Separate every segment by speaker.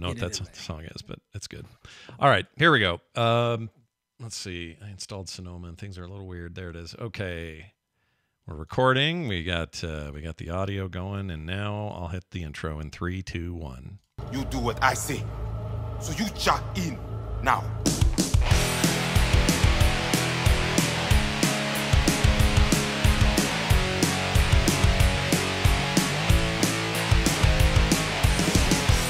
Speaker 1: know what that song is, but it's good. All right, here we go. Let's see. I installed Sonoma and things are a little weird. There it is. Okay. We're recording. We got the audio going, and now I'll hit the intro in 3, 2, 1.
Speaker 2: You do what I say. So you jack in now.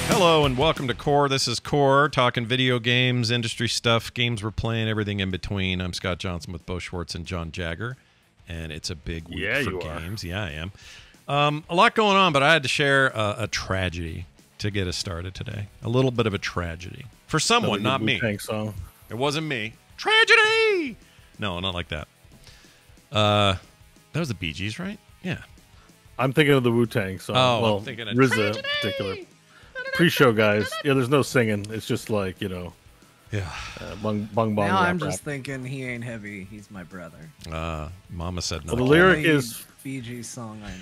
Speaker 1: Hello and welcome to Core. This is Core, talking video games, industry stuff, games we're playing, everything in between. I'm Scott Johnson with Bo Schwartz and John Jagger, and it's a big week for games. Yeah, I am. A lot going on, but I had to share a tragedy to get us started today. A little bit of a tragedy. For someone, not me.
Speaker 3: Song.
Speaker 1: It wasn't me. Tragedy! No, not like that. That was the Bee Gees, right? Yeah.
Speaker 3: I'm thinking of the Wu-Tang song.
Speaker 1: Oh,
Speaker 3: well,
Speaker 1: I'm thinking of
Speaker 3: RZA in particular. Pre-show guys. Yeah, there's no singing. It's just like, you know.
Speaker 1: Yeah.
Speaker 3: Bung, bung, bung.
Speaker 4: Now
Speaker 3: rap,
Speaker 4: I'm just
Speaker 3: rap.
Speaker 4: thinking he ain't heavy. He's my brother.
Speaker 1: Mama said no.
Speaker 3: Well, the lyric is
Speaker 4: Bee Gees song. I know.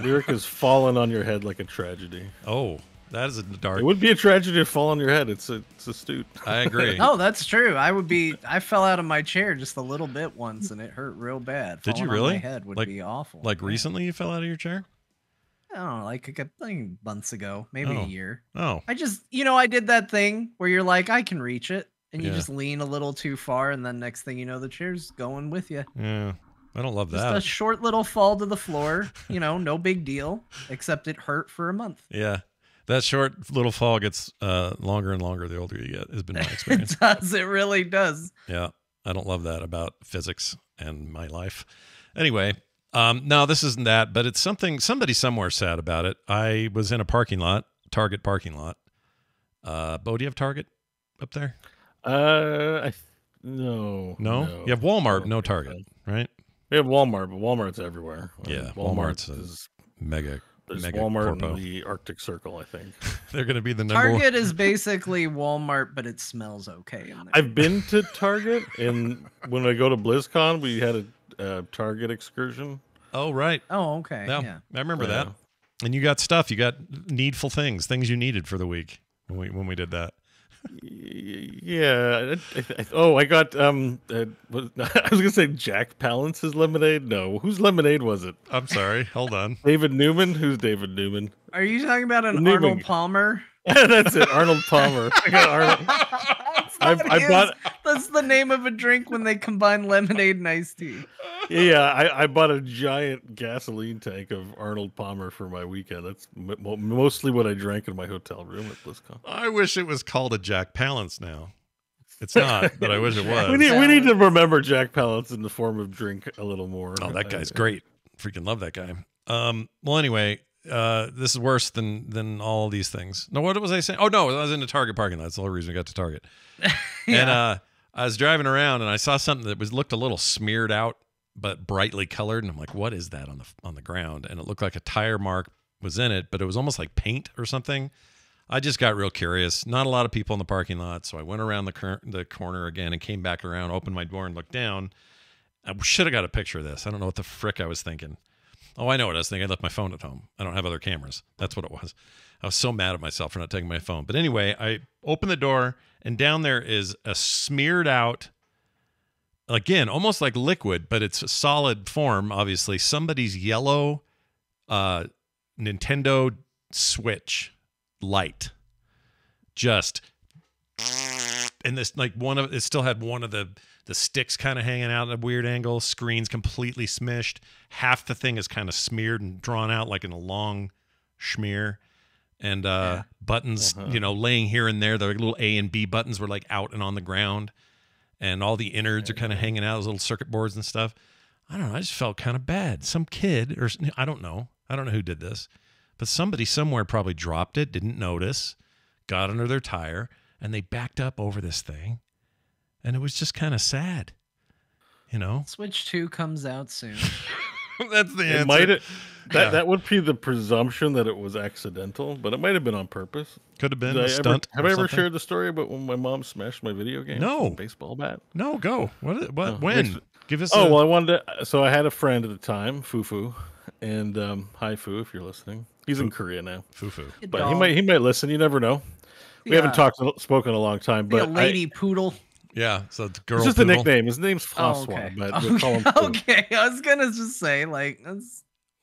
Speaker 3: lyric is falling on your head like a tragedy.
Speaker 1: Oh, that is a dark.
Speaker 3: It would be a tragedy to fall on your head. It's astute.
Speaker 1: I agree.
Speaker 4: No, that's true. I fell out of my chair just a little bit once, and it hurt real bad.
Speaker 1: Did you
Speaker 4: Falling
Speaker 1: really?
Speaker 4: On my head would be awful.
Speaker 1: Like recently, you fell out of your chair?
Speaker 4: I don't know, like a couple months ago, maybe a year.
Speaker 1: Oh.
Speaker 4: I just, I did that thing where you're like, I can reach it, and you
Speaker 1: Yeah.
Speaker 4: just lean a little too far, and then next thing you know, the chair's going with you.
Speaker 1: Yeah. I don't love
Speaker 4: Just
Speaker 1: that.
Speaker 4: a short little fall to the floor, no big deal, except it hurt for a month.
Speaker 1: Yeah. That short little fall gets longer and longer the older you get, has been my experience.
Speaker 4: It does. It really does.
Speaker 1: Yeah. I don't love that about physics and my life. Anyway, no, this isn't that, but it's somebody somewhere sad about it. I was in a parking lot, Target parking lot. Bo, do you have Target up there?
Speaker 3: No.
Speaker 1: No? You have Walmart, no Target, right?
Speaker 3: We have Walmart, but Walmart's everywhere.
Speaker 1: Yeah,
Speaker 3: Walmart's
Speaker 1: is mega
Speaker 3: Walmart
Speaker 1: corpo.
Speaker 3: in the Arctic Circle, I think.
Speaker 1: They're going to be the number
Speaker 4: Target is basically Walmart, but it smells okay in there.
Speaker 3: I've been to Target, and when I go to BlizzCon, we had a Target excursion.
Speaker 1: Oh, right.
Speaker 4: Oh, okay. Yeah.
Speaker 1: I remember that. And you got stuff. You got needful things you needed for the week when we did that.
Speaker 3: Yeah. I got I was gonna say Jack Palance's lemonade. No, whose lemonade was it?
Speaker 1: I'm sorry. Hold on.
Speaker 3: David Newman. Who's David Newman?
Speaker 4: Are you talking about an
Speaker 3: Newman.
Speaker 4: Arnold Palmer?
Speaker 3: That's it, Arnold Palmer. I got Arnold. I bought.
Speaker 4: That's the name of a drink when they combine lemonade and iced tea.
Speaker 3: Yeah, I bought a giant gasoline tank of Arnold Palmer for my weekend. That's mostly what I drank in my hotel room at BlizzCon.
Speaker 1: I wish it was called a Jack Palance now. It's not, but I wish it was.
Speaker 3: We need to remember Jack Palance in the form of drink a little more.
Speaker 1: Oh, that guy's great. Freaking love that guy. Well, anyway, this is worse than all these things. No, what was I saying? Oh, no, I was in the Target parking lot. That's the whole reason I got to Target. And I was driving around, and I saw something that looked a little smeared out, but brightly colored, and I'm like, what is that on the ground? And it looked like a tire mark was in it, but it was almost like paint or something. I just got real curious. Not a lot of people in the parking lot, so I went around the corner again and came back around, opened my door, and looked down. I should have got a picture of this. I don't know what the frick I was thinking. Oh, I know what I was thinking. I left my phone at home. I don't have other cameras. That's what it was. I was so mad at myself for not taking my phone. But anyway, I opened the door, and down there is a smeared out, again, almost like liquid, but it's a solid form, obviously. Somebody's yellow Nintendo Switch light. Just, and this, like, it still had one of the sticks kind of hanging out at a weird angle. Screen's completely smished. Half the thing is kind of smeared and drawn out like in a long smear. And buttons, laying here and there. The little A and B buttons were like out and on the ground. And all the innards are kind of hanging out, those little circuit boards and stuff. I don't know. I just felt kind of bad. Some kid, or I don't know. I don't know who did this. But somebody somewhere probably dropped it, didn't notice, got under their tire, and they backed up over this thing. And it was just kind of sad.
Speaker 4: Switch 2 comes out soon.
Speaker 1: That's the answer.
Speaker 3: That would be the presumption that it was accidental, but it might have been on purpose.
Speaker 1: Could have been a stunt.
Speaker 3: Have I ever shared the story about when my mom smashed my video game?
Speaker 1: No.
Speaker 3: Baseball bat?
Speaker 1: No, go. What? When? Give us.
Speaker 3: Well, I wanted to. So I had a friend at the time, Fufu, and hi Fu, if you're listening. He's in Korea now.
Speaker 1: Fufu.
Speaker 3: But he might listen. You never know. We haven't spoken a long time,
Speaker 4: Be a
Speaker 3: but
Speaker 4: lady poodle.
Speaker 1: Yeah, so it's girl.
Speaker 3: It's just a
Speaker 1: poodle.
Speaker 3: nickname. His name's
Speaker 4: Oh,
Speaker 3: Francois,
Speaker 4: okay.
Speaker 3: but we'll call him Pooh.
Speaker 4: Okay, I was gonna just say like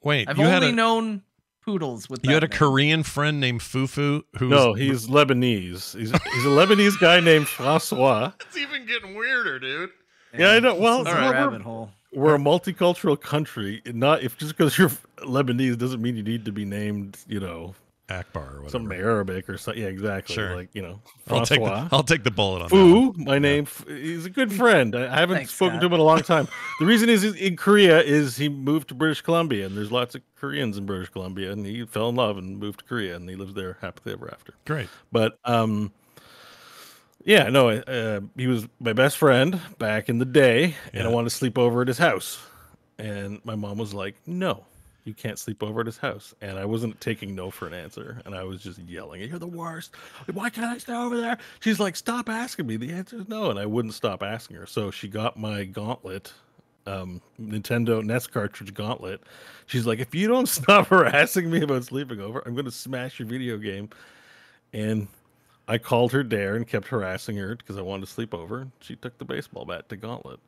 Speaker 1: Wait,
Speaker 4: I've
Speaker 1: you had
Speaker 4: only
Speaker 1: a
Speaker 4: known poodles with.
Speaker 1: you had a
Speaker 4: that name.
Speaker 1: Korean friend named Fufu who
Speaker 3: No, he's Lebanese. He's a Lebanese guy named Francois.
Speaker 1: It's even getting weirder, dude.
Speaker 3: Yeah, I know. Well,
Speaker 4: This is a rabbit hole.
Speaker 3: we're a multicultural country. Not if just because you're Lebanese doesn't mean you need to be named,
Speaker 1: Akbar or whatever.
Speaker 3: something Arabic or something. Yeah, exactly.
Speaker 1: Sure.
Speaker 3: Like,
Speaker 1: I'll
Speaker 3: Francois.
Speaker 1: take the bullet on that.
Speaker 3: Fu, my name. He's a good friend. I haven't
Speaker 4: Thanks,
Speaker 3: spoken
Speaker 4: Scott.
Speaker 3: to him in a long time. The reason is in Korea is he moved to British Columbia, and there's lots of Koreans in British Columbia, and he fell in love and moved to Korea, and he lives there happily ever after.
Speaker 1: Great.
Speaker 3: But yeah, no, he was my best friend back in the day, and I
Speaker 1: Yeah.
Speaker 3: wanted to sleep over at his house, and my mom was like, "No, you can't sleep over at his house," and I wasn't taking no for an answer, and I was just yelling, "You're the worst! Why can't I stay over there?" She's like, "Stop asking me. The answer is no," and I wouldn't stop asking her. So she got my Gauntlet, Nintendo NES cartridge Gauntlet. She's like, "If you don't stop harassing me about sleeping over, I'm going to smash your video game," and I called her dare and kept harassing her because I wanted to sleep over. She took the baseball bat to Gauntlet.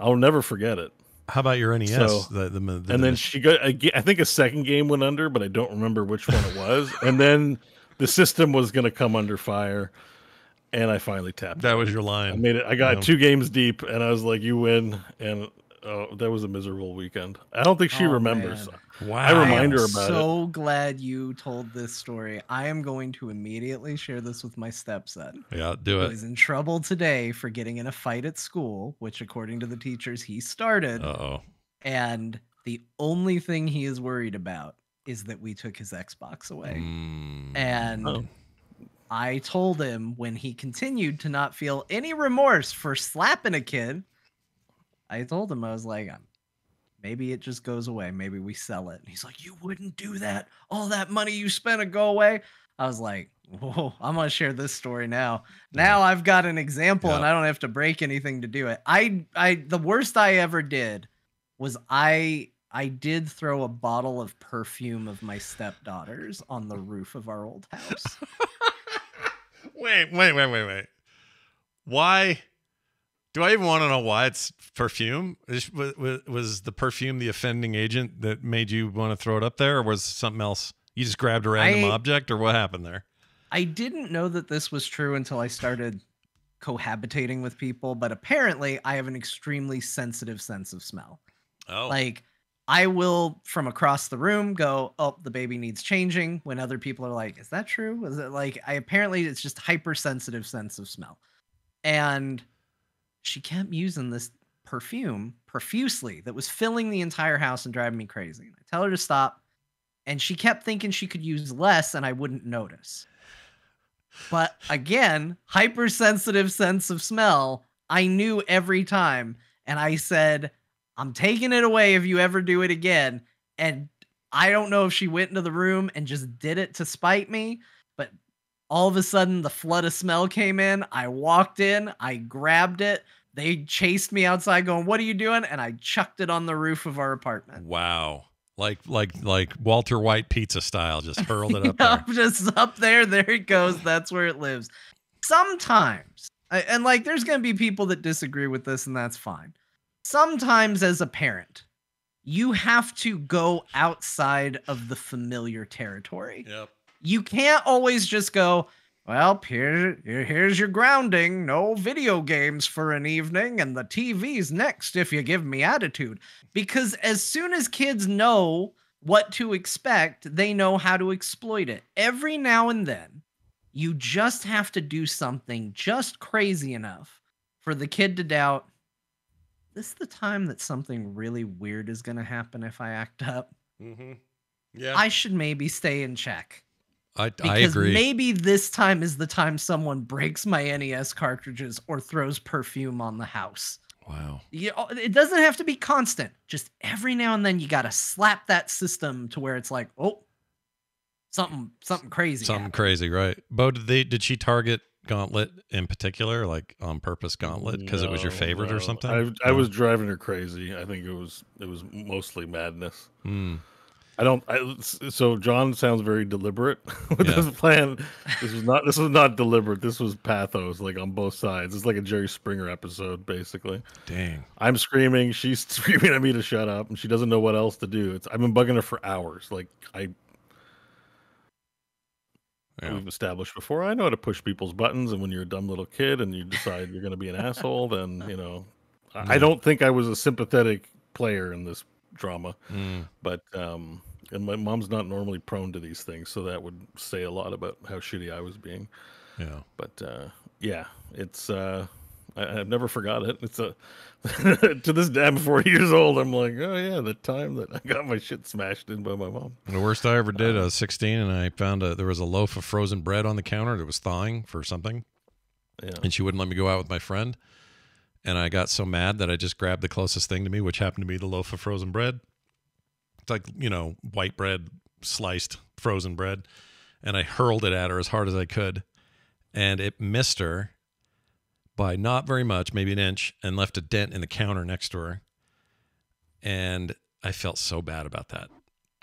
Speaker 3: I'll never forget it.
Speaker 1: How about your NES?
Speaker 3: So- And then she got, I think a second game went under, but I don't remember which one it was. And then the system was going to come under fire, and I finally tapped.
Speaker 1: that was your
Speaker 3: I
Speaker 1: line.
Speaker 3: made it. I got
Speaker 1: Yeah.
Speaker 3: 2 games deep, and I was like, "You win." And that was a miserable weekend. I don't think she
Speaker 4: Oh,
Speaker 3: remembers.
Speaker 4: man.
Speaker 1: Wow.
Speaker 3: I remind
Speaker 4: I
Speaker 3: her
Speaker 4: am
Speaker 3: about
Speaker 4: so glad you told this story. I am going to immediately share this with my stepson.
Speaker 1: Yeah, do
Speaker 4: He
Speaker 1: it.
Speaker 4: was in trouble today for getting in a fight at school, which according to the teachers he started.
Speaker 1: Uh-oh.
Speaker 4: And the only thing he is worried about is that we took his Xbox away.
Speaker 1: Mm.
Speaker 4: And
Speaker 3: Oh.
Speaker 4: I told him when he continued to not feel any remorse for slapping a kid, I told him, I was like, maybe it just goes away. Maybe we sell it. And he's like, "You wouldn't do that. All that money you spent to go away." I was like, whoa, I'm going to share this story now. Now I've got an example and
Speaker 1: Yeah.
Speaker 4: I don't have to break anything to do it. The worst I ever did was I did throw a bottle of perfume of my stepdaughter's on the roof of our old house.
Speaker 1: Wait. Why? Do I even want to know why it's perfume? Was the perfume the offending agent that made you want to throw it up there, or was something else? You just grabbed a random object, or what happened there?
Speaker 4: I didn't know that this was true until I started cohabitating with people, but apparently I have an extremely sensitive sense of smell.
Speaker 1: Oh,
Speaker 4: Like I will from across the room go, "Oh, the baby needs changing," when other people are like, "Is that true?" Is it like apparently it's just hypersensitive sense of smell. And she kept using this perfume profusely that was filling the entire house and driving me crazy. And I tell her to stop, and she kept thinking she could use less and I wouldn't notice. But again, hypersensitive sense of smell, I knew every time. And I said, "I'm taking it away if you ever do it again." And I don't know if she went into the room and just did it to spite me, but all of a sudden the flood of smell came in. I walked in, I grabbed it. They chased me outside going, "What are you doing?" And I chucked it on the roof of our apartment.
Speaker 1: wow! Like Walter White pizza style, just hurled it up
Speaker 4: Yeah,
Speaker 1: there.
Speaker 4: just up there. There it goes. That's where it lives. Sometimes, and like there's going to be people that disagree with this, and that's fine. Sometimes as a parent, you have to go outside of the familiar territory.
Speaker 1: Yep.
Speaker 4: You can't always just go, "Well, here's your grounding. No video games for an evening, and the TV's next if you give me attitude." Because as soon as kids know what to expect, they know how to exploit it. Every now and then, you just have to do something just crazy enough for the kid to doubt, "This is the time that something really weird is going to happen if I act up.
Speaker 1: Mm-hmm. Yeah,
Speaker 4: I should maybe stay in check."
Speaker 1: I
Speaker 4: Because
Speaker 1: agree.
Speaker 4: maybe this time is the time someone breaks my NES cartridges or throws perfume on the house.
Speaker 1: Wow.
Speaker 4: It doesn't have to be constant. Just every now and then you got to slap that system to where it's like, "Oh, something crazy."
Speaker 1: Something
Speaker 4: happened."
Speaker 1: crazy, right? Bo, did she target Gauntlet in particular, like on purpose Gauntlet, because it was your favorite or
Speaker 3: No.
Speaker 1: something?
Speaker 3: I was driving her crazy. I think it was mostly madness.
Speaker 1: Hmm.
Speaker 3: I don't. So John sounds very deliberate with
Speaker 1: Yeah.
Speaker 3: this plan. This was not. This was not deliberate. This was pathos, like on both sides. It's like a Jerry Springer episode, basically.
Speaker 1: Dang.
Speaker 3: I'm screaming. She's screaming at me to shut up, and she doesn't know what else to do. I've been bugging her for hours. Like we've established before. I know how to push people's buttons, and when you're a dumb little kid and you decide you're going to be an asshole, then I don't think I was a sympathetic player in this drama, but and my mom's not normally prone to these things, so that would say a lot about how shitty I was being.
Speaker 1: Yeah.
Speaker 3: But yeah, it's I've never forgot it. It's to this day, I'm 40 years old. I'm like, oh yeah, the time that I got my shit smashed in by my mom.
Speaker 1: The worst I ever did, I was 16, and I found there was a loaf of frozen bread on the counter that was thawing for something, and she wouldn't let me go out with my friend, and I got so mad that I just grabbed the closest thing to me, which happened to be the loaf of frozen bread. It's like, white bread, sliced frozen bread, and I hurled it at her as hard as I could, and it missed her by not very much, maybe an inch, and left a dent in the counter next to her. And I felt so bad about that.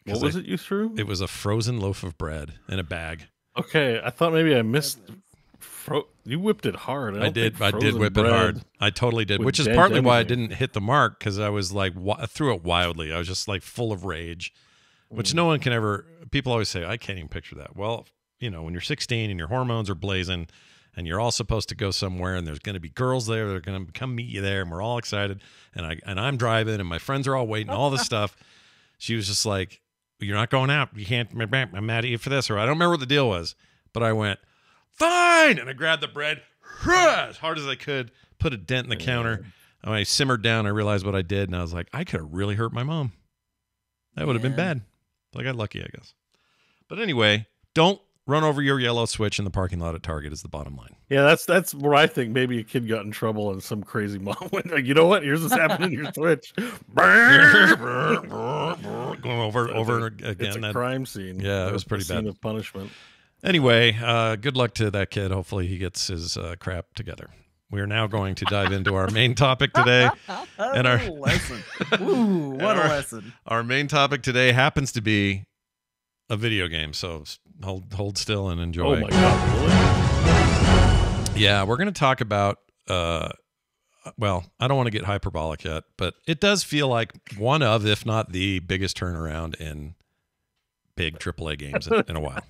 Speaker 3: What was it you threw?
Speaker 1: It was a frozen loaf of bread in a bag.
Speaker 3: Okay, I thought maybe I missed. You whipped it hard. I did
Speaker 1: whip it hard. I totally did, which is partly why I didn't hit the mark, because I was like, I threw it wildly. I was just like full of rage, which no one can ever. People always say, I can't even picture that. Well, when you're 16 and your hormones are blazing, and you're all supposed to go somewhere, and there's going to be girls there that are going to come meet you there, and we're all excited, and I'm driving, and my friends are all waiting, all this stuff. She was just like, you're not going out. You can't. I'm mad at you for this, or I don't remember what the deal was, but I went, fine, and I grabbed the bread as hard as I could, put a dent in the counter. When I simmered down, I realized what I did, and I was like, I could have really hurt my mom. That would have been bad. But I got lucky, I guess. But anyway, don't run over your yellow switch in the parking lot at Target is the bottom line.
Speaker 3: Yeah, that's where I think maybe a kid got in trouble and some crazy mom went like, you know what? Here's what's happening in your switch.
Speaker 1: Going over again.
Speaker 3: It's a crime scene.
Speaker 1: Yeah, it was pretty bad.
Speaker 3: Scene of punishment.
Speaker 1: Anyway, good luck to that kid. Hopefully he gets his crap together. We are now going to dive into our main topic today. And our
Speaker 4: lesson. Ooh, what a lesson.
Speaker 1: Our main topic today happens to be a video game, so hold still and enjoy.
Speaker 3: Oh my God, really?
Speaker 1: Yeah, we're going to talk about, well, I don't want to get hyperbolic yet, but it does feel like one of, if not the biggest turnaround in big AAA games in a while.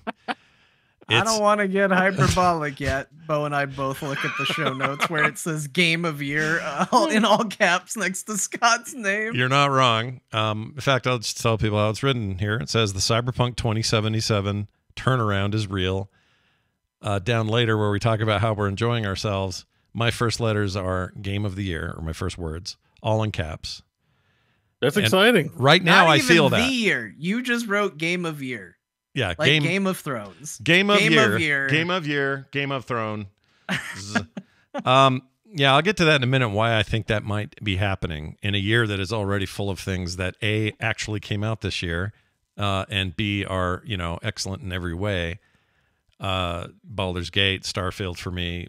Speaker 4: I don't want to get hyperbolic yet. Bo and I both look at the show notes where it says Game of Year in all caps next to Scott's name.
Speaker 1: You're not wrong. In fact, I'll just tell people how it's written here. It says the Cyberpunk 2077 turnaround is real. Down later where we talk about how we're enjoying ourselves, my first letters are Game of the Year, or my first words, all in caps.
Speaker 3: That's exciting.
Speaker 1: Right now,
Speaker 4: Not
Speaker 1: I
Speaker 4: even
Speaker 1: feel that.
Speaker 4: The year. You just wrote Game of Year.
Speaker 1: Yeah,
Speaker 4: like Game of Thrones.
Speaker 1: Game of Year. Game of Year. Game of Throne. Yeah, I'll get to that in a minute, why I think that might be happening in a year that is already full of things that A, actually came out this year, and B, are, excellent in every way. Baldur's Gate, Starfield for me,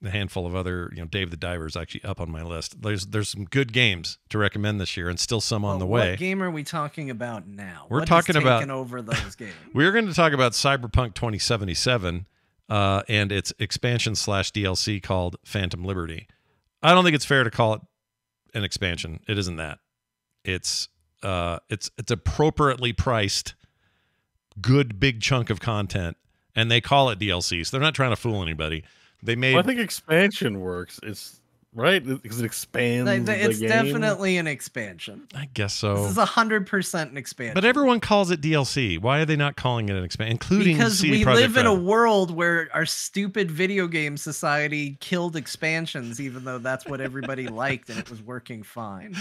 Speaker 1: a handful of other, Dave the Diver is actually up on my list. There's some good games to recommend this year, and still some on the way.
Speaker 4: What game are we talking about now?
Speaker 1: We're talking about
Speaker 4: taking over those games.
Speaker 1: We're going to talk about Cyberpunk 2077 and its expansion / DLC called Phantom Liberty. I don't think it's fair to call it an expansion. It isn't that. It's appropriately priced, good big chunk of content, and they call it DLC. So they're not trying to fool anybody. They made.
Speaker 3: Well, I think expansion works. It's right because it expands.
Speaker 4: It's
Speaker 3: the game.
Speaker 4: Definitely an expansion.
Speaker 1: I guess so.
Speaker 4: This is 100% an expansion.
Speaker 1: But everyone calls it DLC. Why are they not calling it an expansion? Including
Speaker 4: because
Speaker 1: CD
Speaker 4: we
Speaker 1: Projekt
Speaker 4: live in a
Speaker 1: Red.
Speaker 4: world where our stupid video game society killed expansions, even though that's what everybody liked and it was working fine.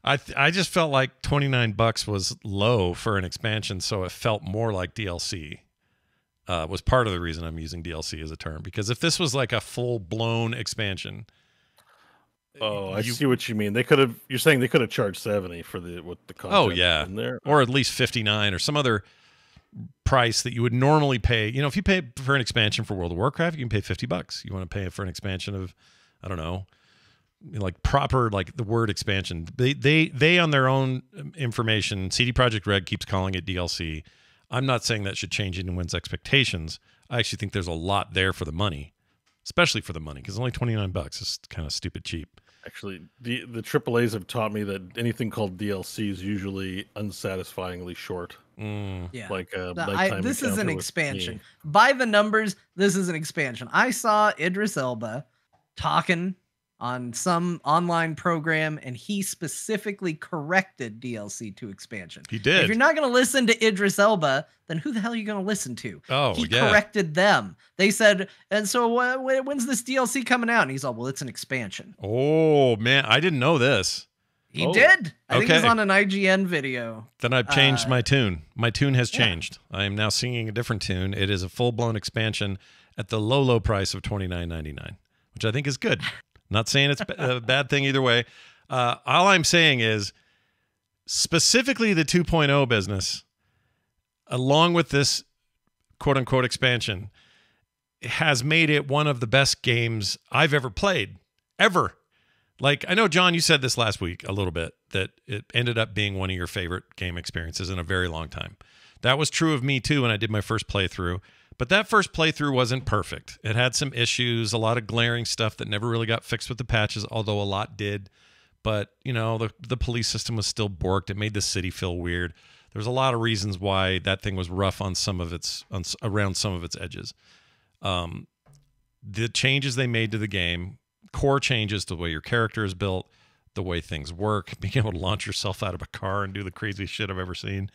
Speaker 1: I just felt like $29 was low for an expansion, so it felt more like DLC. Was part of the reason I'm using DLC as a term, because if this was like a full-blown expansion,
Speaker 3: I see what you mean. You're saying they could have charged $70 for the content.
Speaker 1: Oh yeah,
Speaker 3: in there,
Speaker 1: or at least $59 or some other price that you would normally pay. If you pay for an expansion for World of Warcraft, you can pay $50. You want to pay for an expansion of, I don't know, like proper, like the word expansion. They on their own information, CD Projekt Red keeps calling it DLC. I'm not saying that should change anyone's expectations. I actually think there's a lot there for the money, especially for the money, because only $29 is kind of stupid cheap.
Speaker 3: Actually, the AAAs have taught me that anything called DLC is usually unsatisfyingly short.
Speaker 4: Yeah.
Speaker 3: Like
Speaker 4: this is an expansion. By the numbers, this is an expansion. I saw Idris Elba talking on some online program, and he specifically corrected DLC to expansion.
Speaker 1: He did.
Speaker 4: If you're not going to listen to Idris Elba, then who the hell are you going to listen to?
Speaker 1: Oh,
Speaker 4: he corrected them. They said, and so when's this DLC coming out? And he's all, well, it's an expansion.
Speaker 1: Oh, man. I didn't know this.
Speaker 4: He did. I think he's on an IGN video.
Speaker 1: Then I've changed my tune. My tune has changed. I am now singing a different tune. It is a full-blown expansion at the low price of $29.99, which I think is good. Not saying it's a bad thing either way. All I'm saying is specifically the 2.0 business, along with this quote-unquote expansion, has made it one of the best games I've ever played, ever. Like, I know, John, you said this last week a little bit, that it ended up being one of your favorite game experiences in a very long time. That was true of me, too, when I did my first playthrough. But that first playthrough wasn't perfect. It had some issues, a lot of glaring stuff that never really got fixed with the patches, although a lot did. But, you know, the police system was still borked. It made the city feel weird. There's a lot of reasons why that thing was rough on some of its around some of its edges. The changes they made to the game, core changes to the way your character is built, the way things work, being able to launch yourself out of a car and do the craziest shit I've ever seen.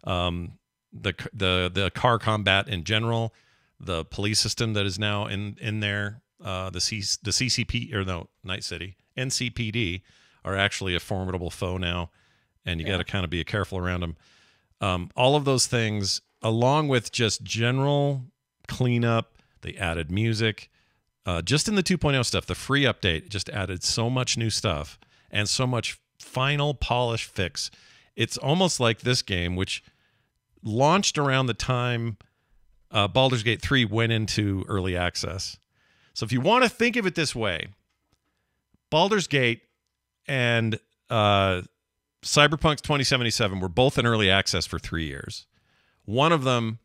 Speaker 1: The car combat in general, the police system that is now in there, the CCP, or no, Night City, NCPD are actually a formidable foe now, and you got to kind of be careful around them. All of those things, along with just general cleanup, they added music. Just in the 2.0 stuff, the free update just added so much new stuff and so much final polish fix. It's almost like this game, which launched around the time Baldur's Gate 3 went into early access. So if you want to think of it this way, Baldur's Gate and Cyberpunk 2077 were both in early access for 3 years. One of them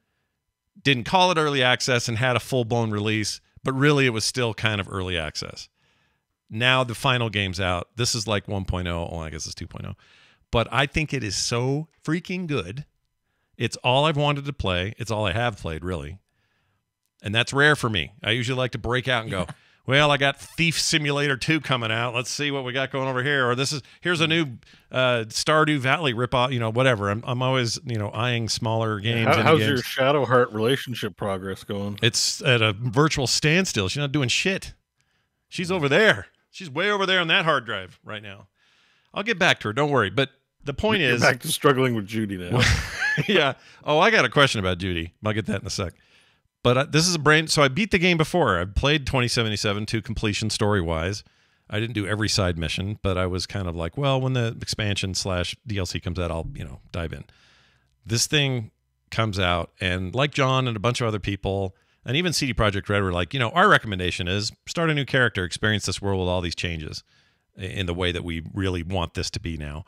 Speaker 1: didn't call it early access and had a full-blown release, but really it was still kind of early access. Now the final game's out. This is like 1.0. Oh, I guess it's 2.0. But I think it is so freaking good. It's all I've wanted to play. It's all I have played, really. And that's rare for me. I usually like to break out and go, well, I got Thief Simulator 2 coming out. Let's see what we got going over here. Or here's a new Stardew Valley ripoff, whatever. I'm always, eyeing smaller games.
Speaker 3: How's your Shadowheart relationship progress going?
Speaker 1: It's at a virtual standstill. She's not doing shit. She's over there. She's way over there on that hard drive right now. I'll get back to her. Don't worry. But the point is,
Speaker 3: back to struggling with Judy now.
Speaker 1: Yeah. Oh, I got a question about Judy. I'll get that in a sec. But this is so I beat the game before. I played 2077 to completion story-wise. I didn't do every side mission, but I was kind of like, well, when the expansion / DLC comes out, I'll, dive in. This thing comes out, and like John and a bunch of other people, and even CD Projekt Red were like, our recommendation is start a new character, experience this world with all these changes in the way that we really want this to be now.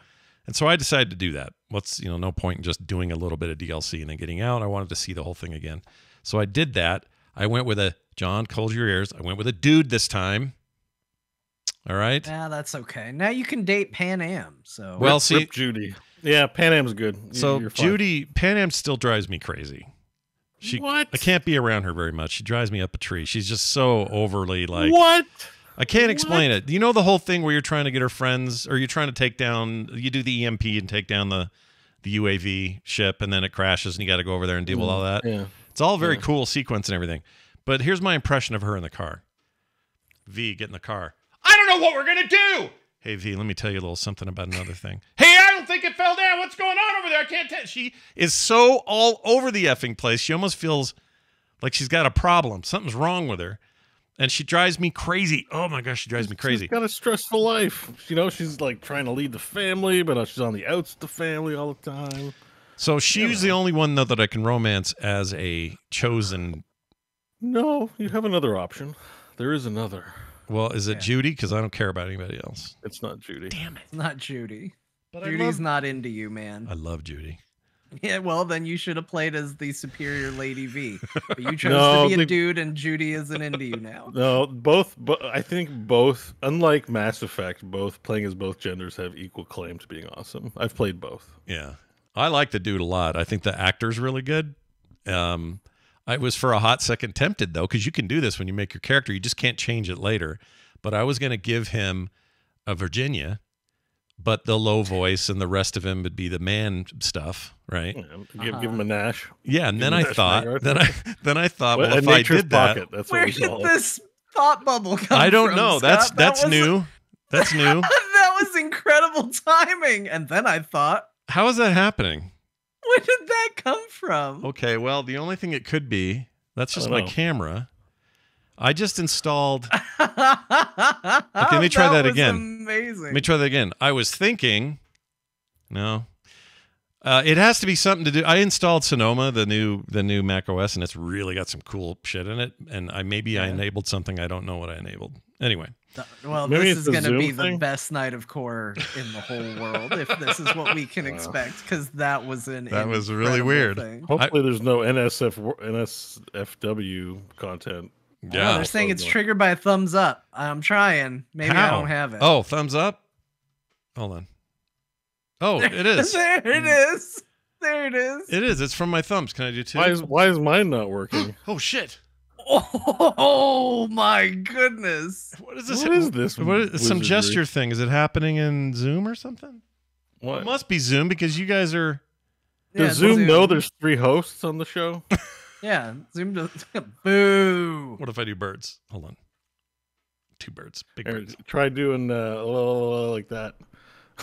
Speaker 1: And so I decided to do that. No point in just doing a little bit of DLC and then getting out. I wanted to see the whole thing again. So I did that. I went with John, close your ears. I went with a dude this time. All right?
Speaker 4: Yeah, that's okay. Now you can date Pan Am. So
Speaker 3: Rip Judy. Yeah, Pan Am's good.
Speaker 1: So Judy, Pan Am still drives me crazy.
Speaker 3: What?
Speaker 1: I can't be around her very much. She drives me up a tree. She's just so overly like...
Speaker 3: What?
Speaker 1: I can't explain it. You know the whole thing where you're trying to get her friends, or you're trying to take down, you do the EMP and take down the UAV ship, and then it crashes, and you got to go over there and deal with all that.
Speaker 3: Yeah.
Speaker 1: It's all very cool sequence and everything. But here's my impression of her in the car. V, get in the car. I don't know what we're going to do. Hey, V, let me tell you a little something about another thing. Hey, I don't think it fell down. What's going on over there? I can't tell. She is so all over the effing place. She almost feels like she's got a problem. Something's wrong with her. And she drives me crazy. Oh, my gosh, she drives me crazy.
Speaker 3: She's got a stressful life. She's like trying to lead the family, but she's on the outs of the family all the time.
Speaker 1: So she's the only one, though, that I can romance as a chosen...
Speaker 3: No, you have another option. There is another.
Speaker 1: Well, is it
Speaker 4: Yeah.
Speaker 1: Judy? Because I don't care about anybody else.
Speaker 3: It's not Judy.
Speaker 1: Damn it.
Speaker 4: It's not Judy.
Speaker 1: But
Speaker 4: Judy's not into you, man.
Speaker 1: I love Judy.
Speaker 4: Yeah, well, then you should have played as the superior Lady V. But you chose
Speaker 3: No,
Speaker 4: to be a dude, and Judy isn't into you now.
Speaker 3: No, both. But I think both. Unlike Mass Effect, both playing as both genders have equal claim to being awesome. I've played both.
Speaker 1: Yeah. I like the dude a lot. I think the actor's really good. I was for a hot second tempted, though, because you can do this when you make your character. You just can't change it later. But I was going to give him a Virginia, but the low voice and the rest of him would be the man stuff, right?
Speaker 3: Yeah, give him a Nash.
Speaker 1: Yeah, and
Speaker 3: Give
Speaker 1: then
Speaker 3: him
Speaker 1: I
Speaker 3: a Nash
Speaker 1: thought,
Speaker 3: Vanguard.
Speaker 1: then I thought,
Speaker 3: Well,
Speaker 1: well,
Speaker 3: a
Speaker 1: if I
Speaker 3: nature's
Speaker 1: did that,
Speaker 3: pocket. That's what
Speaker 4: Where
Speaker 3: we
Speaker 4: did
Speaker 3: call it.
Speaker 4: this thought bubble come from?
Speaker 1: I don't know.
Speaker 4: Scott?
Speaker 1: That's
Speaker 4: That was-
Speaker 1: new. That's new.
Speaker 4: That was incredible timing. And then I thought,
Speaker 1: How is that happening?
Speaker 4: where did that come from?
Speaker 1: Okay, well, the only thing it could be, that's just
Speaker 3: I don't
Speaker 1: my
Speaker 3: know.
Speaker 1: camera. I just installed. Okay, let me try that again.
Speaker 4: Amazing.
Speaker 1: Let me try that again. I was thinking, no, it has to be something to do. I installed Sonoma, the new Mac OS, and it's really got some cool shit in it. And I enabled something. I don't know what I enabled. Anyway,
Speaker 4: Well,
Speaker 3: Maybe
Speaker 4: this
Speaker 3: it's
Speaker 4: is
Speaker 3: the
Speaker 4: going to
Speaker 3: Zoom
Speaker 4: be the
Speaker 3: thing?
Speaker 4: best night of core in the whole world, if this is what we can expect, because that was
Speaker 1: That was really
Speaker 4: incredible
Speaker 1: weird.
Speaker 4: thing.
Speaker 3: Hopefully, there's no NSFW content.
Speaker 1: yeah.
Speaker 4: They're saying it's triggered by a thumbs up. I'm trying. Maybe I
Speaker 1: How?
Speaker 4: don't have it.
Speaker 1: Oh, thumbs up. Hold on. Oh, it is.
Speaker 4: There it is. There it is.
Speaker 1: It is. It's from my thumbs. Can I do two?
Speaker 3: Why is mine not working?
Speaker 1: Oh shit!
Speaker 4: Oh my goodness.
Speaker 1: What is this?
Speaker 3: What is this
Speaker 1: What is some
Speaker 3: wizardry?
Speaker 1: gesture thing? Is it happening in Zoom or something?
Speaker 3: What?
Speaker 1: It must be Zoom because you guys are.
Speaker 3: Does Zoom know there's 3 hosts on the show?
Speaker 4: Yeah, Zoom does. Boo.
Speaker 1: What if I do birds? Hold on. 2 birds. Big
Speaker 3: Here,
Speaker 1: birds.
Speaker 3: try doing like that.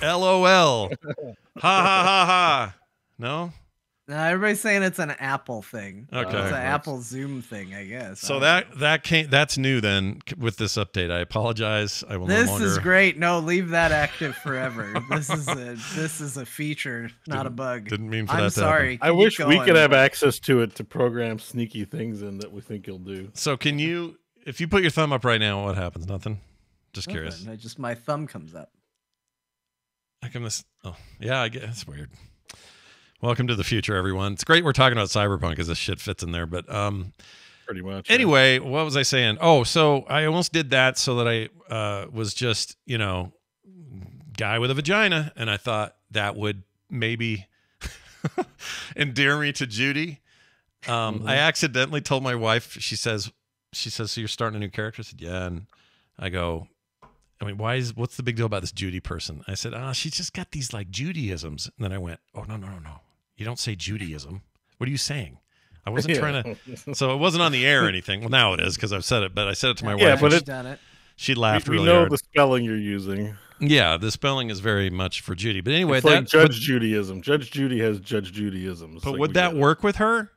Speaker 1: LOL. Ha ha ha ha. No.
Speaker 4: Now everybody's saying it's an Apple thing.
Speaker 1: Okay.
Speaker 4: It's an
Speaker 3: Works.
Speaker 4: Apple Zoom thing, I guess.
Speaker 1: So
Speaker 4: I don't know.
Speaker 1: that's new then with this update. I apologize. I will no
Speaker 4: This
Speaker 1: longer.
Speaker 4: is great. No, leave that active forever. This is a feature, not a bug.
Speaker 1: Didn't mean for
Speaker 4: I'm
Speaker 1: that to happen.
Speaker 4: sorry.
Speaker 3: I
Speaker 4: Keep
Speaker 3: wish we
Speaker 4: going.
Speaker 3: could have access to it to program sneaky things in that we think you'll do.
Speaker 1: So can you, if you put your thumb up right now, what happens? Nothing. Just curious.
Speaker 4: Nothing. Just my thumb comes up.
Speaker 1: How come this? Oh, yeah, I guess it's weird. Welcome to the future, everyone. It's great we're talking about Cyberpunk because this shit fits in there. But
Speaker 3: Pretty much.
Speaker 1: anyway, what was I saying? Oh, so I almost did that so that I was just, guy with a vagina. And I thought that would maybe endear me to Judy. I accidentally told my wife, she says, so you're starting a new character? I said, yeah. And I go, I mean, what's the big deal about this Judy person? I said, she's just got these like Judaisms. And then I went, oh, no. You don't say Judaism. What are you saying? I wasn't trying to. So it wasn't on the air or anything. Well, now it is because I've said it, but I said it to my
Speaker 3: Yeah,
Speaker 1: wife.
Speaker 3: but
Speaker 1: and
Speaker 4: Done it.
Speaker 1: she laughed
Speaker 3: we
Speaker 1: really
Speaker 3: know
Speaker 1: hard.
Speaker 3: the spelling you're using.
Speaker 1: Yeah, the spelling is very much for Judy. But anyway,
Speaker 3: It's like Judge Judaism. Judge Judy has Judge Judaisms.
Speaker 1: but
Speaker 3: Like,
Speaker 1: would
Speaker 3: we
Speaker 1: that
Speaker 3: get it.
Speaker 1: work with her?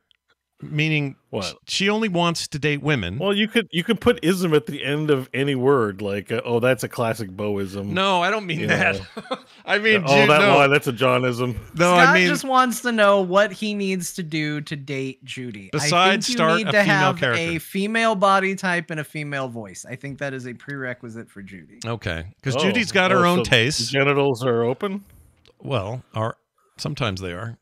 Speaker 1: Meaning,
Speaker 3: What?
Speaker 1: she only wants to date women.
Speaker 3: Well, you could put ism at the end of any word, like that's a classic Boism.
Speaker 1: No, I don't mean
Speaker 3: You
Speaker 1: that.
Speaker 3: know.
Speaker 1: I mean,
Speaker 3: Oh, that
Speaker 1: no.
Speaker 3: one, that's a Johnism.
Speaker 1: No,
Speaker 4: Scott
Speaker 1: I mean,
Speaker 4: just wants to know what he needs to do to date Judy.
Speaker 1: Besides
Speaker 4: I think you
Speaker 1: start
Speaker 4: need
Speaker 1: a
Speaker 4: to
Speaker 1: female
Speaker 4: have
Speaker 1: character.
Speaker 4: a female body type and a female voice. I think that is a prerequisite for Judy.
Speaker 1: okay, because
Speaker 3: Oh,
Speaker 1: Judy's got her own
Speaker 3: so
Speaker 1: tastes.
Speaker 3: Genitals are open.
Speaker 1: Well, sometimes they are.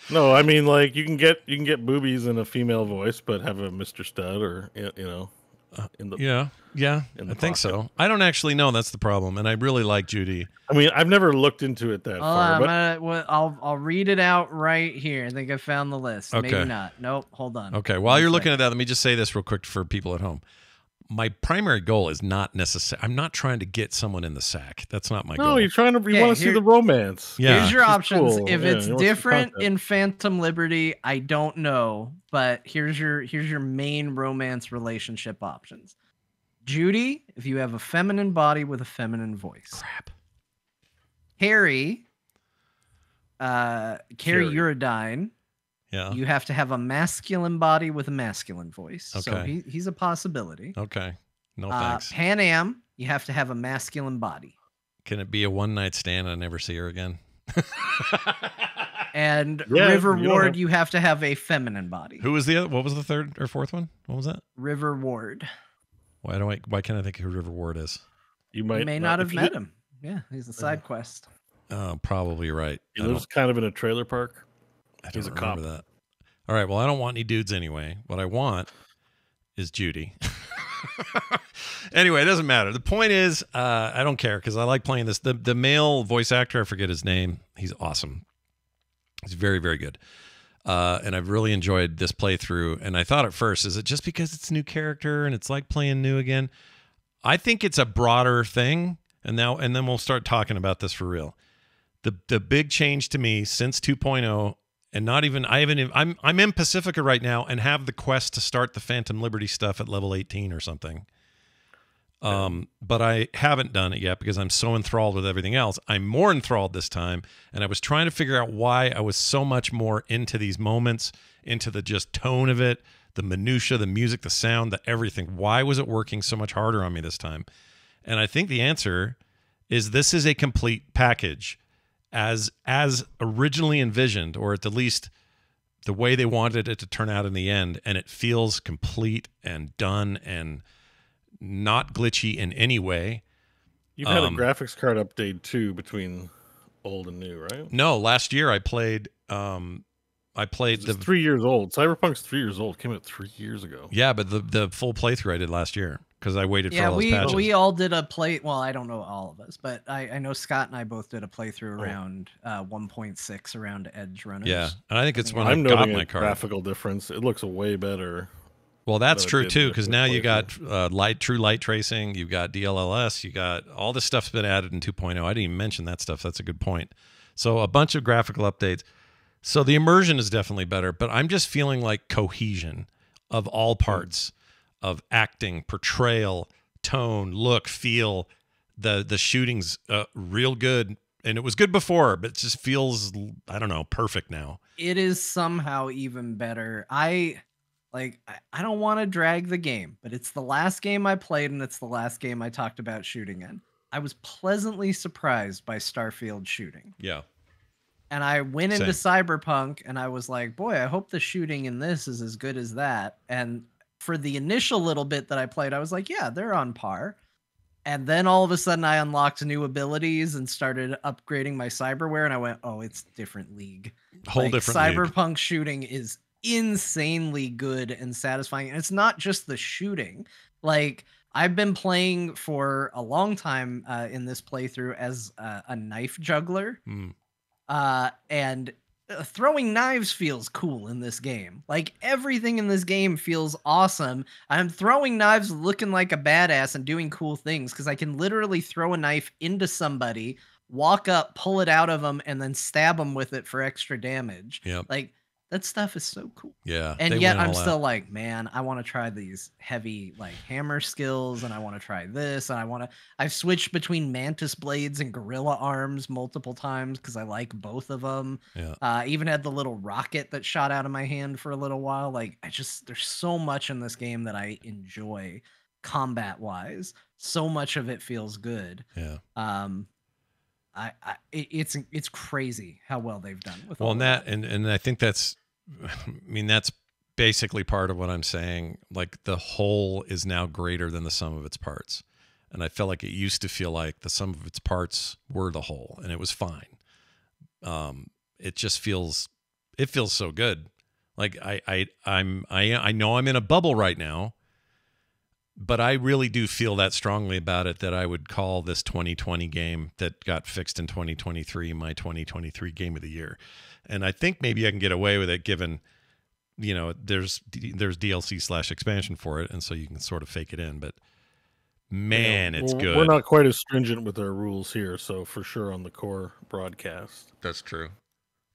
Speaker 3: No, I mean like you can get boobies in a female voice, but have a Mr. Stud or in the.
Speaker 1: Yeah,
Speaker 3: in
Speaker 1: I
Speaker 3: the
Speaker 1: think
Speaker 3: pocket.
Speaker 1: so. I don't actually know. That's the problem, and I really like Judy.
Speaker 3: I mean, I've never looked into it that far, but
Speaker 4: I'll read it out right here. I think I found the list.
Speaker 1: Okay.
Speaker 4: Maybe not. Nope. Hold on.
Speaker 1: Okay, while
Speaker 4: One
Speaker 1: you're looking
Speaker 4: second.
Speaker 1: at that, let me just say this real quick for people at home. My primary goal is not necessary. I'm not trying to get someone in the sack. That's not my
Speaker 3: no,
Speaker 1: goal.
Speaker 3: you're trying to. You
Speaker 4: Yeah,
Speaker 3: want to see
Speaker 4: here-
Speaker 3: the romance.
Speaker 1: Yeah.
Speaker 4: Here's your
Speaker 3: She's
Speaker 4: options.
Speaker 3: cool.
Speaker 4: If
Speaker 3: Yeah,
Speaker 4: it's
Speaker 3: you want some
Speaker 4: different
Speaker 3: content.
Speaker 4: in Phantom Liberty, I don't know. But here's your main romance relationship options. Judy, if you have a feminine body with a feminine voice.
Speaker 1: Crap.
Speaker 4: Carrie
Speaker 3: Carrie.
Speaker 4: Uridine,
Speaker 1: Yeah.
Speaker 4: you have to have a masculine body with a masculine voice. So
Speaker 1: Okay.
Speaker 4: he's a possibility.
Speaker 1: Okay. No thanks.
Speaker 4: Pan Am, you have to have a masculine body.
Speaker 1: Can it be a one night stand and I never see her again?
Speaker 4: And
Speaker 3: Yeah,
Speaker 4: River
Speaker 3: you don't
Speaker 4: Ward,
Speaker 3: have-
Speaker 4: you have to have a feminine body.
Speaker 1: Who was the other? What was the third or fourth one? What was that?
Speaker 4: River Ward.
Speaker 1: Why can't I think of who River Ward is?
Speaker 3: You
Speaker 4: You
Speaker 3: might
Speaker 4: may not have met him. Yeah, he's a side quest.
Speaker 1: Oh, probably right.
Speaker 3: He lives kind of in a trailer park.
Speaker 1: He's a cop. That. All right. Well, I don't want any dudes anyway. What I want is Judy. Anyway, it doesn't matter. The point is, I don't care because I like playing this. The male voice actor, I forget his name. He's awesome. He's very, very good. And I've really enjoyed this playthrough. And I thought at first, is it just because it's a new character and it's like playing new again? I think it's a broader thing. And then we'll start talking about this for real. The big change to me since 2.0, and not even I'm in Pacifica right now and have the quest to start the Phantom Liberty stuff at level 18 or something. But I haven't done it yet because I'm so enthralled with everything else. I'm more enthralled this time, and I was trying to figure out why I was so much more into these moments, into the just tone of it, the minutia, the music, the sound, the everything. Why was it working so much harder on me this time? And I think the answer is this is a complete package as originally envisioned, or at the least the way they wanted it to turn out in the end, and it feels complete and done and not glitchy in any way.
Speaker 3: You've had a graphics card update too between old and new, right?
Speaker 1: No, last year I played
Speaker 3: It's 3 years old. Cyberpunk's 3 years old. Came out 3 years ago.
Speaker 1: Yeah, but the full playthrough I did last year because I waited for all those patches.
Speaker 4: We all did a play. Well, I don't know all of us, but I know Scott and I both did a playthrough around 1.6 around Edge Runners.
Speaker 1: Yeah, and I think it's when
Speaker 3: I'm
Speaker 1: I got
Speaker 3: noting
Speaker 1: my
Speaker 3: a
Speaker 1: card.
Speaker 3: graphical difference. It looks way better.
Speaker 1: Well, that's true too, because now you got true light tracing, you got DLLS, you got all this stuff's been added in 2.0. I didn't even mention that stuff. That's a good point. So a bunch of graphical updates. So the immersion is definitely better, but I'm just feeling like cohesion of all parts of acting, portrayal, tone, look, feel. The shooting's real good, and it was good before, but it just feels, I don't know, perfect now.
Speaker 4: It is somehow even better. I don't want to drag the game, but it's the last game I played, and it's the last game I talked about shooting in. I was pleasantly surprised by Starfield shooting.
Speaker 1: Yeah.
Speaker 4: And I went into Cyberpunk, and I was like, boy, I hope the shooting in this is as good as that. And for the initial little bit that I played, I was like, yeah, they're on par. And then all of a sudden, I unlocked new abilities and started upgrading my cyberware, and I went, oh, it's different league.
Speaker 1: Whole different
Speaker 4: Cyberpunk
Speaker 1: league.
Speaker 4: Shooting is insanely good and satisfying. And it's not just the shooting. Like, I've been playing for a long time in this playthrough as a knife juggler. And throwing knives feels cool in this game. Like, everything in this game feels awesome. I'm throwing knives looking like a badass and doing cool things because I can literally throw a knife into somebody, walk up, pull it out of them, and then stab them with it for extra damage.
Speaker 1: Yep.
Speaker 4: Like, that stuff is so cool.
Speaker 1: Yeah.
Speaker 4: And yet I'm still like, man, I want to try these heavy like hammer skills, and I want to try this, and I've switched between mantis blades and gorilla arms multiple times because I like both of them.
Speaker 1: Yeah.
Speaker 4: I even had the little rocket that shot out of my hand for a little while. Like, there's so much in this game that I enjoy combat wise. So much of it feels good.
Speaker 1: Yeah.
Speaker 4: It's crazy how well they've done with
Speaker 1: well,
Speaker 4: all
Speaker 1: and that, and I think that's basically part of what I'm saying. Like, the whole is now greater than the sum of its parts, and I felt like it used to feel like the sum of its parts were the whole, and it was fine. It just feels so good. Like I know I'm in a bubble right now, but I really do feel that strongly about it that I would call this 2020 game that got fixed in 2023 my 2023 game of the year. And I think maybe I can get away with it given, there's DLC / expansion for it. And so you can sort of fake it in, but man, it's good.
Speaker 3: We're not quite as stringent with our rules here. So for sure on the core broadcast.
Speaker 1: That's true.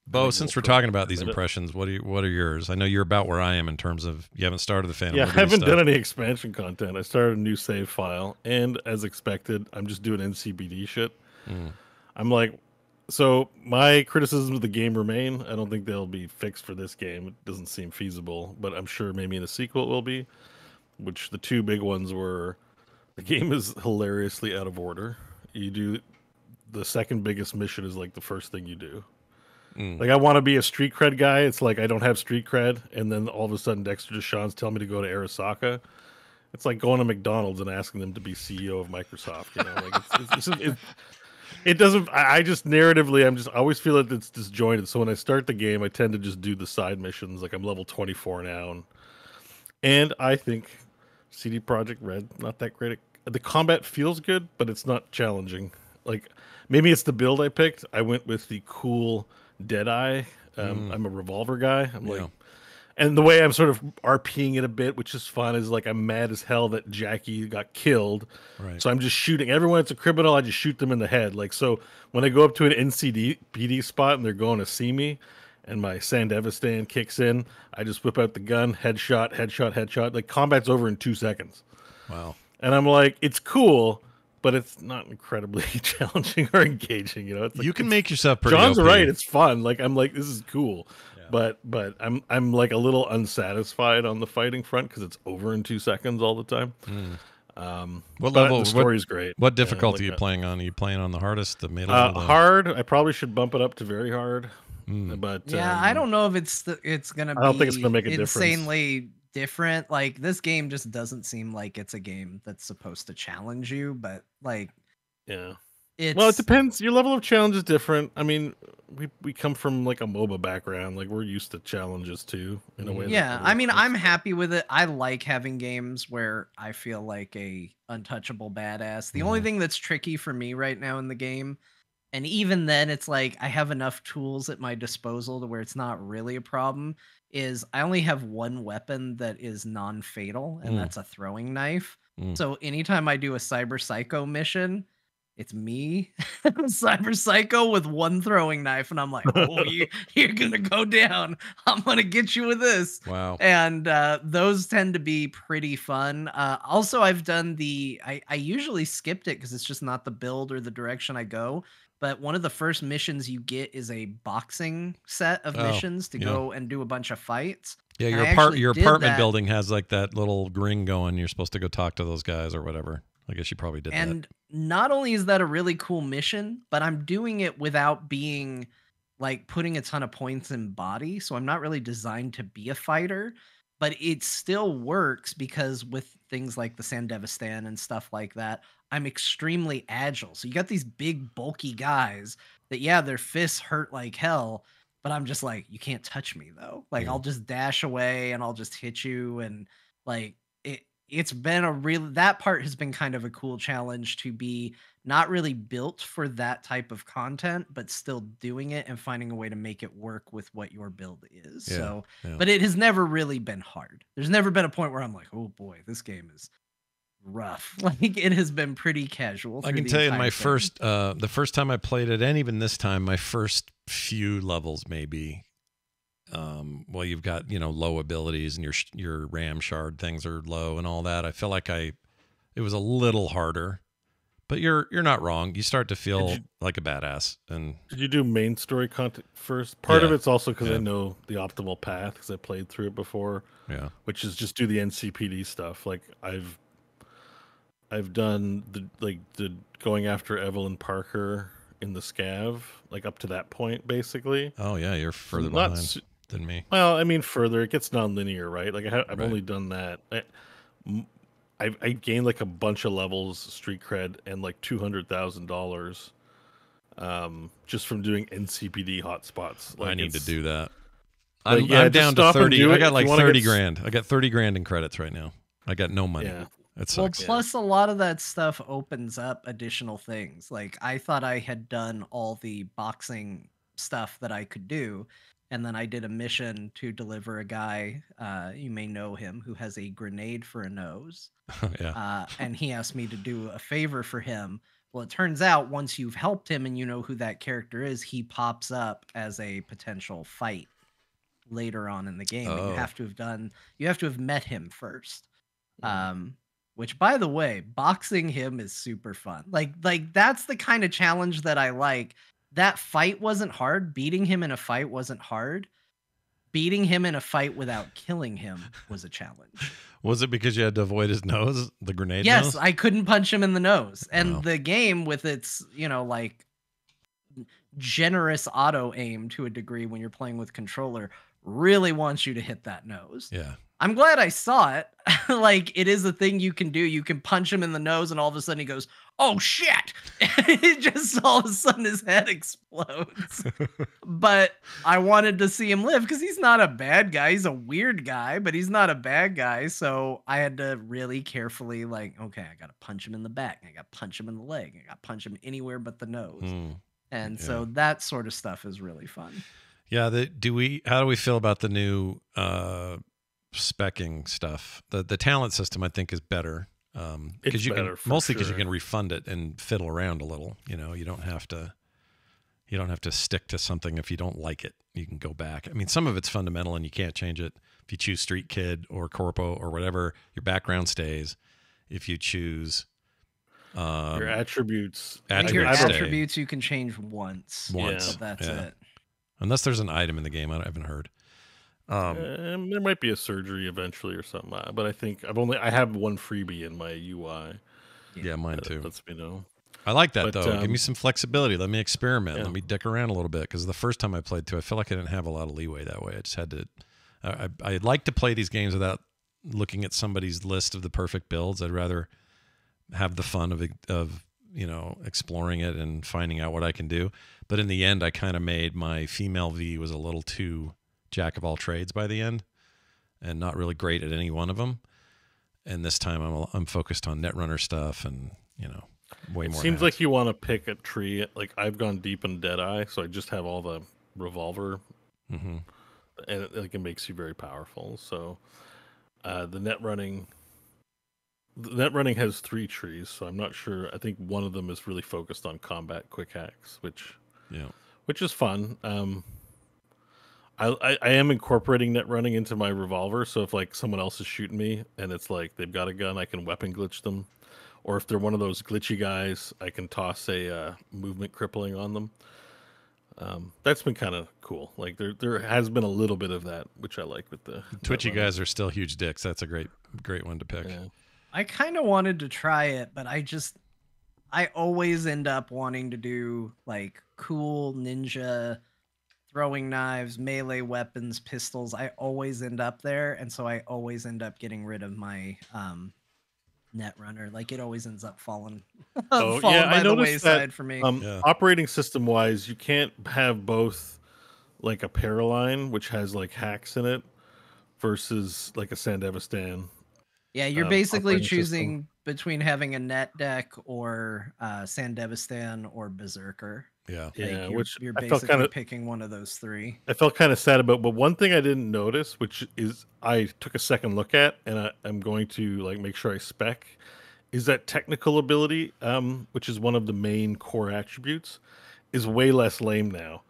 Speaker 1: Bo, since we're talking about these impressions, what are yours? I know you're about where I am in terms of you haven't started the Phantom Liberty
Speaker 3: I haven't
Speaker 1: stuff.
Speaker 3: done any expansion content. I started a new save file, and as expected, I'm just doing NCBD shit. I'm like, so my criticisms of the game remain. I don't think they'll be fixed for this game. It doesn't seem feasible, but I'm sure maybe in a sequel it will be, which the two big ones were the game is hilariously out of order. You do the second biggest mission is like the first thing you do. Like, I want to be a street cred guy. It's like I don't have street cred, and then all of a sudden Dexter Deshawn's telling me to go to Arasaka, It's like going to McDonald's and asking them to be CEO of Microsoft. You know, like it doesn't. I just narratively, I always feel that it's disjointed. So when I start the game, I tend to just do the side missions. Like I'm level 24 now, and I think CD Projekt Red not that great. The combat feels good, but it's not challenging. Like maybe it's the build I picked. I went with the cool Deadeye. I'm a revolver guy. I'm like, and the way I'm sort of RPing it a bit, which is fun, is like I'm mad as hell that Jackie got killed.
Speaker 1: Right.
Speaker 3: So I'm just shooting everyone that's a criminal. I just shoot them in the head. Like so, when I go up to an NCPD spot and they're going to see me, and my Sandevistan kicks in, I just whip out the gun, headshot, headshot, headshot. Like combat's over in 2 seconds.
Speaker 1: Wow.
Speaker 3: And I'm like, it's cool, but it's not incredibly challenging or engaging. You know, it's like,
Speaker 1: you can make yourself pretty.
Speaker 3: John's
Speaker 1: OP.
Speaker 3: right. It's fun. Like I'm like, this is cool. But I'm like a little unsatisfied on the fighting front because it's over in 2 seconds all the time.
Speaker 1: What
Speaker 3: but
Speaker 1: level?
Speaker 3: The story's great.
Speaker 1: What difficulty
Speaker 3: like
Speaker 1: are you playing on? Are you playing on the hardest, the middle?
Speaker 3: Hard. I probably should bump it up to very hard. But
Speaker 4: yeah, I don't know if it's gonna.
Speaker 3: I don't think it's gonna make a
Speaker 4: insanely different. Like this game just doesn't seem like it's a game that's supposed to challenge you. But like,
Speaker 3: yeah. Well, it depends. Your level of challenge is different. I mean, we come from like a MOBA background. Like we're used to challenges too, in a way.
Speaker 4: Yeah, I mean, I'm happy with it. I like having games where I feel like a untouchable badass. The only thing that's tricky for me right now in the game, and even then, it's like I have enough tools at my disposal to where it's not really a problem, is I only have one weapon that is non-fatal, and that's a throwing knife. So anytime I do a Cyber Psycho mission, it's me, Cyber Psycho, with one throwing knife, and I'm like, "Oh, you're gonna go down. I'm gonna get you with this."
Speaker 1: Wow!
Speaker 4: And those tend to be pretty fun. Also, I've done I usually skipped it because it's just not the build or the direction I go. But one of the first missions you get is a boxing set of missions to go and do a bunch of fights.
Speaker 1: Yeah, your apartment building has like that little ring going. You're supposed to go talk to those guys or whatever. I guess you probably did that.
Speaker 4: And not only is that a really cool mission, but I'm doing it without being like putting a ton of points in body. So I'm not really designed to be a fighter, but it still works because with things like the Sandevistan and stuff like that, I'm extremely agile. So you got these big, bulky guys that, yeah, their fists hurt like hell, but I'm just like, you can't touch me though. Like I'll just dash away and I'll just hit you. And like, it's been that part has been kind of a cool challenge to be not really built for that type of content, but still doing it and finding a way to make it work with what your build is. But it has never really been hard. There's never been a point where I'm like, oh boy, this game is rough. Like it has been pretty casual.
Speaker 1: I can tell you the first time I played it, and even this time, my first few levels maybe. Well, you've got, low abilities and your RAM shard things are low and all that. I feel like it was a little harder, but you're not wrong. You start to feel like a badass. And
Speaker 3: did you do main story content first? Part of it's also because I know the optimal path because I played through it before. Yeah, which is just do the NCPD stuff. Like I've done the going after Evelyn Parker in the scav, like up to that point, basically.
Speaker 1: Oh yeah, you're further behind than me.
Speaker 3: Well, I mean, further, it gets non-linear, right? Like I've only done that. I gained like a bunch of levels, street cred, and like $200,000 just from doing NCPD hotspots. Like
Speaker 1: I need to do that.
Speaker 3: Like,
Speaker 1: I'm down to 30. I got like 30 grand. I got 30 grand in credits right now. I got no money. Yeah. It sucks.
Speaker 4: Well, plus a lot of that stuff opens up additional things. Like I thought I had done all the boxing stuff that I could do. And then I did a mission to deliver a guy, you may know him, who has a grenade for a nose. And he asked me to do a favor for him. Well, it turns out once you've helped him and you know who that character is, he pops up as a potential fight later on in the game. And you have to have met him first. Which, by the way, boxing him is super fun. Like that's the kind of challenge that I like. That fight wasn't hard. Beating him in a fight wasn't hard. Beating him in a fight without killing him was a challenge.
Speaker 1: Was it because you had to avoid his nose, the grenade
Speaker 4: nose?
Speaker 1: Yes,
Speaker 4: I couldn't punch him in the nose. And the game, with its, like generous auto aim to a degree when you're playing with controller, really wants you to hit that nose.
Speaker 1: Yeah.
Speaker 4: I'm glad I saw it. Like, it is a thing you can do. You can punch him in the nose, and all of a sudden he goes, "Oh shit!" It just all of a sudden his head explodes. But I wanted to see him live because he's not a bad guy. He's a weird guy, but he's not a bad guy. So I had to really carefully, like, okay, I gotta punch him in the back. I gotta punch him in the leg. I gotta punch him anywhere but the nose. And so that sort of stuff is really fun.
Speaker 1: Yeah. How do we feel about the new specking stuff? The talent system, I think, is better. Because you can mostly because you can refund it and fiddle around a little. You know, you don't have to stick to something if you don't like it. You can go back. I mean, some of it's fundamental and you can't change it. If you choose Street Kid or Corpo or whatever, your background stays. If you choose
Speaker 3: your attributes
Speaker 4: you can change once.
Speaker 1: Yeah.
Speaker 4: So that's it.
Speaker 1: Unless there's an item in the game, I haven't heard.
Speaker 3: There might be a surgery eventually or something, but I think I have one freebie in my UI.
Speaker 1: Yeah, mine too.
Speaker 3: Lets me know.
Speaker 1: I like that though. Give me some flexibility. Let me experiment. Let me dick around a little bit because the first time I played too, I feel like I didn't have a lot of leeway that way. I just had to. I'd like to play these games without looking at somebody's list of the perfect builds. I'd rather have the fun of exploring it and finding out what I can do. But in the end, I kind of made my female V was a little too jack of all trades by the end, and not really great at any one of them. And this time I'm focused on Netrunner stuff and way more.
Speaker 3: It seems like you want to pick a tree. Like I've gone deep in Deadeye, so I just have all the revolver, and it makes you very powerful. So the net running has 3 trees, so I'm not sure. I think one of them is really focused on combat quick hacks, which is fun. I am incorporating net running into my revolver, so if like someone else is shooting me and it's like they've got a gun, I can weapon glitch them, or if they're one of those glitchy guys, I can toss a movement crippling on them. That's been kind of cool. Like there has been a little bit of that, which I like with the
Speaker 1: twitchy guys are still huge dicks. That's a great one to pick.
Speaker 3: Yeah.
Speaker 4: I kind of wanted to try it, but I always end up wanting to do like cool ninja throwing knives, melee weapons, pistols. I always end up there, and so I always end up getting rid of my Netrunner. Like it always ends up falling by the wayside for me.
Speaker 3: Operating system wise, you can't have both like a Paraline, which has like hacks in it, versus like a Sandevistan.
Speaker 4: Yeah, you're basically choosing between having a net deck or Sandevistan or Berserker.
Speaker 1: Yeah,
Speaker 4: like
Speaker 3: which
Speaker 4: you're
Speaker 3: I felt
Speaker 4: basically picking one of those 3.
Speaker 3: I felt kind of sad about, but one thing I didn't notice, which is I took a second look at, and I'm going to like make sure I spec, is that technical ability, which is one of the main core attributes, is way less lame now.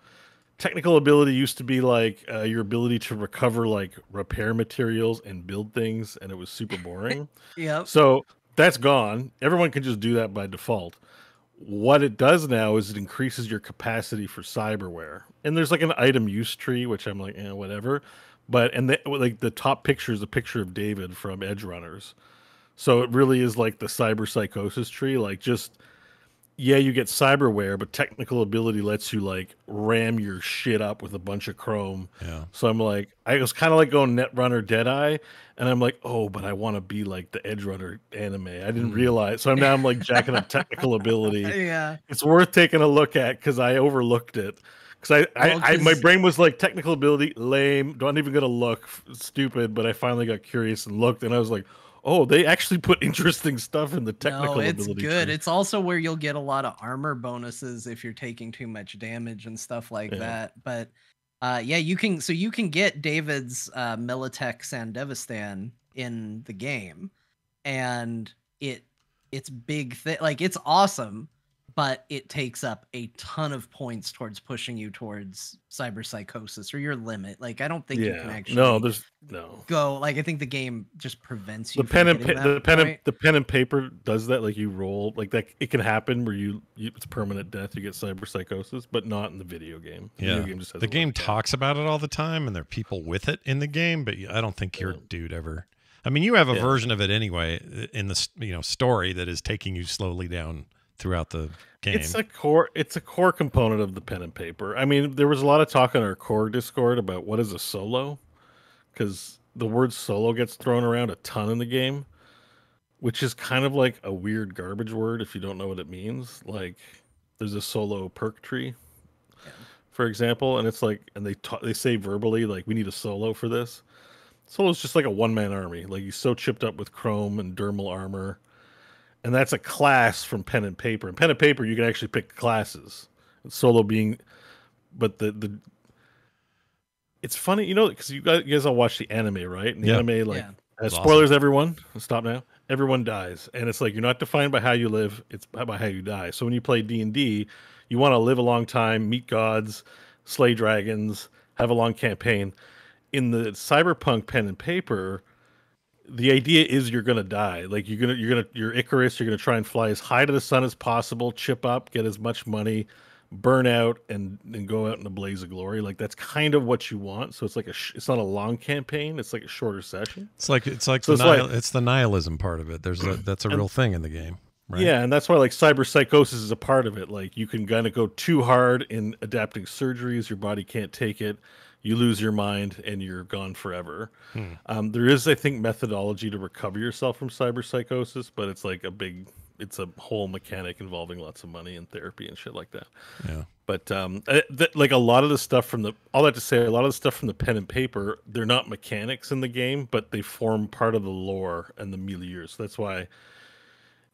Speaker 3: Technical ability used to be like your ability to recover like repair materials and build things, and it was super boring.
Speaker 4: Yep.
Speaker 3: So that's gone. Everyone can just do that by default. What it does now is it increases your capacity for cyberware. And there's like an item use tree, which I'm like, whatever. But like the top picture is a picture of David from Edge Runners. So it really is like the cyber psychosis tree. Like just you get cyberware, but technical ability lets you like ram your shit up with a bunch of chrome.
Speaker 1: Yeah.
Speaker 3: So I'm like, I was kind of like going Netrunner Deadeye, and I'm like, oh, but I want to be like the Edge Runner anime. I didn't realize. So I'm like jacking up technical ability.
Speaker 4: Yeah.
Speaker 3: It's worth taking a look at because I overlooked it. Because my brain was like technical ability, lame, not even gonna look, stupid. But I finally got curious and looked, and I was like, oh, they actually put interesting stuff in the technical ability.
Speaker 4: It's good.
Speaker 3: tree.
Speaker 4: It's also where you'll get a lot of armor bonuses if you're taking too much damage and stuff like that. But you can get David's Militech Sandevistan in the game, and it's big like it's awesome, but it takes up a ton of points towards pushing you towards cyber psychosis or your limit. Like I don't think you can actually go. Like I think the game just prevents you.
Speaker 3: The pen and paper does that. Like you roll like that. It can happen where it's permanent death. You get cyber psychosis, but not in the video game. The
Speaker 1: game talks about it all the time, and there are people with it in the game. But I don't think your dude ever. I mean, you have a version of it anyway in the story that is taking you slowly down throughout the game.
Speaker 3: It's a core component of the pen and paper. I mean, there was a lot of talk on our core Discord about what is a solo, because the word solo gets thrown around a ton in the game, which is kind of like a weird garbage word if you don't know what it means. Like, there's a solo perk tree,
Speaker 4: Yeah.
Speaker 3: for example, and it's like, and they say verbally like, we need a solo for this. Solo's just like a one-man army. Like, he's so chipped up with chrome and dermal armor, and that's a class from pen and paper. In pen and paper, you can actually pick classes. Solo being, but the it's funny, you know, because you guys all watch the anime, right? And the
Speaker 1: Yeah.
Speaker 3: anime, like,
Speaker 4: Yeah.
Speaker 1: It's
Speaker 3: spoilers, everyone, stop now. Everyone dies, and it's like, you're not defined by how you live; it's by how you die. So when you play D&D, you want to live a long time, meet gods, slay dragons, have a long campaign. In the Cyberpunk pen and paper, the idea is you're gonna die. Like, you're Icarus. You're gonna try and fly as high to the sun as possible, chip up, get as much money, burn out, and go out in a blaze of glory. Like, that's kind of what you want. So it's like it's not a long campaign. It's like a shorter session.
Speaker 1: It's like
Speaker 3: So
Speaker 1: it's the nihilism part of it. That's a real thing in the game, right?
Speaker 3: Yeah, and that's why, like, cyberpsychosis is a part of it. Like, you can kind of go too hard in adapting surgeries. Your body can't take it. You lose your mind and you're gone forever. There is, I think, methodology to recover yourself from cyberpsychosis, but it's like it's a whole mechanic involving lots of money and therapy and shit like that.
Speaker 1: Yeah.
Speaker 3: But like, a lot of the stuff from a lot of the stuff from the pen and paper, they're not mechanics in the game, but they form part of the lore and the milieu. So that's why,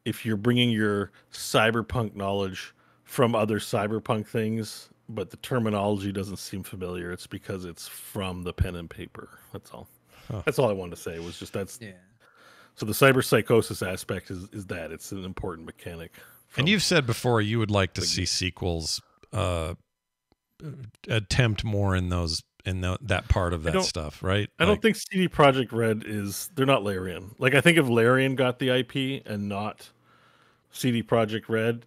Speaker 3: if you're bringing your cyberpunk knowledge from other cyberpunk things, but the terminology doesn't seem familiar, it's because it's from the pen and paper. That's all.
Speaker 1: Huh.
Speaker 3: That's all I wanted to say, was just
Speaker 4: Yeah.
Speaker 3: so the cyberpsychosis aspect is that it's an important mechanic.
Speaker 1: And you've said before you would like to see sequels attempt more in that part of that stuff, right?
Speaker 3: I don't think CD Projekt Red they're not Larian. Like, I think if Larian got the IP and not CD Projekt Red,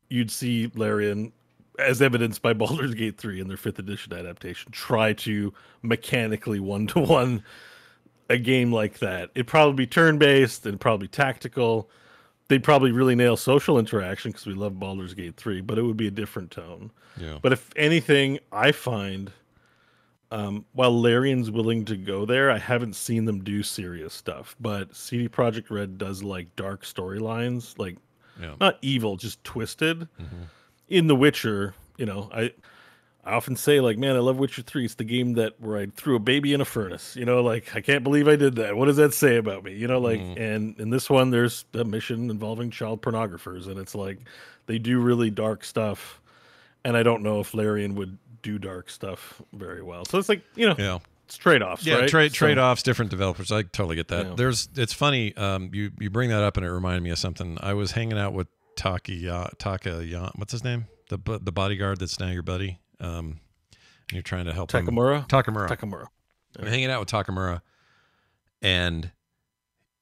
Speaker 3: you'd see Larian, as evidenced by Baldur's Gate 3 in their 5th edition adaptation, try to mechanically one-to-one a game like that. It'd probably be turn-based and probably tactical. They'd probably really nail social interaction because we love Baldur's Gate 3, but it would be a different tone.
Speaker 1: Yeah.
Speaker 3: But if anything, I find, while Larian's willing to go there, I haven't seen them do serious stuff. But CD Projekt Red does, like, dark storylines, like, not evil, just twisted.
Speaker 1: Mm-hmm.
Speaker 3: In The Witcher, you know, I often say, like, man, I love Witcher 3. It's the game where I threw a baby in a furnace. You know, like, I can't believe I did that. What does that say about me? You know, like, and in this one, there's a mission involving child pornographers, and it's like, they do really dark stuff. And I don't know if Larian would do dark stuff very well. So it's like, you know, it's trade-offs,
Speaker 1: yeah,
Speaker 3: right?
Speaker 1: Trade-offs, different developers. I totally get that.
Speaker 3: Yeah.
Speaker 1: It's funny. You bring that up and it reminded me of something. I was hanging out with Taka, what's his name? The bodyguard that's now your buddy. And you're trying to help him.
Speaker 3: Takamura.
Speaker 1: I'm hanging out with Takamura, and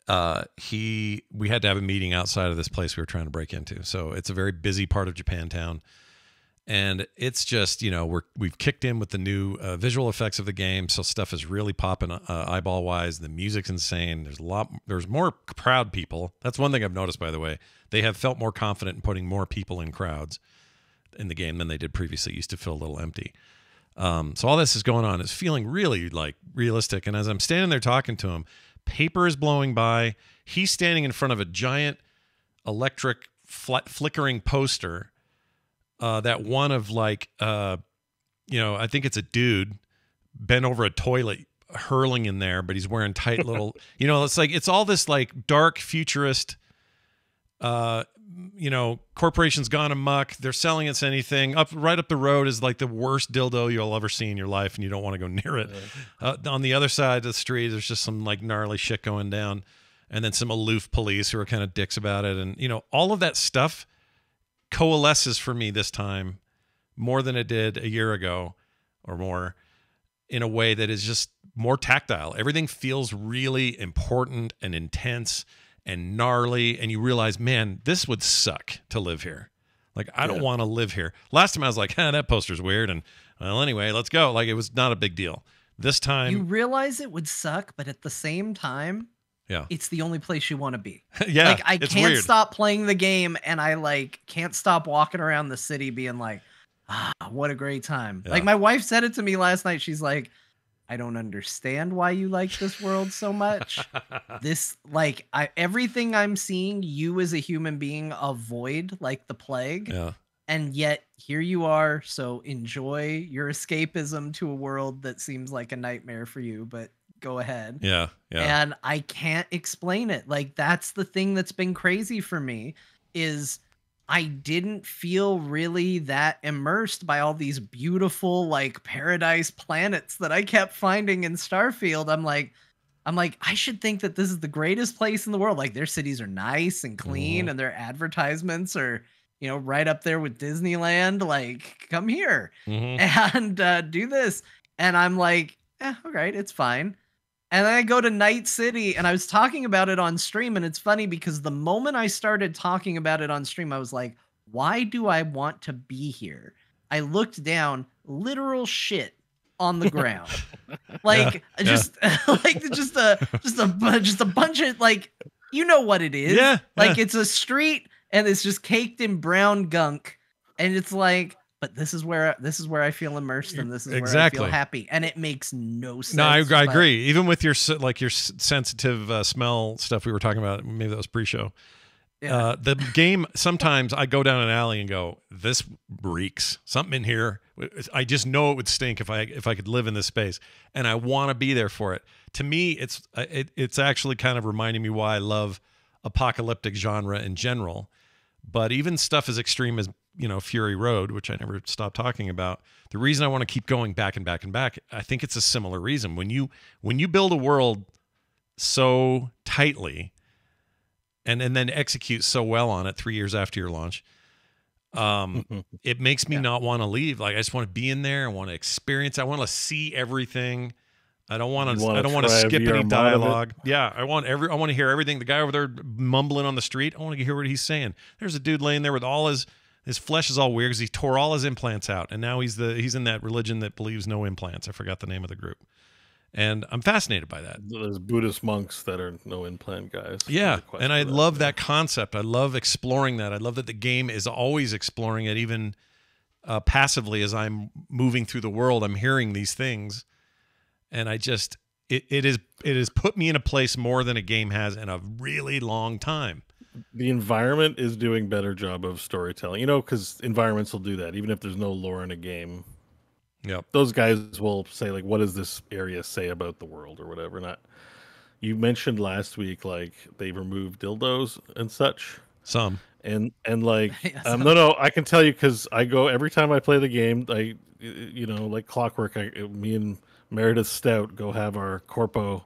Speaker 1: we had to have a meeting outside of this place we were trying to break into. So it's a very busy part of Japantown, and it's just, you know, we've kicked in with the new visual effects of the game, so stuff is really popping eyeball wise. The music's insane. There's more crowd people. That's one thing I've noticed, by the way. They have felt more confident in putting more people in crowds in the game than they did previously. It used to feel a little empty. So all this is going on. It's feeling really, like, realistic. And as I'm standing there talking to him, paper is blowing by. He's standing in front of a giant electric flickering poster. That one of, like, you know, I think it's a dude bent over a toilet hurling in there, but he's wearing tight little, you know, it's like, it's all this, like, dark futurist, you know, corporations gone amok. They're selling us anything. Right up the road is, like, the worst dildo you'll ever see in your life, and you don't want to go near it. On the other side of the street, there's just some, like, gnarly shit going down, and then some aloof police who are kind of dicks about it. And, you know, all of that stuff coalesces for me this time more than it did a year ago or more, in a way that is just more tactile. Everything feels really important and intense and gnarly, and you realize, man, this would suck to live here. Like, I don't want to live here. Last time I was like, that poster's weird, and, well, anyway, let's go. Like, it was not a big deal. This time,
Speaker 4: you realize it would suck, but at the same time, it's the only place you want to be.
Speaker 1: Yeah,
Speaker 4: like, I can't stop playing the game, and I, like, can't stop walking around the city being like, what a great time. Like, my wife said it to me last night. She's like, I don't understand why you like this world so much. This, like, everything I'm seeing, you as a human being avoid like the plague.
Speaker 1: Yeah.
Speaker 4: And yet here you are. So enjoy your escapism to a world that seems like a nightmare for you, but go ahead.
Speaker 1: Yeah. Yeah.
Speaker 4: And I can't explain it. Like, that's the thing that's been crazy for me is I didn't feel really that immersed by all these beautiful, like, paradise planets that I kept finding in Starfield. I'm like, I should think that this is the greatest place in the world. Like, their cities are nice and clean, and their advertisements are, you know, right up there with Disneyland. Like, come here and do this. And I'm like, all right, it's fine. And then I go to Night City, and I was talking about it on stream, and it's funny because the moment I started talking about it on stream, I was like, why do I want to be here? I looked down, literal shit on the ground. Like, just a bunch of, like, you know what it is.
Speaker 1: Yeah.
Speaker 4: Like, it's a street, and it's just caked in brown gunk, and it's like, but this is where I feel immersed, and this is where I feel happy, and it makes no sense.
Speaker 1: No, I agree. Even with your sensitive smell stuff we were talking about, maybe that was pre-show.
Speaker 4: Yeah.
Speaker 1: The game, sometimes I go down an alley and go, "This reeks. Something in here. I just know it would stink if I could live in this space, and I want to be there for it." To me, it's actually kind of reminding me why I love apocalyptic genre in general. But even stuff as extreme as, you know, Fury Road, which I never stopped talking about, the reason I want to keep going back and back and back, I think it's a similar reason. When you build a world so tightly and then execute so well on it 3 years after your launch, it makes me not want to leave. Like, I just want to be in there. I want to experience. I want to see everything. I don't want to skip any dialogue. Yeah, I want to hear everything. The guy over there mumbling on the street, I want to hear what he's saying. There's a dude laying there with all his flesh is all weird because he tore all his implants out, and now he's in that religion that believes no implants. I forgot the name of the group, and I'm fascinated by that.
Speaker 3: There's Buddhist monks that are no implant guys.
Speaker 1: Yeah, and I love that concept. I love exploring that. I love that the game is always exploring it, even passively as I'm moving through the world. I'm hearing these things. And I just, it has put me in a place more than a game has in a really long time.
Speaker 3: The environment is doing better job of storytelling, you know, because environments will do that. Even if there's no lore in a game,
Speaker 1: Yep.
Speaker 3: those guys will say, like, what does this area say about the world or whatever. Not. You mentioned last week, like, they removed dildos and such.
Speaker 1: Some.
Speaker 3: And like, no, I can tell you because I go every time I play the game, you know, like clockwork, me and Meredith Stout go have our corpo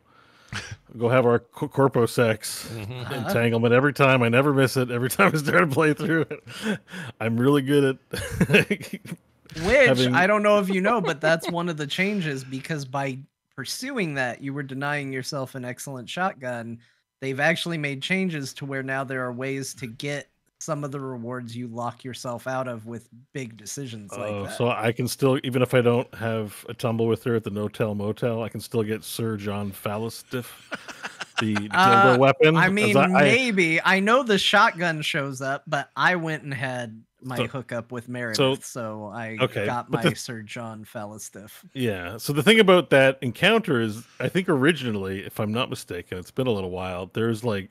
Speaker 3: sex entanglement every time. I never miss it. Every time I start to play through it, I'm really good at
Speaker 4: which I don't know if you know, but that's one of the changes, because by pursuing that, you were denying yourself an excellent shotgun. They've actually made changes to where now there are ways to get some of the rewards you lock yourself out of with big decisions like that.
Speaker 3: So I can still, even if I don't have a tumble with her at the No-Tell Motel, I can still get Sir John Fallistiff, the dildo weapon.
Speaker 4: I mean, maybe. I know the shotgun shows up, but I went and had my hookup with Meredith, so I got my Sir John Fallistiff.
Speaker 3: Yeah, so the thing about that encounter is, I think originally, if I'm not mistaken, it's been a little while, there's like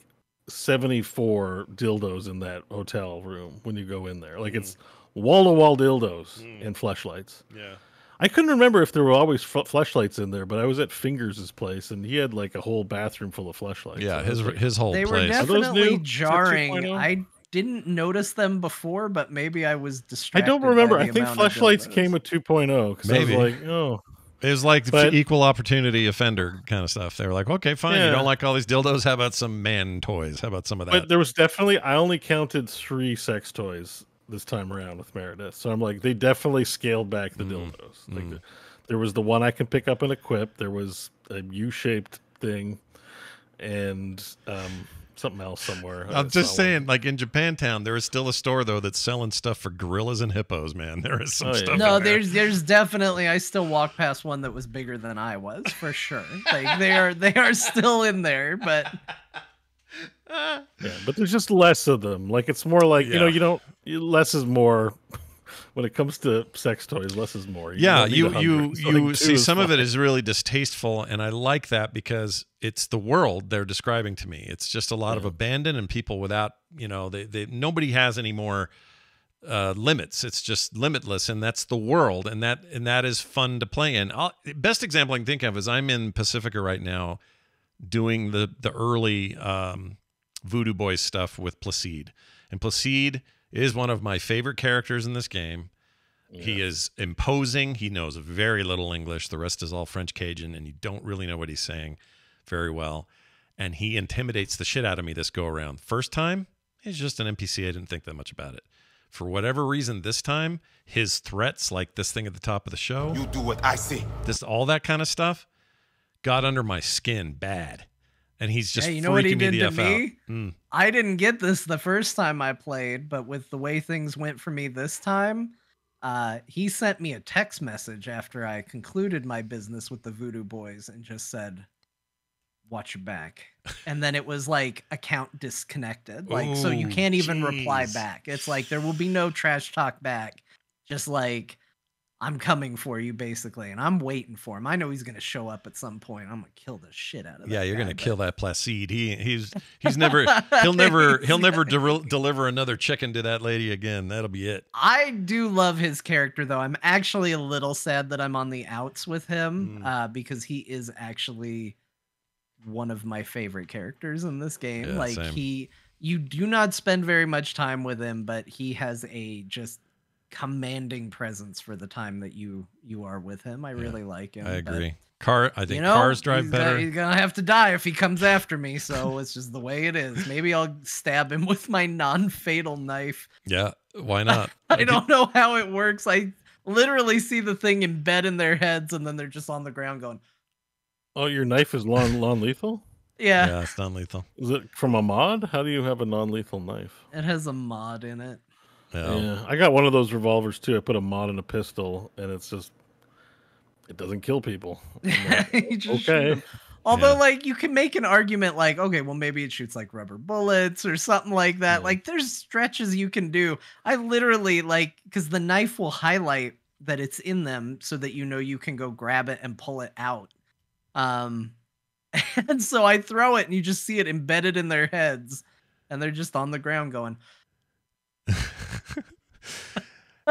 Speaker 3: 74 dildos in that hotel room when you go in there. Like, it's wall-to-wall dildos and fleshlights.
Speaker 1: Yeah.
Speaker 3: I couldn't remember if there were always fleshlights in there, but I was at Fingers' place, and he had like a whole bathroom full of fleshlights.
Speaker 1: Yeah, his whole
Speaker 4: they
Speaker 1: place.
Speaker 4: Were definitely jarring. I didn't notice them before, but maybe I was distracted.
Speaker 3: I don't remember. I think fleshlights came with 2.0 because I was like, oh.
Speaker 1: It was like the equal opportunity offender kind of stuff. They were like, okay, fine. You don't like all these dildos? How about some man toys? How about some of that?
Speaker 3: But there was definitely, I only counted 3 sex toys this time around with Meredith. So I'm like, they definitely scaled back the dildos. Like there was the one I can pick up and equip. There was a U-shaped thing and something else somewhere.
Speaker 1: I'm just saying, like in Japantown, there is still a store though that's selling stuff for gorillas and hippos. Man, there is some stuff.
Speaker 4: No, there's definitely. I still walk past one that was bigger than I was for sure. Like they are still in there, but
Speaker 3: yeah, but there's just less of them. Like it's more like you know, less is more when it comes to sex toys, less is more.
Speaker 1: Yeah,
Speaker 3: don't need
Speaker 1: you
Speaker 3: 100. So,
Speaker 1: you
Speaker 3: like,
Speaker 1: see
Speaker 3: two is
Speaker 1: some of it
Speaker 3: fine.
Speaker 1: is really distasteful, and I like that because it's the world they're describing to me. It's just a lot of abandon and people without, they nobody has any more limits. It's just limitless, and that's the world, and that is fun to play in. Best example I can think of is I'm in Pacifica right now doing the early Voodoo Boys stuff with Placide, and Placide is one of my favorite characters in this game. Yeah. He is imposing. He knows very little English. The rest is all French Cajun, and you don't really know what he's saying very well. And he intimidates the shit out of me this go around. First time, he's just an NPC. I didn't think that much about it. For whatever reason, this time, his threats, like this thing at the top of the show,
Speaker 2: You do what I say.
Speaker 1: all that kind of stuff, got under my skin bad. And he's just
Speaker 4: you know what he
Speaker 1: freaking me
Speaker 4: did
Speaker 1: the
Speaker 4: to
Speaker 1: F
Speaker 4: me?
Speaker 1: out.
Speaker 4: I didn't get this the first time I played, but with the way things went for me this time, he sent me a text message after I concluded my business with the Voodoo Boys and just said, "Watch your back." And then it was like account disconnected. Like, so you can't even reply back. It's like there will be no trash talk back. Just like, I'm coming for you, basically, and I'm waiting for him. I know he's gonna show up at some point. I'm gonna kill the shit out of that.
Speaker 1: Yeah, you're
Speaker 4: guy,
Speaker 1: gonna kill that Placide. He's never he'll never deliver another chicken to that lady again. That'll be it.
Speaker 4: I do love his character, though. I'm actually a little sad that I'm on the outs with him because he is actually one of my favorite characters in this game.
Speaker 1: Yeah,
Speaker 4: like
Speaker 1: same.
Speaker 4: you do not spend very much time with him, but he has a just commanding presence for the time that you are with him. I really like him.
Speaker 1: I agree.
Speaker 4: But,
Speaker 1: I think cars drive better.
Speaker 4: He's gonna have to die if he comes after me, so it's just the way it is. Maybe I'll stab him with my non-fatal knife.
Speaker 1: Yeah, why not?
Speaker 4: I don't know how it works. I literally see the thing embed in their heads, and then they're just on the ground going,
Speaker 3: Oh, your knife is non-lethal?
Speaker 4: yeah.
Speaker 1: Yeah, it's non-lethal.
Speaker 3: Is it from a mod? How do you have a non-lethal knife?
Speaker 4: It has a mod in it.
Speaker 3: Yeah, I got one of those revolvers too. I put a mod in a pistol, and it's just it doesn't kill people.
Speaker 4: You just shoot
Speaker 3: Okay.
Speaker 4: 'em. Although, like, you can make an argument like, okay, well, maybe it shoots like rubber bullets or something like that.
Speaker 3: Yeah.
Speaker 4: Like, there's stretches you can do. I literally, like, because the knife will highlight that it's in them so that you know you can go grab it and pull it out. And so I throw it and you just see it embedded in their heads and they're just on the ground going.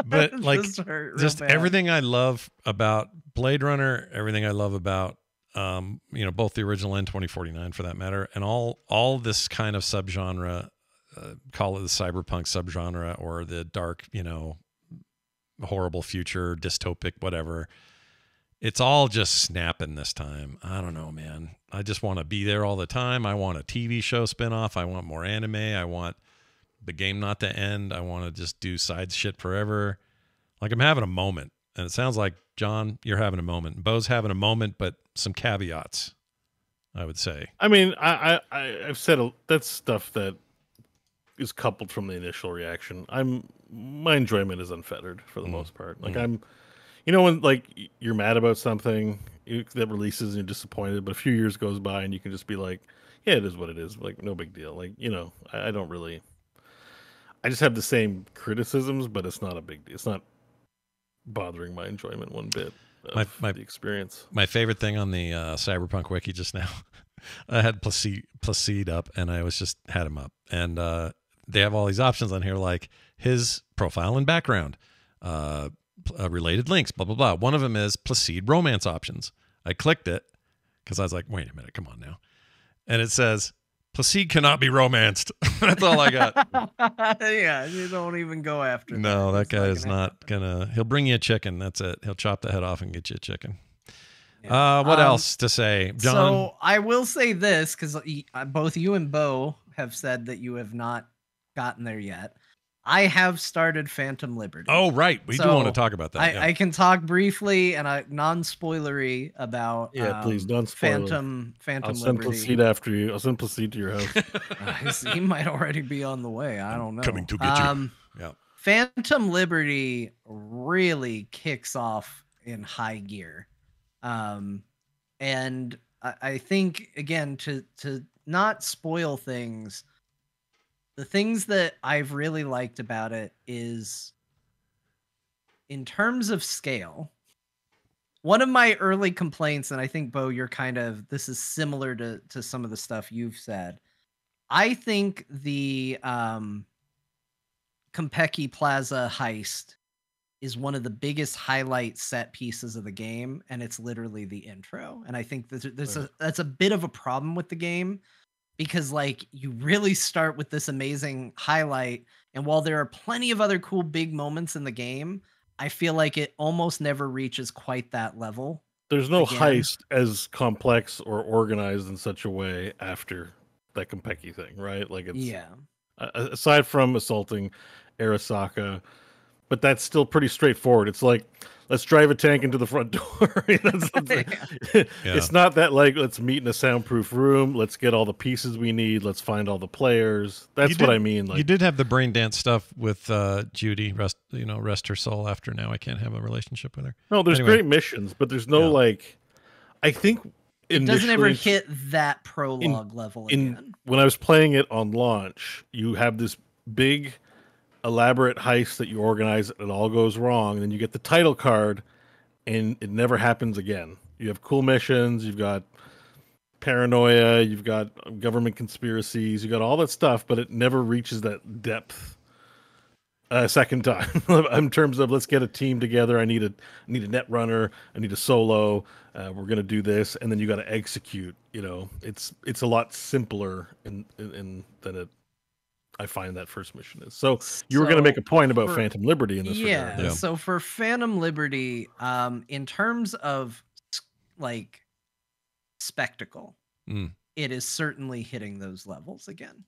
Speaker 1: But like, just
Speaker 4: bad.
Speaker 1: everything I love about Blade Runner, everything I love about both the original and 2049 for that matter, and all this kind of subgenre, call it the cyberpunk subgenre or the dark, horrible future, dystopic, whatever. It's all just snapping this time. I don't know, man. I just want to be there all the time. I want a TV show spinoff. I want more anime. I want the game not to end. I want to just do side shit forever. Like, I'm having a moment. And it sounds like, John, you're having a moment. Bo's having a moment, but some caveats, I would say.
Speaker 3: I mean, I've said that's stuff that is coupled from the initial reaction. My enjoyment is unfettered for the most part. Like when like you're mad about something that releases and you're disappointed, but a few years goes by and you can just be like, yeah, it is what it is. Like, no big deal. Like, I don't really. I just have the same criticisms, but it's not a big deal. It's not bothering my enjoyment one bit of the experience.
Speaker 1: My favorite thing on the Cyberpunk wiki just now, I had Placide up, and I had him up, and they have all these options on here, like his profile and background, related links, blah blah blah. One of them is Placide romance options. I clicked it because I was like, wait a minute, come on now, and it says, Placide cannot be romanced. That's all I got.
Speaker 4: Yeah, you don't even go after that.
Speaker 1: No, that guy is not gonna. He'll bring you a chicken. That's it. He'll chop the head off and get you a chicken. Yeah. What else to say, John?
Speaker 4: So I will say this, because both you and Bo have said that you have not gotten there yet. I have started Phantom Liberty.
Speaker 1: Oh, right. We do want to talk about that.
Speaker 4: I can talk briefly and non-spoilery about
Speaker 3: please, non-spoiler.
Speaker 4: Phantom
Speaker 3: I'll send
Speaker 4: Liberty.
Speaker 3: Placide after you. I'll send Placide to your house.
Speaker 4: He might already be on the way. I don't know.
Speaker 1: Coming to get you. Yeah.
Speaker 4: Phantom Liberty really kicks off in high gear. And I think, again, to not spoil things, the things that I've really liked about it is in terms of scale, one of my early complaints, and I think, Bo, you're this is similar to some of the stuff you've said. I think the Konpeki Plaza heist is one of the biggest highlight set pieces of the game, and it's literally the intro. And I think that's a bit of a problem with the game, because like you really start with this amazing highlight, and while there are plenty of other cool big moments in the game, I feel like it almost never reaches quite that level.
Speaker 3: There's no
Speaker 4: Again.
Speaker 3: heist as complex or organized in such a way after that Konpeki thing, right? Like it's aside from assaulting Arasaka, but that's still pretty straightforward. It's like, let's drive a tank into the front door. It's not that like, let's meet in a soundproof room. Let's get all the pieces we need. Let's find all the players. That's what I mean. Like,
Speaker 1: you did have the brain dance stuff with Judy. Rest her soul after now. I can't have a relationship with her.
Speaker 3: No, there's great missions, but there's no like, I think
Speaker 4: it doesn't ever hit that prologue level again.
Speaker 3: When I was playing it on launch, you have this big elaborate heist that you organize, it all goes wrong, and then you get the title card and it never happens again. You have cool missions, you've got paranoia, you've got government conspiracies, you got all that stuff, but it never reaches that depth a second time. In terms of, let's get a team together, I need a net runner, I need a solo, we're gonna do this, and then you got to execute. It's a lot simpler in than it I find that first mission is. So you were going to make a point about Phantom Liberty in this regard.
Speaker 4: Yeah. So for Phantom Liberty, in terms of like spectacle, it is certainly hitting those levels again.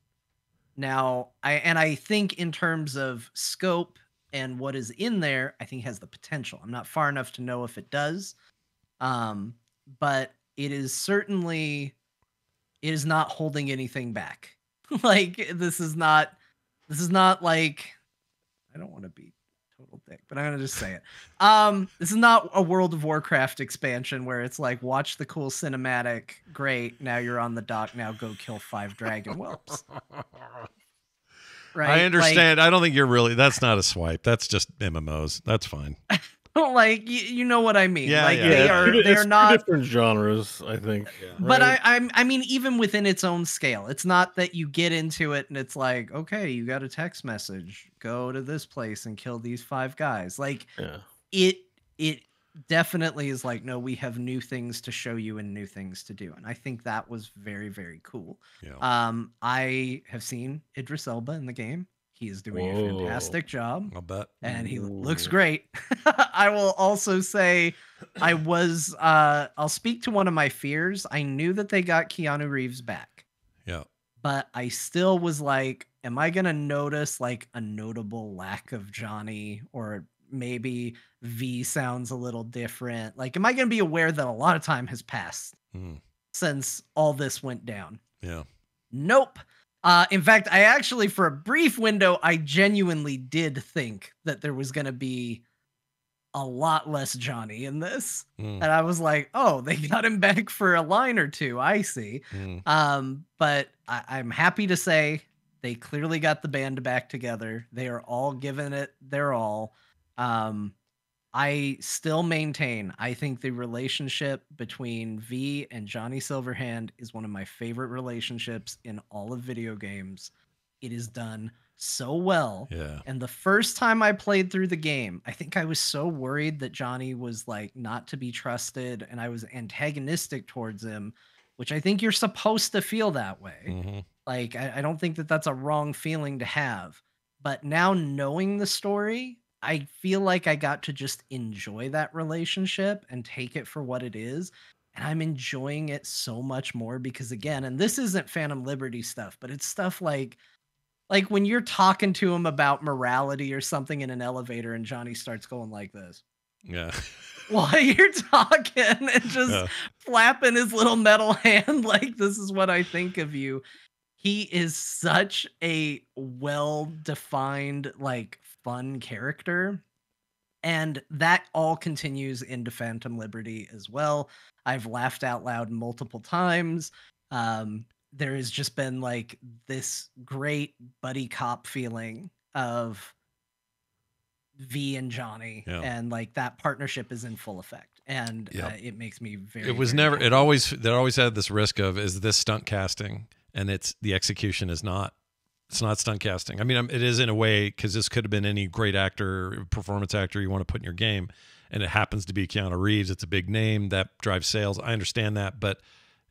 Speaker 4: Now, I think in terms of scope and what is in there, I think it has the potential. I'm not far enough to know if it does, but it is not holding anything back. Like this is not like, I don't want to be total dick, but I'm gonna just say it. This is not a World of Warcraft expansion where it's like, watch the cool cinematic, great, now you're on the dock, now go kill 5 dragon whelps. Right?
Speaker 1: I understand. I don't think that's not a swipe. That's just MMOs. That's fine.
Speaker 4: Like you know what I mean.
Speaker 1: Yeah,
Speaker 4: like
Speaker 1: yeah.
Speaker 3: They're
Speaker 4: not
Speaker 3: different genres, I think.
Speaker 1: Yeah.
Speaker 4: But right? I mean, even within its own scale, it's not that you get into it and it's like, okay, you got a text message, go to this place and kill these 5 guys. Like it definitely is like, no, we have new things to show you and new things to do. And I think that was very, very cool.
Speaker 1: Yeah.
Speaker 4: I have seen Idris Elba in the game. He is doing a fantastic job.
Speaker 1: I'll bet.
Speaker 4: And he looks great. I will also say I'll speak to one of my fears. I knew that they got Keanu Reeves back.
Speaker 1: Yeah.
Speaker 4: But I still was like, am I going to notice like a notable lack of Johnny, or maybe V sounds a little different? Like, am I going to be aware that a lot of time has passed since all this went down?
Speaker 1: Yeah.
Speaker 4: Nope. In fact, I actually, for a brief window, I genuinely did think that there was going to be a lot less Johnny in this. And I was like, oh, they got him back for a line or two. I see. But I'm happy to say they clearly got the band back together. They are all giving it their all. I still maintain, I think the relationship between V and Johnny Silverhand is one of my favorite relationships in all of video games. It is done so well.
Speaker 1: Yeah.
Speaker 4: And the first time I played through the game, I think I was so worried that Johnny was like not to be trusted and I was antagonistic towards him, which I think you're supposed to feel that way. Like, I don't think that that's a wrong feeling to have. But now knowing the story, I feel like I got to just enjoy that relationship and take it for what it is. And I'm enjoying it so much more because, again, and this isn't Phantom Liberty stuff, but it's stuff like when you're talking to him about morality or something in an elevator and Johnny starts going like this.
Speaker 1: Yeah.
Speaker 4: While you're talking and just flapping his little metal hand like, this is what I think of you. He is such a well-defined, like, fun character, and that all continues into Phantom Liberty as well. I've laughed out loud multiple times. There has just been like this great buddy cop feeling of V and Johnny,
Speaker 1: Yeah.
Speaker 4: and like that partnership is in full effect, and it makes me very.
Speaker 1: It was
Speaker 4: very
Speaker 1: never.
Speaker 4: happy.
Speaker 1: It always had this risk of, is this stunt casting, and the execution is not. It's not stunt casting. I mean, it is in a way, because this could have been any great actor, performance actor you want to put in your game, and it happens to be Keanu Reeves. It's a big name that drives sales. I understand that, but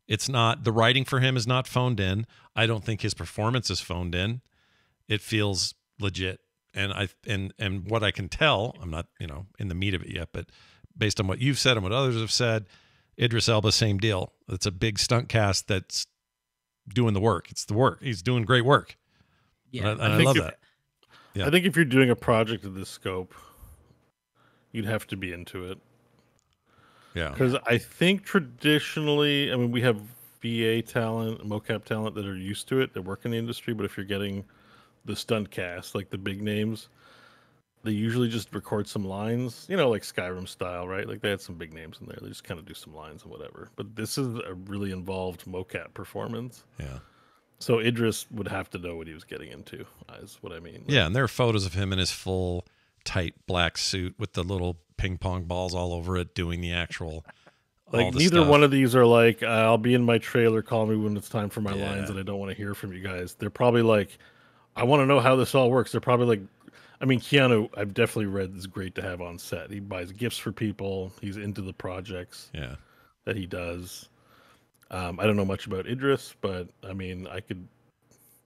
Speaker 1: it's not. The writing for him is not phoned in. I don't think his performance is phoned in. It feels legit. And what I can tell, I'm not, in the meat of it yet, but based on what you've said and what others have said, Idris Elba, same deal. It's a big stunt cast that's doing the work. It's the work. He's doing great work.
Speaker 4: Yeah,
Speaker 1: And I love that. Yeah.
Speaker 3: I think if you're doing a project of this scope, you'd have to be into it.
Speaker 1: Yeah.
Speaker 3: Because I think traditionally, I mean, we have VA talent, mocap talent that are used to it, that work in the industry, but if you're getting the stunt cast, like the big names, they usually just record some lines, like Skyrim style, right? Like they had some big names in there. They just kind of do some lines and whatever. But this is a really involved mocap performance.
Speaker 1: Yeah.
Speaker 3: So Idris would have to know what he was getting into, is what I mean.
Speaker 1: Yeah, and there are photos of him in his full, tight black suit with the little ping pong balls all over it, doing the actual.
Speaker 3: Like neither one of these are like, I'll be in my trailer, call me when it's time for my lines, and I don't want to hear from you guys. They're probably like, I want to know how this all works. They're probably like, I mean, Keanu, I've definitely read, is great to have on set. He buys gifts for people. He's into the projects that he does. I don't know much about Idris, but I mean,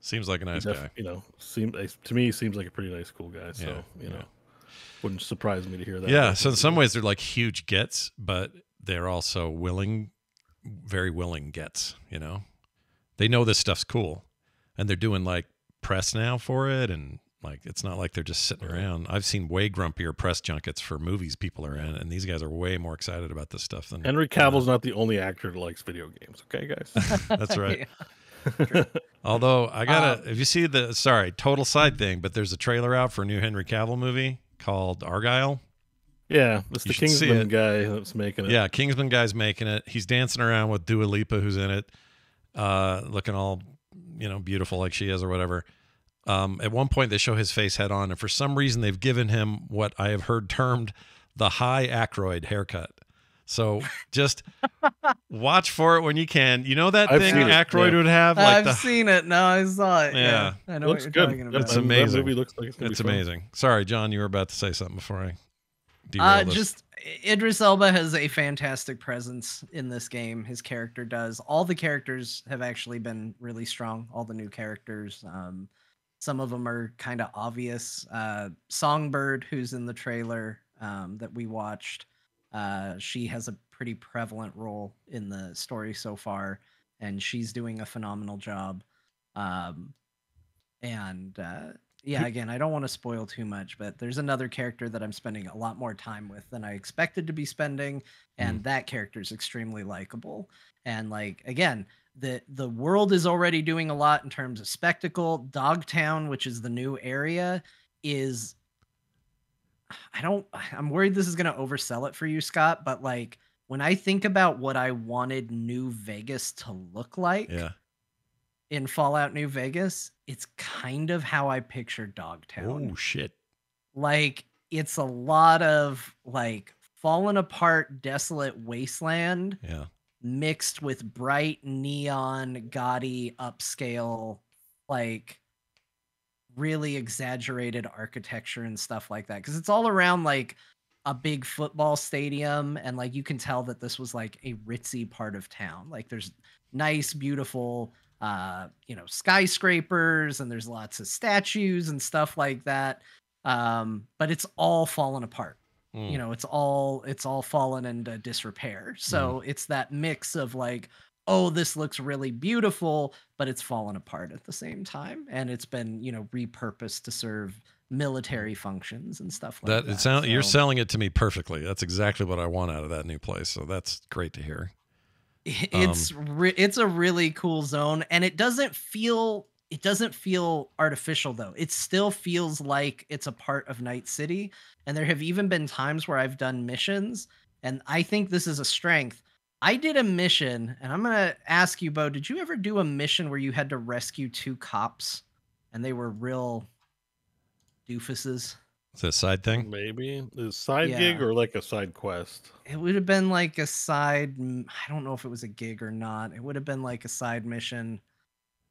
Speaker 1: seems like a nice guy.
Speaker 3: To me, seems like a pretty nice, cool guy. So wouldn't surprise me to hear that.
Speaker 1: Yeah. So in some ways, they're like huge gets, but they're also very willing gets. They know this stuff's cool, and they're doing like press now for it, and like it's not like they're just sitting around. I've seen way grumpier press junkets for movies people are in, and these guys are way more excited about this stuff than
Speaker 3: Henry Cavill's not the only actor that likes video games. Okay, guys.
Speaker 1: That's right. Although I gotta, if you see total side thing, but there's a trailer out for a new Henry Cavill movie called Argyle.
Speaker 3: Yeah, it's the Kingsman guy that's making it.
Speaker 1: Yeah, Kingsman guy's making it. He's dancing around with Dua Lipa, who's in it, looking all beautiful like she is or whatever. At one point, they show his face head on, and for some reason, they've given him what I have heard termed the high Aykroyd haircut. So just watch for it when you can. You know that thing Aykroyd would have?
Speaker 4: Like I've seen it. No, I saw it. Yeah. I know
Speaker 3: looks
Speaker 4: what you're
Speaker 3: good.
Speaker 4: talking about.
Speaker 1: It's amazing.
Speaker 3: That movie looks like
Speaker 1: it's amazing. Sorry, John, you were about to say something before I derailed this.
Speaker 4: Just Idris Elba has a fantastic presence in this game. His character does. All the characters have actually been really strong. All the new characters. Some of them are kind of obvious. Songbird, who's in the trailer that we watched, she has a pretty prevalent role in the story so far, and she's doing a phenomenal job. Again, I don't want to spoil too much, but there's another character that I'm spending a lot more time with than I expected to be spending, and that character is extremely likable. And like, again, the world is already doing a lot in terms of spectacle. Dogtown, which is the new area, is I'm worried this is going to oversell it for you, Scott, but like when I think about what I wanted New Vegas to look like in Fallout New Vegas, it's kind of how I picture Dogtown.
Speaker 1: Oh shit.
Speaker 4: Like it's a lot of like fallen apart, desolate wasteland.
Speaker 1: Yeah.
Speaker 4: Mixed with bright neon, gaudy, upscale, like really exaggerated architecture and stuff like that. Because it's all around like a big football stadium, and like you can tell that this was like a ritzy part of town. Like there's nice, beautiful, skyscrapers, and there's lots of statues and stuff like that. But it's all fallen apart. It's all fallen into disrepair. So it's that mix of like, oh, this looks really beautiful, but it's fallen apart at the same time. And it's been, repurposed to serve military functions and stuff like that.
Speaker 1: You're selling it to me perfectly. That's exactly what I want out of that new place. So that's great to hear.
Speaker 4: It's a really cool zone, and it doesn't feel artificial though. It still feels like it's a part of Night City. And there have even been times where I've done missions, and I think this is a strength. I did a mission, and I'm going to ask you, Bo, did you ever do a mission where you had to rescue 2 cops and they were real doofuses?
Speaker 1: Is it a side thing?
Speaker 3: Maybe a side
Speaker 4: Yeah.
Speaker 3: gig or like a side quest.
Speaker 4: It would have been like a side. I don't know if it was a gig or not. It would have been like a side mission.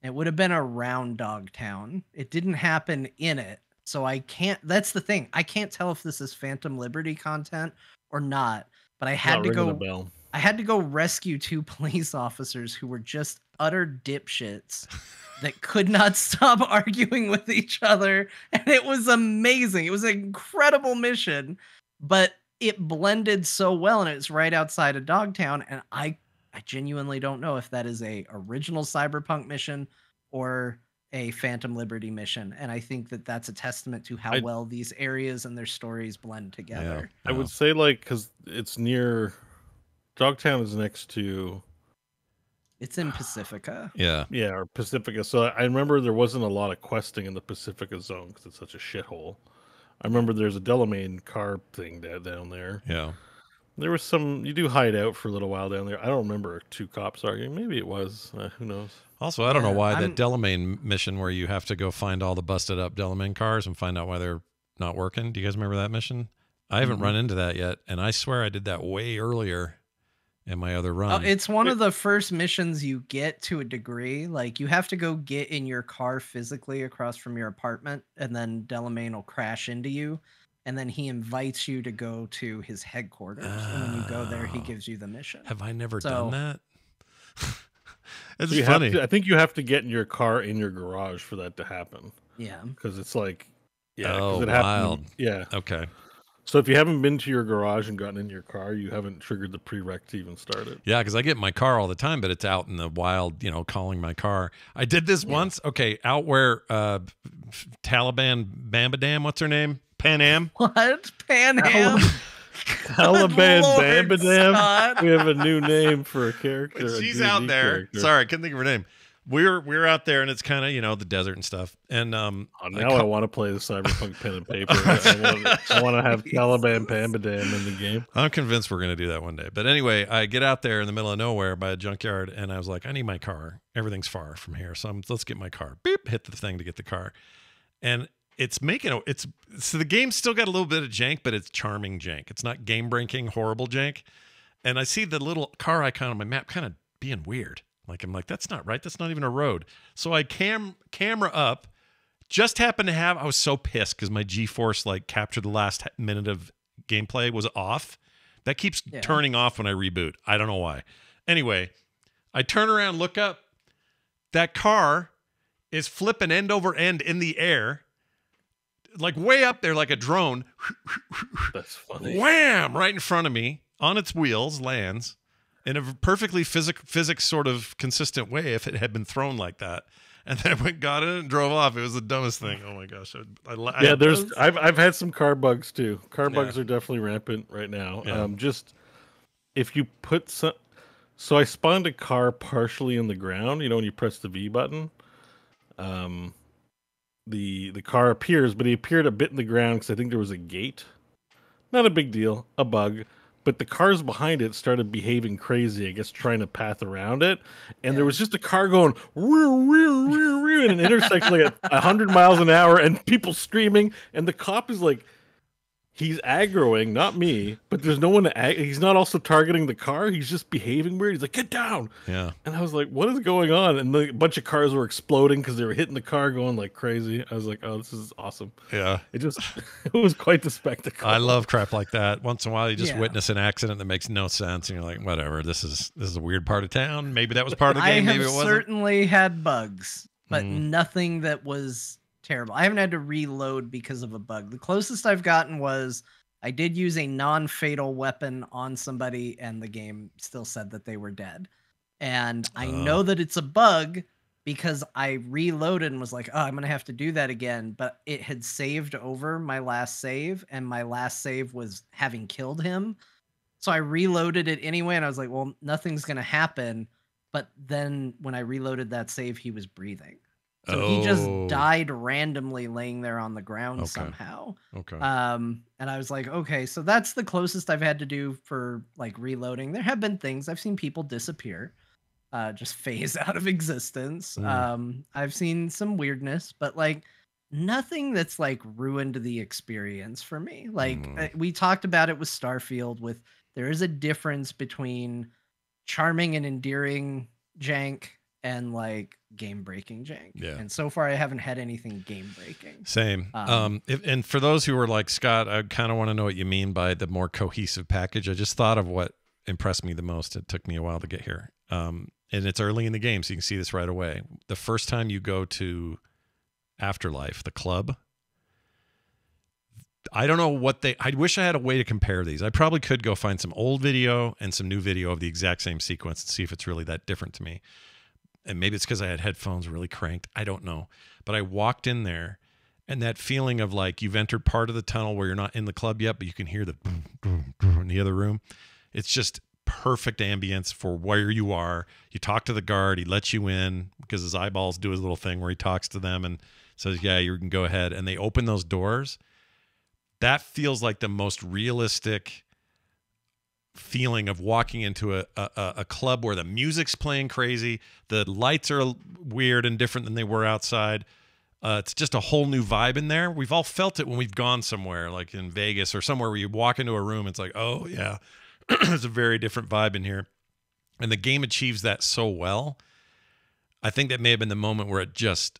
Speaker 4: It would have been around Dogtown. It didn't happen in it. So I can't. That's the thing. I can't tell if this is Phantom Liberty content or not. But I had
Speaker 3: Not
Speaker 4: to
Speaker 3: ringing
Speaker 4: go.
Speaker 3: a bell.
Speaker 4: I had to go rescue 2 police officers who were just utter dipshits that could not stop arguing with each other. And it was amazing. It was an incredible mission, but it blended so well. And it's right outside of Dogtown. And I genuinely don't know if that is a original Cyberpunk mission or a Phantom Liberty mission. And I think that that's a testament to how well these areas and their stories blend together.
Speaker 3: I would say, like, because it's near... Dogtown is next to...
Speaker 4: It's in Pacifica.
Speaker 1: Yeah.
Speaker 3: Yeah, or Pacifica. So I remember there wasn't a lot of questing in the Pacifica zone because it's such a shithole. I remember there's a Delamain car thing down there.
Speaker 1: Yeah.
Speaker 3: There was some... You do hide out for a little while down there. I don't remember 2 cops arguing. Maybe it was. Who knows?
Speaker 1: Also, I don't know why that Delamain mission where you have to go find all the busted up Delamain cars and find out why they're not working. Do you guys remember that mission? I haven't run into that yet, and I swear I did that way earlier in my other run.
Speaker 4: Oh, it's one of the first missions you get to a degree. Like, you have to go get in your car physically across from your apartment, and then Delamain will crash into you, and then he invites you to go to his headquarters. And when you go there, he gives you the mission.
Speaker 1: Have I never done that? It's
Speaker 3: So
Speaker 1: funny.
Speaker 3: I think you have to get in your car in your garage for that to happen.
Speaker 4: Yeah.
Speaker 3: Because it's like... Yeah,
Speaker 1: oh,
Speaker 3: it
Speaker 1: wild.
Speaker 3: happened. Yeah.
Speaker 1: Okay.
Speaker 3: So if you haven't been to your garage and gotten in your car, you haven't triggered the prereq to even start it.
Speaker 1: Yeah, because I get in my car all the time, but it's out in the wild, calling my car. I did this once. Okay, out where Taliban Bambadam, what's her name? Pan Am?
Speaker 4: What? Pan Am?
Speaker 3: Taliban
Speaker 4: Lord,
Speaker 3: Bambadam?
Speaker 4: Scott.
Speaker 3: We have a new name for a character.
Speaker 1: But she's
Speaker 3: a
Speaker 1: out
Speaker 3: D&D
Speaker 1: there.
Speaker 3: character.
Speaker 1: Sorry, I couldn't think of her name. We're out there, and it's kind of the desert and stuff. And
Speaker 3: now I want to play the Cyberpunk pen and paper. I want to have Taliban Bambadam in the game.
Speaker 1: I'm convinced we're going to do that one day. But anyway, I get out there in the middle of nowhere by a junkyard, and I was like, I need my car. Everything's far from here, so let's get my car. Beep, hit the thing to get the car, and it's making so the game's still got a little bit of jank, but it's charming jank. It's not game breaking horrible jank. And I see the little car icon on my map kind of being weird. Like, I'm like, that's not right. That's not even a road. So I camera up. Just happened to have, I was so pissed because my G-Force captured the last minute of gameplay was off. That keeps turning off when I reboot. I don't know why. Anyway, I turn around, look up. That car is flipping end over end in the air. Like way up there, like a drone.
Speaker 3: That's funny.
Speaker 1: Wham! Right in front of me, on its wheels, lands. In a perfectly physics sort of consistent way if it had been thrown like that. And then I went, got it, and drove off. It was the dumbest thing. Oh my gosh!
Speaker 3: I've had some car bugs too. Car bugs are definitely rampant right now.
Speaker 1: Yeah.
Speaker 3: Just if you put some, so I spawned a car partially in the ground. When you press the V button, the car appears, but he appeared a bit in the ground because I think there was a gate. Not a big deal, a bug. But the cars behind it started behaving crazy, I guess, trying to path around it. And there was just a car going in an intersection at 100 miles an hour and people screaming. And the cop is like, he's aggroing, not me, but there's no one to he's not also targeting the car. He's just behaving weird. He's like, get down.
Speaker 1: Yeah.
Speaker 3: And I was like, what is going on? And a bunch of cars were exploding because they were hitting the car going like crazy. I was like, oh, this is awesome.
Speaker 1: Yeah.
Speaker 3: It was quite the spectacle.
Speaker 1: I love crap like that. Once in a while, you just witness an accident that makes no sense, and you're like, whatever. This is a weird part of town. Maybe that was part of the game. Maybe it wasn't.
Speaker 4: I have certainly had bugs, but nothing that was terrible. I haven't had to reload because of a bug. The closest I've gotten was I did use a non-fatal weapon on somebody, and the game still said that they were dead. And I know that it's a bug because I reloaded and was like, oh, I'm going to have to do that again. But it had saved over my last save, and my last save was having killed him. So I reloaded it anyway, and I was like, well, nothing's going to happen. But then when I reloaded that save, he was breathing. So he just died randomly laying there on the ground somehow.
Speaker 1: Okay.
Speaker 4: And I was like, okay, so that's the closest I've had to do for reloading. There have been things I've seen people disappear, just phase out of existence. I've seen some weirdness, but nothing that's like ruined the experience for me. Like
Speaker 1: Mm.
Speaker 4: we talked about it with Starfield. With there is a difference between charming and endearing jank and like game breaking jank.
Speaker 1: Yeah.
Speaker 4: And so far, I haven't had anything game breaking.
Speaker 1: Same. And for those who are like, Scott, I kind of want to know what you mean by the more cohesive package. I just thought of what impressed me the most. It took me a while to get here. And it's early in the game, so you can see this right away. The first time you go to Afterlife, the club, I don't know what I wish I had a way to compare these. I probably could go find some old video and some new video of the exact same sequence and see if it's really that different to me. And maybe it's because I had headphones really cranked. I don't know. But I walked in there, and that feeling of like you've entered part of the tunnel where you're not in the club yet, but you can hear the in the other room. It's just perfect ambience for where you are. You talk to the guard. He lets you in because his eyeballs do his little thing where he talks to them and says, yeah, you can go ahead. And they open those doors. That feels like the most realistic feeling of walking into a club where the music's playing crazy, the lights are weird and different than they were outside. It's just a whole new vibe in there. We've all felt it when we've gone somewhere like in Vegas or somewhere where you walk into a room, it's like, oh yeah, there's a very different vibe in here. And the game achieves that so well. I think that may have been the moment where it just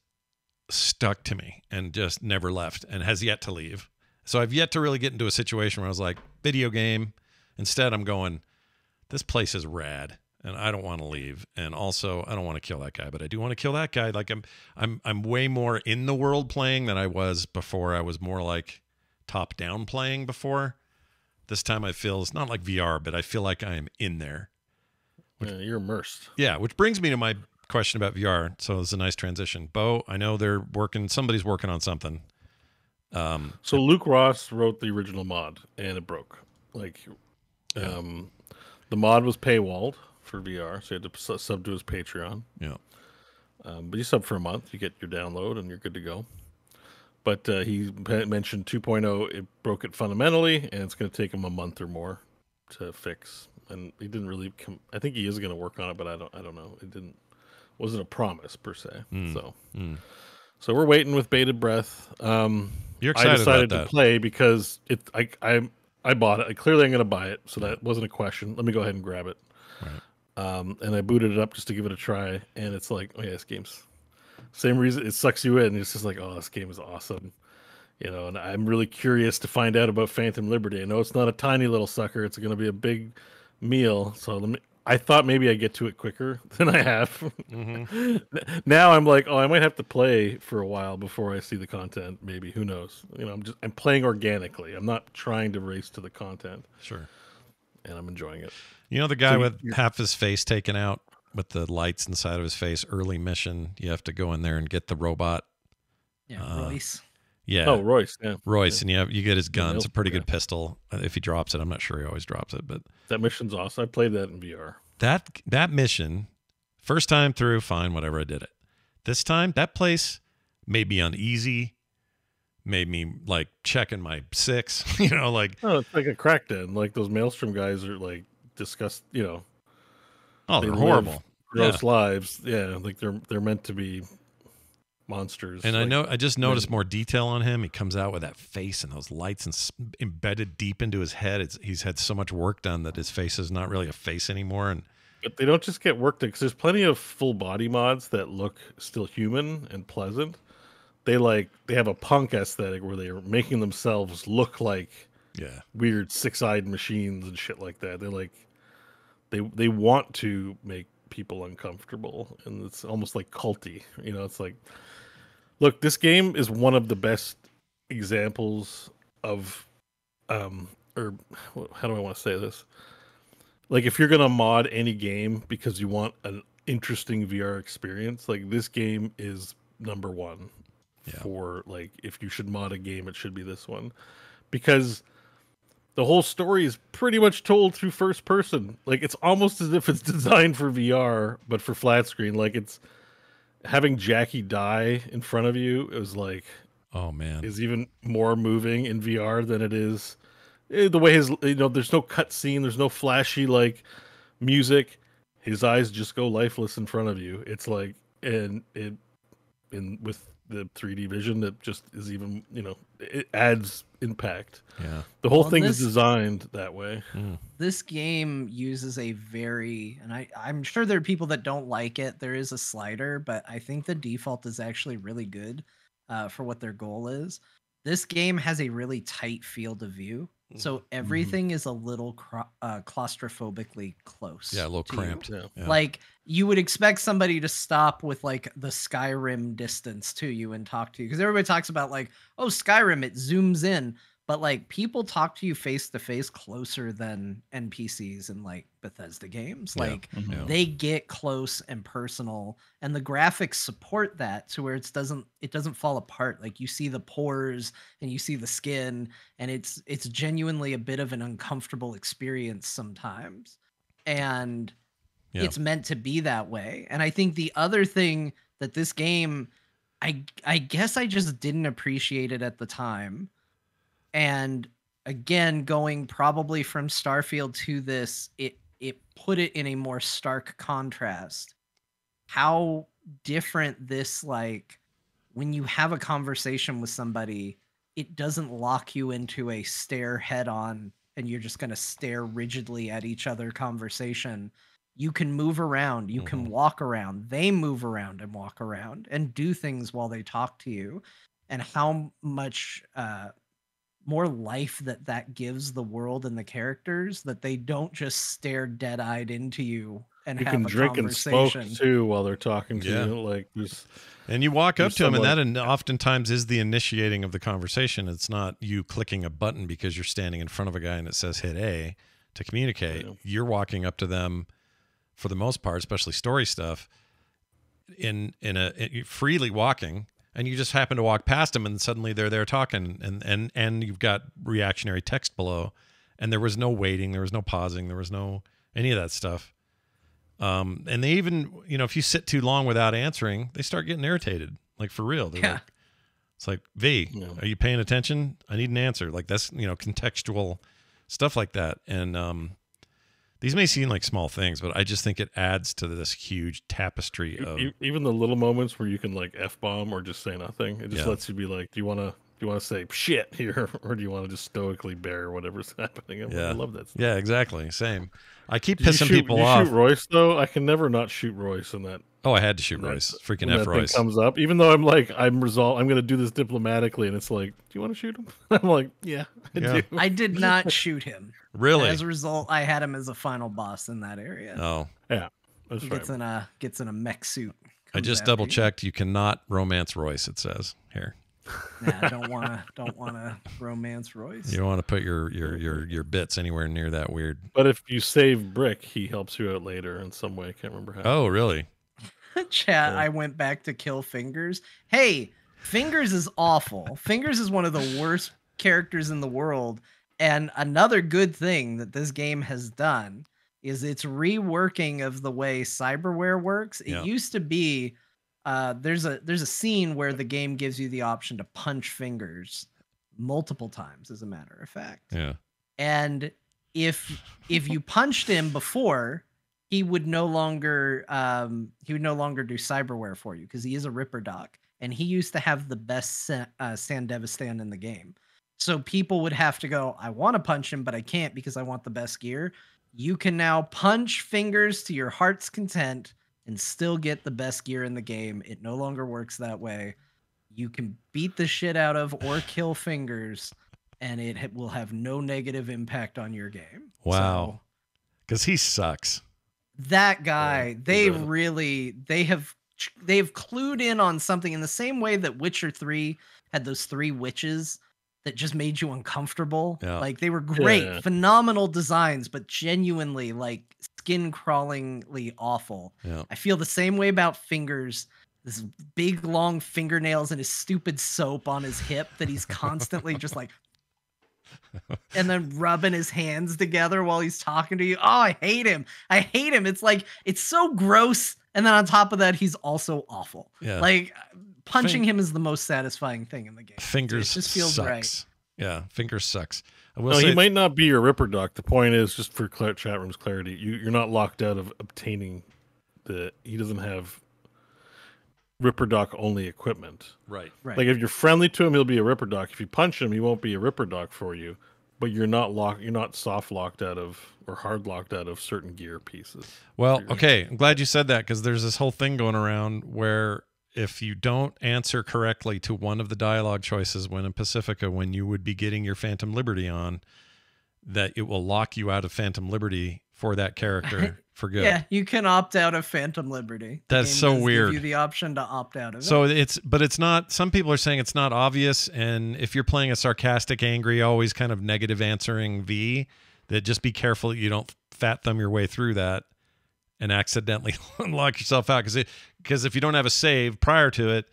Speaker 1: stuck to me and just never left and has yet to leave. So I've yet to really get into a situation where I was like, video game. Instead, I'm going, this place is rad, and I don't want to leave. And also, I don't want to kill that guy, but I do want to kill that guy. Like I'm way more in the world playing than I was before. I was more like top down playing before. This time I feel it's not like VR, but I feel like I am in there.
Speaker 3: Yeah, you're immersed.
Speaker 1: Yeah, which brings me to my question about VR. So it's a nice transition. Bo, I know somebody's working on something.
Speaker 3: So Luke Ross wrote the original mod, and it broke. Like, the mod was paywalled for VR, so you had to sub to his Patreon.
Speaker 1: Yeah.
Speaker 3: But you sub for a month, you get your download, and you're good to go. But he mentioned 2.0, it broke it fundamentally, and it's going to take him a month or more to fix. And he didn't really I think he is going to work on it, but I don't know. It wasn't a promise per se. So we're waiting with bated breath.
Speaker 1: You're excited
Speaker 3: I decided
Speaker 1: about that.
Speaker 3: to play because I bought it. Clearly I'm going to buy it, so that wasn't a question. Let me go ahead and grab it.
Speaker 1: Right.
Speaker 3: And I booted it up just to give it a try, and it's like, oh yeah, this game's same reason it sucks you in. It's just like, oh, this game is awesome, And I'm really curious to find out about Phantom Liberty. I know it's not a tiny little sucker; it's going to be a big meal. So I thought maybe I'd get to it quicker than I have.
Speaker 1: Mm-hmm.
Speaker 3: Now I'm like, oh, I might have to play for a while before I see the content. Maybe, who knows? I'm playing organically. I'm not trying to race to the content.
Speaker 1: Sure.
Speaker 3: And I'm enjoying it.
Speaker 1: The guy with half his face taken out with the lights inside of his face, early mission. You have to go in there and get the robot.
Speaker 4: Yeah, Royce.
Speaker 1: Yeah.
Speaker 3: Oh, Royce. Yeah.
Speaker 1: Royce, and you get his gun.
Speaker 3: Yeah,
Speaker 1: It's a pretty good pistol. If he drops it, I'm not sure he always drops it, but
Speaker 3: that mission's awesome. I played that in VR.
Speaker 1: That mission, first time through, fine, whatever, I did it. This time, that place made me uneasy, made me like checking my 6, like.
Speaker 3: Oh, it's like a crack den. Like those Maelstrom guys are like disgust.
Speaker 1: Oh,
Speaker 3: they
Speaker 1: they're horrible.
Speaker 3: Gross lives. Yeah, like they're meant to be monsters.
Speaker 1: And
Speaker 3: like,
Speaker 1: I just noticed more detail on him. He comes out with that face and those lights and embedded deep into his head. He's had so much work done that his face is not really a face anymore.
Speaker 3: But they don't just get work done, because there's plenty of full body mods that look still human and pleasant. They have a punk aesthetic where they are making themselves look like weird 6-eyed machines and shit like that. They're like they want to make people uncomfortable, and it's almost like culty. It's like, look, this game is one of the best examples of or how do I want to say this? Like, if you're gonna mod any game because you want an interesting VR experience, like, this game is number one for, like, if you should mod a game, it should be this one, because the whole story is pretty much told through first person. Like, it's almost as if it's designed for VR, but for flat screen. Like, it's having Jackie die in front of you is like,
Speaker 1: oh man,
Speaker 3: is even more moving in VR than it is the way his, there's no cut scene, there's no flashy like music. His eyes just go lifeless in front of you. It's like, with the 3D vision that just is even, it adds impact.
Speaker 1: Yeah.
Speaker 3: The whole
Speaker 4: Well,
Speaker 3: thing is designed that way.
Speaker 4: This game uses a very, and I'm sure there are people that don't like it. There is a slider, but I think the default is actually really good for what their goal is. This game has a really tight field of view. So everything is a little claustrophobically close.
Speaker 1: Yeah, a little
Speaker 4: to
Speaker 1: cramped.
Speaker 4: you.
Speaker 1: Yeah.
Speaker 4: Like you would expect somebody to stop with like the Skyrim distance to you and talk to you. Because everybody talks about like, oh, Skyrim, it zooms in. But like people talk to you face to face closer than NPCs in like Bethesda games. Like they get close and personal, and the graphics support that to where it doesn't fall apart. Like you see the pores and you see the skin, and it's genuinely a bit of an uncomfortable experience sometimes. And it's meant to be that way. And I think the other thing that this game, I guess I just didn't appreciate it at the time. And again, going probably from Starfield to this, it put it in a more stark contrast. How different this, like, when you have a conversation with somebody, it doesn't lock you into a stare head on and you're just going to stare rigidly at each other conversation. You can move around, you can walk around, they move around and walk around and do things while they talk to you. And how much more life that gives the world and the characters, that they don't just stare dead-eyed into you and
Speaker 3: you
Speaker 4: have
Speaker 3: can
Speaker 4: a
Speaker 3: drink
Speaker 4: conversation.
Speaker 3: And smoke too while they're talking to you. Like
Speaker 1: and you walk up to them, and that oftentimes is the initiating of the conversation. It's not you clicking a button because you're standing in front of a guy and it says hit A to communicate. You're walking up to them for the most part, especially story stuff, in freely walking. And you just happen to walk past them, and suddenly they're there talking, and you've got reactionary text below, and there was no waiting, there was no pausing, there was no any of that stuff. And they even, if you sit too long without answering, they start getting irritated, like for real. They're like, it's like, V, are you paying attention? I need an answer. Like that's contextual stuff like that. And these may seem like small things, but I just think it adds to this huge tapestry of
Speaker 3: even the little moments where you can like F-bomb or just say nothing. It just lets you be like, do you want to say shit here, or do you want to just stoically bear whatever's happening? I love that stuff.
Speaker 1: Yeah, exactly. Same. I keep pissing people off.
Speaker 3: Shoot Royce though? I can never not shoot Royce in that.
Speaker 1: Oh, I had to shoot Royce. Freaking F Royce
Speaker 3: comes up, even though I'm going to do this diplomatically, and it's like, do you want to shoot him? I'm like, yeah, I do.
Speaker 4: I did not shoot him.
Speaker 1: Really?
Speaker 4: As a result, I had him as a final boss in that area.
Speaker 1: Oh,
Speaker 3: yeah.
Speaker 4: He gets in a mech suit.
Speaker 1: I just double checked. You cannot romance Royce. It says here.
Speaker 4: Yeah, I don't wanna romance Royce.
Speaker 1: You don't want to put your bits anywhere near that weird.
Speaker 3: But if you save Brick, he helps you out later in some way. I can't remember how.
Speaker 1: Oh, really?
Speaker 4: Chat. I went back to kill Fingers. Hey, Fingers is awful. Fingers is one of the worst characters in the world. And another good thing that this game has done is its reworking of the way cyberware works. It used to be there's a scene where the game gives you the option to punch Fingers multiple times, as a matter of fact.
Speaker 1: Yeah.
Speaker 4: And if you punched him before, he would no longer do cyberware for you, because he is a Ripper Doc, and he used to have the best Sandevistan in the game. So people would have to go, I want to punch him, but I can't because I want the best gear. You can now punch Fingers to your heart's content and still get the best gear in the game. It no longer works that way. You can beat the shit out of or kill Fingers, and it will have no negative impact on your game.
Speaker 1: Wow. Because he sucks.
Speaker 4: That guy, they've clued in on something in the same way that Witcher 3 had those 3 witches that just made you uncomfortable.
Speaker 1: Yeah.
Speaker 4: Like they were great, phenomenal designs, but genuinely like skin crawlingly awful.
Speaker 1: Yeah.
Speaker 4: I feel the same way about Fingers. This big long fingernails and his stupid soap on his hip that he's constantly just like, and then rubbing his hands together while he's talking to you. Oh, I hate him. It's like, it's so gross. And then on top of that, he's also awful.
Speaker 1: Yeah.
Speaker 4: Like punching him is the most satisfying thing in the game.
Speaker 1: Fingers
Speaker 4: just feels
Speaker 1: sucks.
Speaker 4: right.
Speaker 1: Yeah, Fingers sucks.
Speaker 3: He might not be your Ripper Doc. The point is, just for chat room's clarity, you're not locked out of obtaining he doesn't have Ripper Doc only equipment.
Speaker 1: Right.
Speaker 4: Right.
Speaker 3: Like if you're friendly to him, he'll be a Ripper Doc. If you punch him, he won't be a Ripper Doc for you. But you're not soft locked out of or hard locked out of certain gear pieces.
Speaker 1: Well, okay, I'm glad you said that because there's this whole thing going around where if you don't answer correctly to one of the dialogue choices when in Pacifica, when you would be getting your Phantom Liberty on, that it will lock you out of Phantom Liberty for that character for good.
Speaker 4: Yeah, you can opt out of Phantom Liberty. The
Speaker 1: That's
Speaker 4: game
Speaker 1: so
Speaker 4: does
Speaker 1: weird.
Speaker 4: Give you the option to opt out of
Speaker 1: So
Speaker 4: it.
Speaker 1: it's not, some people are saying it's not obvious. And if you're playing a sarcastic, angry, always kind of negative answering V, that just be careful that you don't fat thumb your way through that and accidentally lock yourself out. Because if you don't have a save prior to it,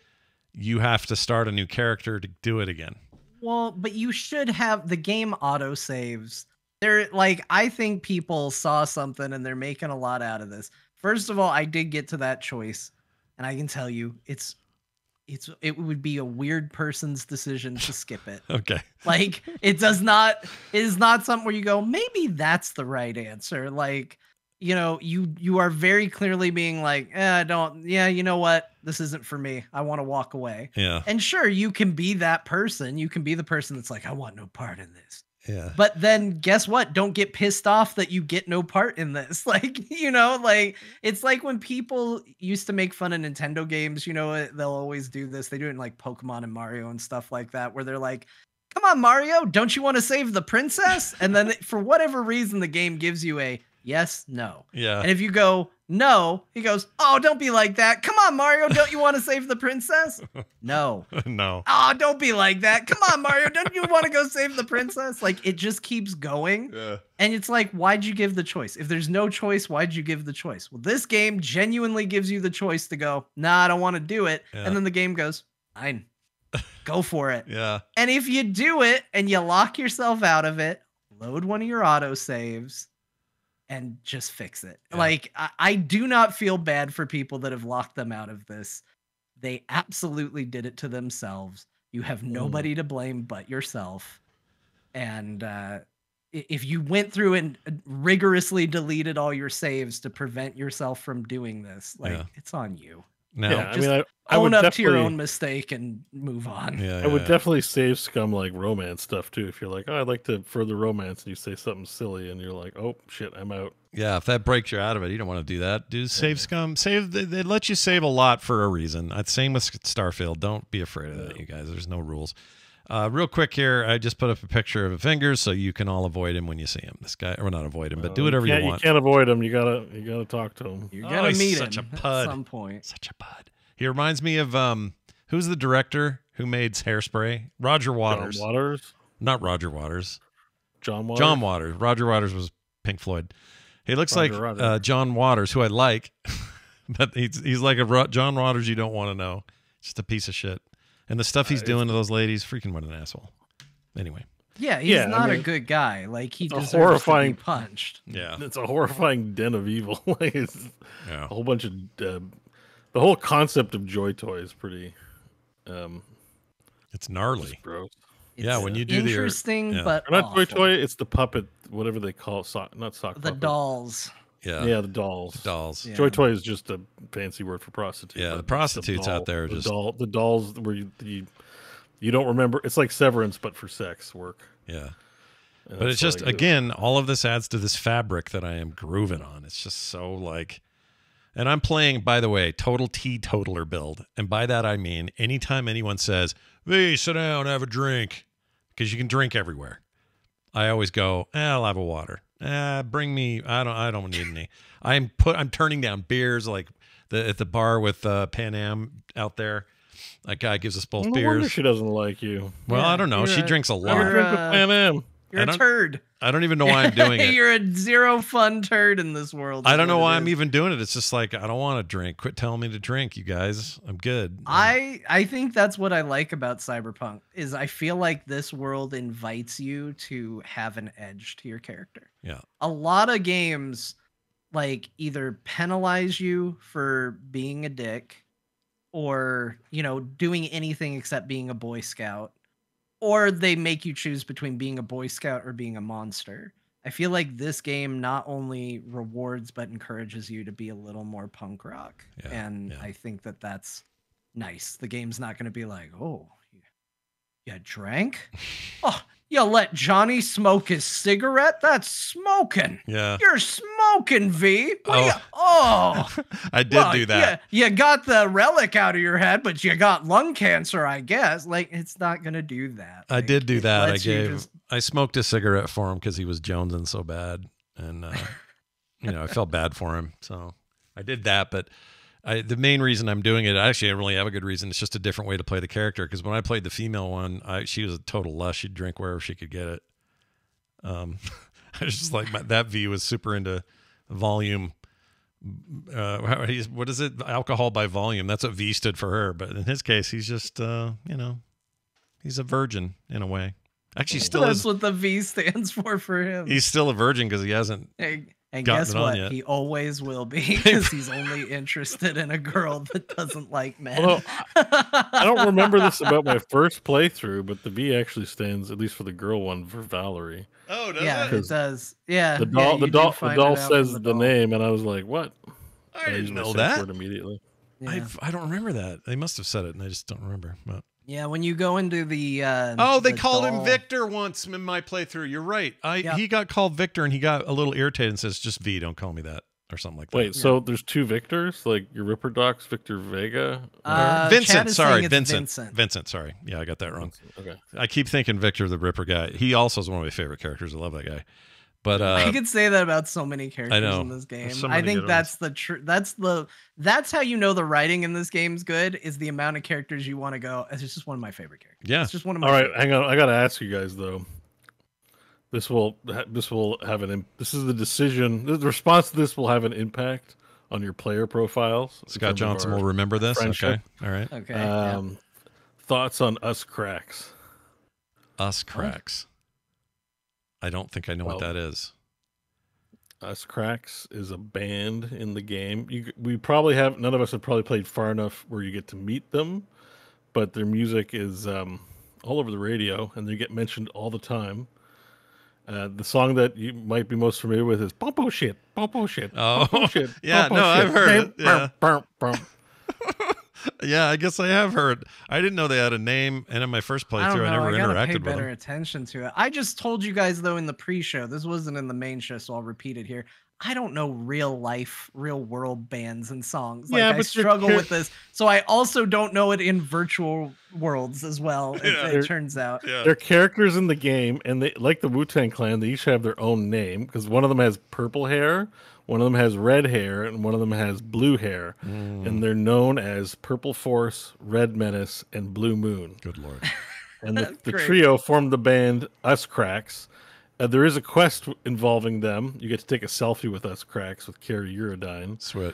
Speaker 1: you have to start a new character to do it again.
Speaker 4: Well, but you should have the game auto saves. They're like, I think people saw something and they're making a lot out of this. First of all, I did get to that choice, and I can tell you it would be a weird person's decision to skip it.
Speaker 1: Okay.
Speaker 4: Like it is not something where you go, maybe that's the right answer. Like, you know, you are very clearly being like, you know what? This isn't for me. I want to walk away.
Speaker 1: Yeah.
Speaker 4: And sure, you can be that person. You can be the person that's like, I want no part in this.
Speaker 1: Yeah.
Speaker 4: But then guess what? Don't get pissed off that you get no part in this. Like, you know, like it's like when people used to make fun of Nintendo games, you know, they'll always do this. They do it in like Pokemon and Mario and stuff like that, where they're like, come on, Mario, don't you want to save the princess? And then for whatever reason, the game gives you a yes, no.
Speaker 1: Yeah.
Speaker 4: And if you go, no, he goes, oh, don't be like that. Come on, Mario, don't you want to save the princess? No.
Speaker 1: No.
Speaker 4: Oh, don't be like that. Come on, Mario, don't you want to go save the princess? Like, it just keeps going.
Speaker 1: Yeah.
Speaker 4: And it's like, why'd you give the choice? If there's no choice, why'd you give the choice? Well, this game genuinely gives you the choice to go, nah, I don't want to do it.
Speaker 1: Yeah.
Speaker 4: And then the game goes, fine, go for it.
Speaker 1: Yeah.
Speaker 4: And if you do it and you lock yourself out of it, load one of your auto saves and just fix it.
Speaker 1: Yeah.
Speaker 4: Like, I do not feel bad for people that have locked them out of this. They absolutely did it to themselves. You have nobody to blame but yourself. And if you went through and rigorously deleted all your saves to prevent yourself from doing this, like, it's on you.
Speaker 1: Now,
Speaker 3: Yeah, I
Speaker 4: Just
Speaker 3: mean, I
Speaker 4: own
Speaker 3: would
Speaker 4: up to your
Speaker 3: definitely-
Speaker 4: own mistake and move on.
Speaker 1: yeah,
Speaker 3: I would
Speaker 1: yeah.
Speaker 3: definitely save scum like romance stuff too. If you're like, oh, I'd like to further romance, and you say something silly, and you're like, oh shit, I'm out.
Speaker 1: Yeah, if that breaks you out of it, you don't want to do that. Do save scum. Save. They let you save a lot for a reason. Same with Starfield. Don't be afraid of that, you guys. There's no rules. Real quick here, I just put up a picture of Fingers so you can all avoid him when you see him. This guy, or not avoid him, but do whatever you want.
Speaker 3: You can't avoid him. You gotta talk to him.
Speaker 4: You gotta
Speaker 1: he's
Speaker 4: meet
Speaker 1: such
Speaker 4: him
Speaker 1: a pud.
Speaker 4: at some point.
Speaker 1: Such a bud. He reminds me of who's the director who made Hairspray? Roger Waters.
Speaker 3: John Waters.
Speaker 1: Not Roger Waters.
Speaker 3: John Waters.
Speaker 1: John Waters. Roger Waters was Pink Floyd. He looks
Speaker 3: Roger.
Speaker 1: like John Waters, who I like, but he's like a John Waters you don't want to know. Just a piece of shit. And the stuff he's doing to those ladies, freaking what an asshole. Anyway.
Speaker 4: Yeah, he's
Speaker 3: Yeah, I
Speaker 4: not a
Speaker 3: mean,
Speaker 4: good guy. Like, he
Speaker 3: a
Speaker 4: deserves
Speaker 3: horrifying-
Speaker 4: to be punched.
Speaker 1: Yeah.
Speaker 3: It's a horrifying den of evil. Like, it's
Speaker 1: Yeah.
Speaker 3: a whole bunch of the whole concept of Joy Toy is pretty
Speaker 1: It's gnarly.
Speaker 3: gross.
Speaker 1: Yeah, when you do
Speaker 4: interesting,
Speaker 1: yeah.
Speaker 4: but
Speaker 3: Or not Joy
Speaker 4: awful.
Speaker 3: Toy. It's the puppet, whatever they call it. Not sock.
Speaker 4: The
Speaker 3: puppet.
Speaker 4: dolls.
Speaker 1: Yeah.
Speaker 3: Yeah, the dolls.
Speaker 1: Dolls.
Speaker 4: Yeah.
Speaker 3: Joy Toy is just a fancy word for prostitute.
Speaker 1: Yeah,
Speaker 3: but
Speaker 1: the
Speaker 3: it's
Speaker 1: prostitutes out there are
Speaker 3: the
Speaker 1: just-
Speaker 3: the dolls where you don't remember. It's like Severance, but for sex work.
Speaker 1: Yeah.
Speaker 3: And
Speaker 1: But
Speaker 3: that's
Speaker 1: it's just,
Speaker 3: what I do.
Speaker 1: again, all of this adds to this fabric that I am grooving on. It's just so like, and I'm playing, by the way, total teetotaler build. And by that, I mean, anytime anyone says, hey, sit down, have a drink, because you can drink everywhere. I always go, I'll have a water. Bring me, I don't need any. I'm turning down beers like at the bar with Pan Am out there. That guy gives us both
Speaker 3: No wonder
Speaker 1: beers.
Speaker 3: she doesn't like you.
Speaker 1: Well,
Speaker 4: Yeah,
Speaker 1: I don't know.
Speaker 4: you're
Speaker 1: She
Speaker 4: a-
Speaker 1: drinks a
Speaker 3: Have a
Speaker 1: lot.
Speaker 4: you're
Speaker 3: drink with
Speaker 4: a-
Speaker 3: Pan Am.
Speaker 4: You're
Speaker 1: I
Speaker 4: a
Speaker 1: don't-
Speaker 4: turd.
Speaker 1: I don't even know why I'm doing it.
Speaker 4: You're a zero fun turd in this world.
Speaker 1: I
Speaker 4: is
Speaker 1: don't know
Speaker 4: what
Speaker 1: why
Speaker 4: it
Speaker 1: I'm
Speaker 4: is.
Speaker 1: even doing it. It's just like, I don't want to drink. Quit telling me to drink, you guys. I'm good.
Speaker 4: I think that's what I like about Cyberpunk is I feel like this world invites you to have an edge to your character.
Speaker 1: Yeah.
Speaker 4: A lot of games like either penalize you for being a dick or, doing anything except being a Boy Scout, or they make you choose between being a Boy Scout or being a monster. I feel like this game not only rewards but encourages you to be a little more punk rock.
Speaker 1: Yeah,
Speaker 4: And
Speaker 1: yeah.
Speaker 4: I think that that's nice. The game's not going to be like, oh, you drank? Oh, you let Johnny smoke his cigarette? That's smoking.
Speaker 1: Yeah.
Speaker 4: You're smoking, V.
Speaker 1: I did do that.
Speaker 4: You got the relic out of your head, but you got lung cancer, I guess. Like, it's not going to do that.
Speaker 1: I
Speaker 4: Like,
Speaker 1: did do that.
Speaker 4: just...
Speaker 1: I smoked a cigarette for him because he was jonesing so bad. And, I felt bad for him. So I did that. But the main reason I'm doing it, actually, I don't really have a good reason. It's just a different way to play the character. Because when I played the female one, she was a total lush. She'd drink wherever she could get it. I was just like, that V was super into volume. What is it? Alcohol by volume. That's what V stood for her. But in his case, he's just, he's a virgin in a way. Actually, still
Speaker 4: That's what the V stands for him.
Speaker 1: He's still a virgin because he hasn't.
Speaker 4: And guess what? He always will be because he's only interested in a girl that doesn't like men.
Speaker 3: Although, I don't remember this about my first playthrough, but the V actually stands, at least for the girl one, for Valerie.
Speaker 1: Oh, does
Speaker 4: it does. Yeah.
Speaker 3: The doll says the name, and I was like, "What?"
Speaker 1: I didn't know that.
Speaker 3: Immediately.
Speaker 1: Yeah. I don't remember that. They must have said it, and I just don't remember. But.
Speaker 4: Yeah, when you go into the
Speaker 1: they called him Victor once in my playthrough. You're right. He got called Victor, and he got a little irritated and says, "Just V, don't call me that," or something like that.
Speaker 3: Wait, so there's two Victors, like your Ripper Docs, Victor Vega,
Speaker 1: Vincent. Sorry, Vincent. Sorry, yeah, I got that wrong.
Speaker 3: Okay,
Speaker 1: I keep thinking Victor the Ripper guy. He also is one of my favorite characters. I love that guy. But
Speaker 4: I could say that about so many characters in this game. I think that's that's how you know the writing in this game's good, is the amount of characters you want to go. It's just one of my favorite characters.
Speaker 1: Yeah,
Speaker 4: it's just one of my.
Speaker 3: All right, hang on. I got to ask you guys though. This will have this is the decision. The response to this will have an impact on your player profiles.
Speaker 1: Scott Johnson will remember this.
Speaker 3: Friendship.
Speaker 1: Okay, all right.
Speaker 4: Okay.
Speaker 3: Thoughts on Us Cracks?
Speaker 1: Us Cracks. I don't think I know what that is.
Speaker 3: Us Cracks is a band in the game. We probably have, none of us have probably played far enough where you get to meet them, but their music is all over the radio, and they get mentioned all the time. The song that you might be most familiar with is "Pompo Shit, Pompo Shit, Pompo Shit."
Speaker 1: Yeah,
Speaker 3: Pompo
Speaker 1: no,
Speaker 3: shit.
Speaker 1: I've heard it. Yeah.
Speaker 3: Burp, burp, burp.
Speaker 1: Yeah, I guess I have heard. I didn't know they had a name, and in my first playthrough, I never interacted with them.
Speaker 4: Better attention to it. I just told you guys though in the pre-show. This wasn't in the main show, so I'll repeat it here. I don't know real world bands and songs. Like, I struggle with this. So I also don't know it in virtual worlds as well. It turns out.
Speaker 1: Yeah.
Speaker 3: They're characters in the game, and they, like the Wu-Tang Clan, they each have their own name because one of them has purple hair, one of them has red hair, and one of them has blue hair. And they're known as Purple Force, Red Menace, and Blue Moon.
Speaker 1: Good Lord.
Speaker 3: And the trio formed the band Us Cracks. There is a quest involving them. You get to take a selfie with Us Cracks with Carrie Uridine.
Speaker 1: Sweet.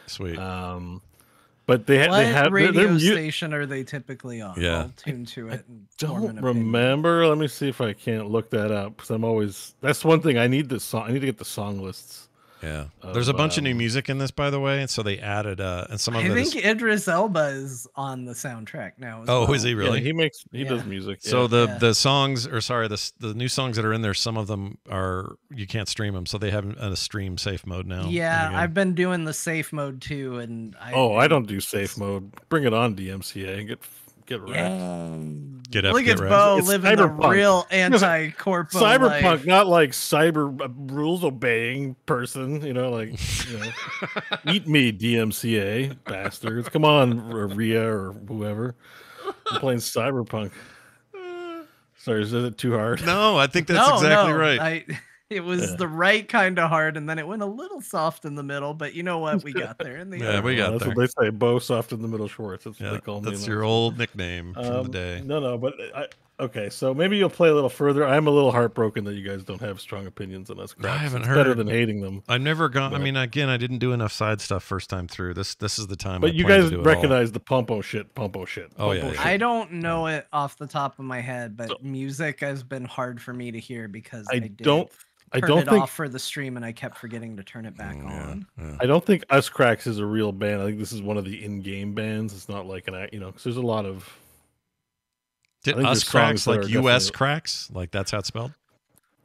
Speaker 3: But they have
Speaker 4: radio station are they typically on?
Speaker 1: Yeah.
Speaker 4: I'll tune to it.
Speaker 3: Don't remember. Let me see if I can't look that up because I'm always. That's one thing I need. This song. I need to get the song lists.
Speaker 1: Yeah, there's a bunch of new music in this, by the way, and so they added and some of it.
Speaker 4: I think Idris Elba is on the soundtrack now.
Speaker 1: Is he really?
Speaker 3: Yeah, he does music.
Speaker 1: So the songs, or sorry, the new songs that are in there, some of them are you can't stream them, so they have a stream safe mode now.
Speaker 4: Yeah, I've been doing the safe mode too, and
Speaker 3: I don't do safe mode. Bring it on, DMCA. Get wrecked.
Speaker 1: Get up.
Speaker 4: Look at Bo living the real anti-corpo
Speaker 3: Cyberpunk,
Speaker 4: life.
Speaker 3: not like cyber rules obeying person. Eat me, DMCA bastards. Come on, Rhea or whoever. I'm playing Cyberpunk. Sorry, is it too hard?
Speaker 1: No, I think that's exactly right.
Speaker 4: It was the right kind of hard, and then it went a little soft in the middle. But you know what? We got there in the end.
Speaker 1: We got
Speaker 3: that's
Speaker 1: there.
Speaker 3: What they say. Bo soft in the middle shorts. That's what they call me.
Speaker 1: That's your old nickname from the day.
Speaker 3: No, but okay. So maybe you'll play a little further. I'm a little heartbroken that you guys don't have strong opinions on Us Cracks.
Speaker 1: I haven't
Speaker 3: it's
Speaker 1: heard.
Speaker 3: Better than hating them.
Speaker 1: I've never gone. I mean, again, I didn't do enough side stuff first time through. This is the time.
Speaker 3: But you guys recognize the Pompo shit.
Speaker 1: Oh yeah.
Speaker 4: I don't know it off the top of my head, but music has been hard for me to hear because I don't think off for the stream, and I kept forgetting to turn it back on.
Speaker 1: Yeah.
Speaker 3: I don't think Us Cracks is a real band. I think this is one of the in-game bands. It's not like because there's a lot of.
Speaker 1: Did Us Cracks like U.S. Cracks? Like that's how it's spelled?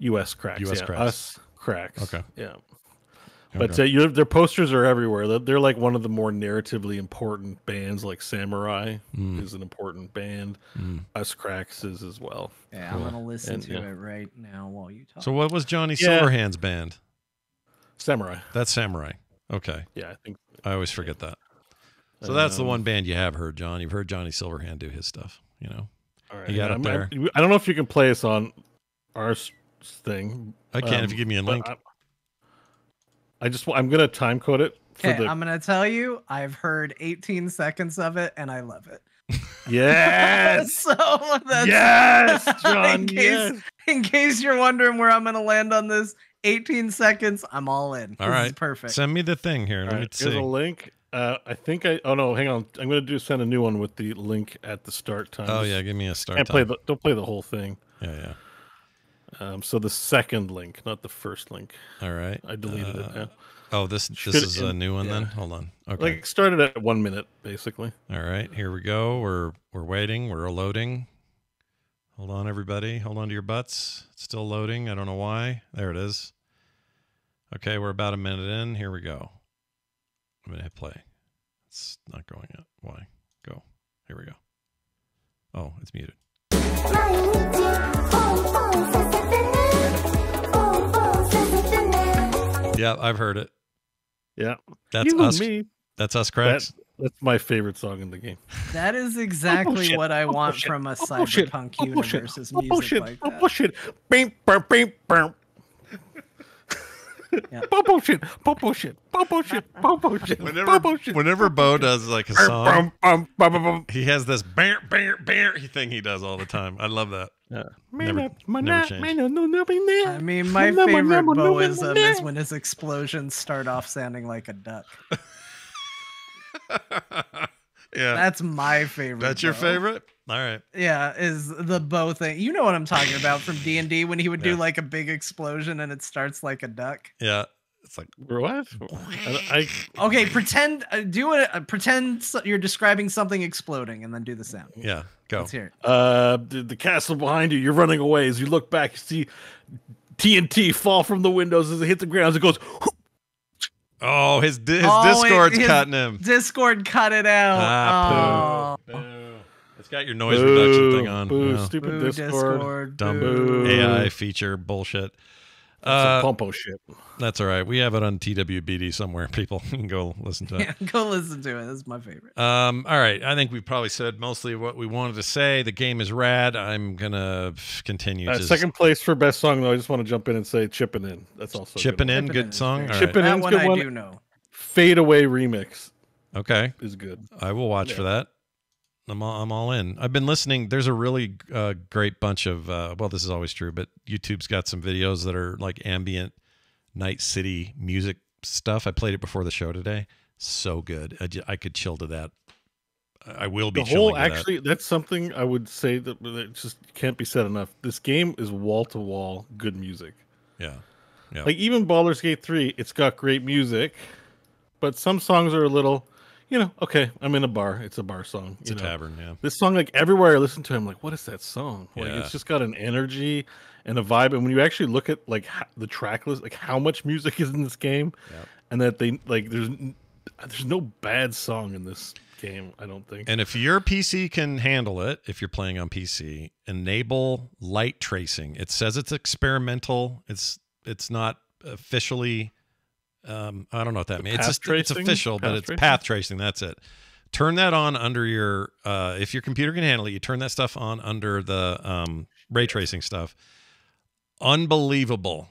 Speaker 3: U.S. Cracks.
Speaker 1: U.S.
Speaker 3: Yeah.
Speaker 1: Cracks.
Speaker 3: Us Cracks.
Speaker 1: Okay.
Speaker 3: Yeah. But
Speaker 1: Okay.
Speaker 3: their posters are everywhere. They're like one of the more narratively important bands. Like Samurai is an important band. Us Cracks is as well.
Speaker 4: Yeah,
Speaker 1: Cool.
Speaker 4: I'm gonna listen to it right now while you talk.
Speaker 1: So what was Johnny
Speaker 3: Yeah.
Speaker 1: Silverhand's band?
Speaker 3: Samurai.
Speaker 1: That's Samurai. Okay.
Speaker 3: Yeah, I think.
Speaker 1: I always forget that. So that's the one band you have heard, John. You've heard Johnny Silverhand do his stuff, you know.
Speaker 3: All right.
Speaker 1: You got up there.
Speaker 3: I don't know if you can play us on our thing.
Speaker 1: I can if you give me a link.
Speaker 3: I'm gonna time code it.
Speaker 4: Okay, I'm gonna tell you, I've heard 18 seconds of it and I love it.
Speaker 3: Yes.
Speaker 4: So that's,
Speaker 3: yes, John.
Speaker 4: In case you're wondering where I'm gonna land on this, 18 seconds, I'm all in.
Speaker 1: All right,
Speaker 4: this is perfect.
Speaker 1: Send me the thing here. Let me see.
Speaker 3: Here's a link. I think oh no, hang on. I'm gonna send a new one with the link at the start time.
Speaker 1: Oh yeah, give me a start time.
Speaker 3: Don't play the whole thing.
Speaker 1: Yeah.
Speaker 3: So the second link, not the first link.
Speaker 1: All right.
Speaker 3: I deleted it now.
Speaker 1: Oh, this is a new one then. Hold on. Okay.
Speaker 3: Like started at 1 minute basically.
Speaker 1: All right, here we go. We're waiting. We're loading. Hold on, everybody. Hold on to your butts. It's still loading. I don't know why. There it is. Okay, we're about a minute in. Here we go. I'm gonna hit play. It's not going yet. Why? Go. Here we go. Oh, it's muted. Yeah, I've heard it.
Speaker 3: Yeah.
Speaker 1: That's
Speaker 3: you
Speaker 1: us.
Speaker 3: Me.
Speaker 1: That's Us Cracks.
Speaker 3: That's my favorite song in the game.
Speaker 4: That is exactly what I want from a Cyberpunk universe is music like that.
Speaker 3: Bullshit. Beep, burp, beep, burp. Bullshit.
Speaker 1: Whenever Bo does like a song, he has this bear thing he does all the time. I love that. Never change.
Speaker 4: I mean, my favorite Boism is when his explosions start off sounding like a duck.
Speaker 1: Yeah,
Speaker 4: that's my favorite.
Speaker 1: That's your favorite? All right.
Speaker 4: Yeah, is the Bo thing. You know what I'm talking about from D&D when he would do like a big explosion and it starts like a duck.
Speaker 1: Yeah. It's like
Speaker 3: what?
Speaker 4: Okay, pretend pretend you're describing something exploding and then do the sound.
Speaker 1: Yeah, go.
Speaker 4: Let's hear it.
Speaker 3: The castle behind you. You're running away. As you look back, you see TNT fall from the windows as it hits the ground. As it goes.
Speaker 1: Oh, his Discord's cutting him.
Speaker 4: Discord cut it out.
Speaker 1: Boo. It's got your noise reduction thing on.
Speaker 3: Boo, stupid Discord.
Speaker 1: Dumb AI feature bullshit.
Speaker 3: Pompo shit.
Speaker 1: That's all right. We have it on TWBD somewhere. People can go listen to it.
Speaker 4: Yeah, go listen to it. That's my favorite.
Speaker 1: All right. I think we've probably said mostly what we wanted to say. The game is rad. I'm gonna continue.
Speaker 3: Second place for best song, though. I just want to jump in and say "Chippin' In." That's also
Speaker 1: Chippin' In. Good song.
Speaker 3: Chippin' In.
Speaker 4: That one I do know.
Speaker 3: Fade Away remix.
Speaker 1: Okay,
Speaker 3: is good.
Speaker 1: I will watch for that. I'm all in. I've been listening. There's a really great bunch of well, this is always true, but YouTube's got some videos that are like ambient night city music stuff. I played it before the show today. So good. I could chill to that. I will be chilling to that.
Speaker 3: Actually, that's something I would say that just can't be said enough. This game is wall to wall good music.
Speaker 1: Yeah.
Speaker 3: Like even Baldur's Gate 3, it's got great music, but some songs are a little. Okay, I'm in a bar. It's a bar song.
Speaker 1: It's a tavern, yeah.
Speaker 3: This song, like everywhere I listen to it, I'm like, what is that song? Like,
Speaker 1: yeah.
Speaker 3: It's just got an energy and a vibe. And when you actually look at like the track list, like how much music is in this game, and that they like, there's no bad song in this game, I don't think.
Speaker 1: And if your PC can handle it, if you're playing on PC, enable light tracing. It says it's experimental. It's not officially. I don't know what that means. It's official, but it's path tracing. That's it. Turn that on under your if your computer can handle it, you turn that stuff on under the ray tracing stuff. Unbelievable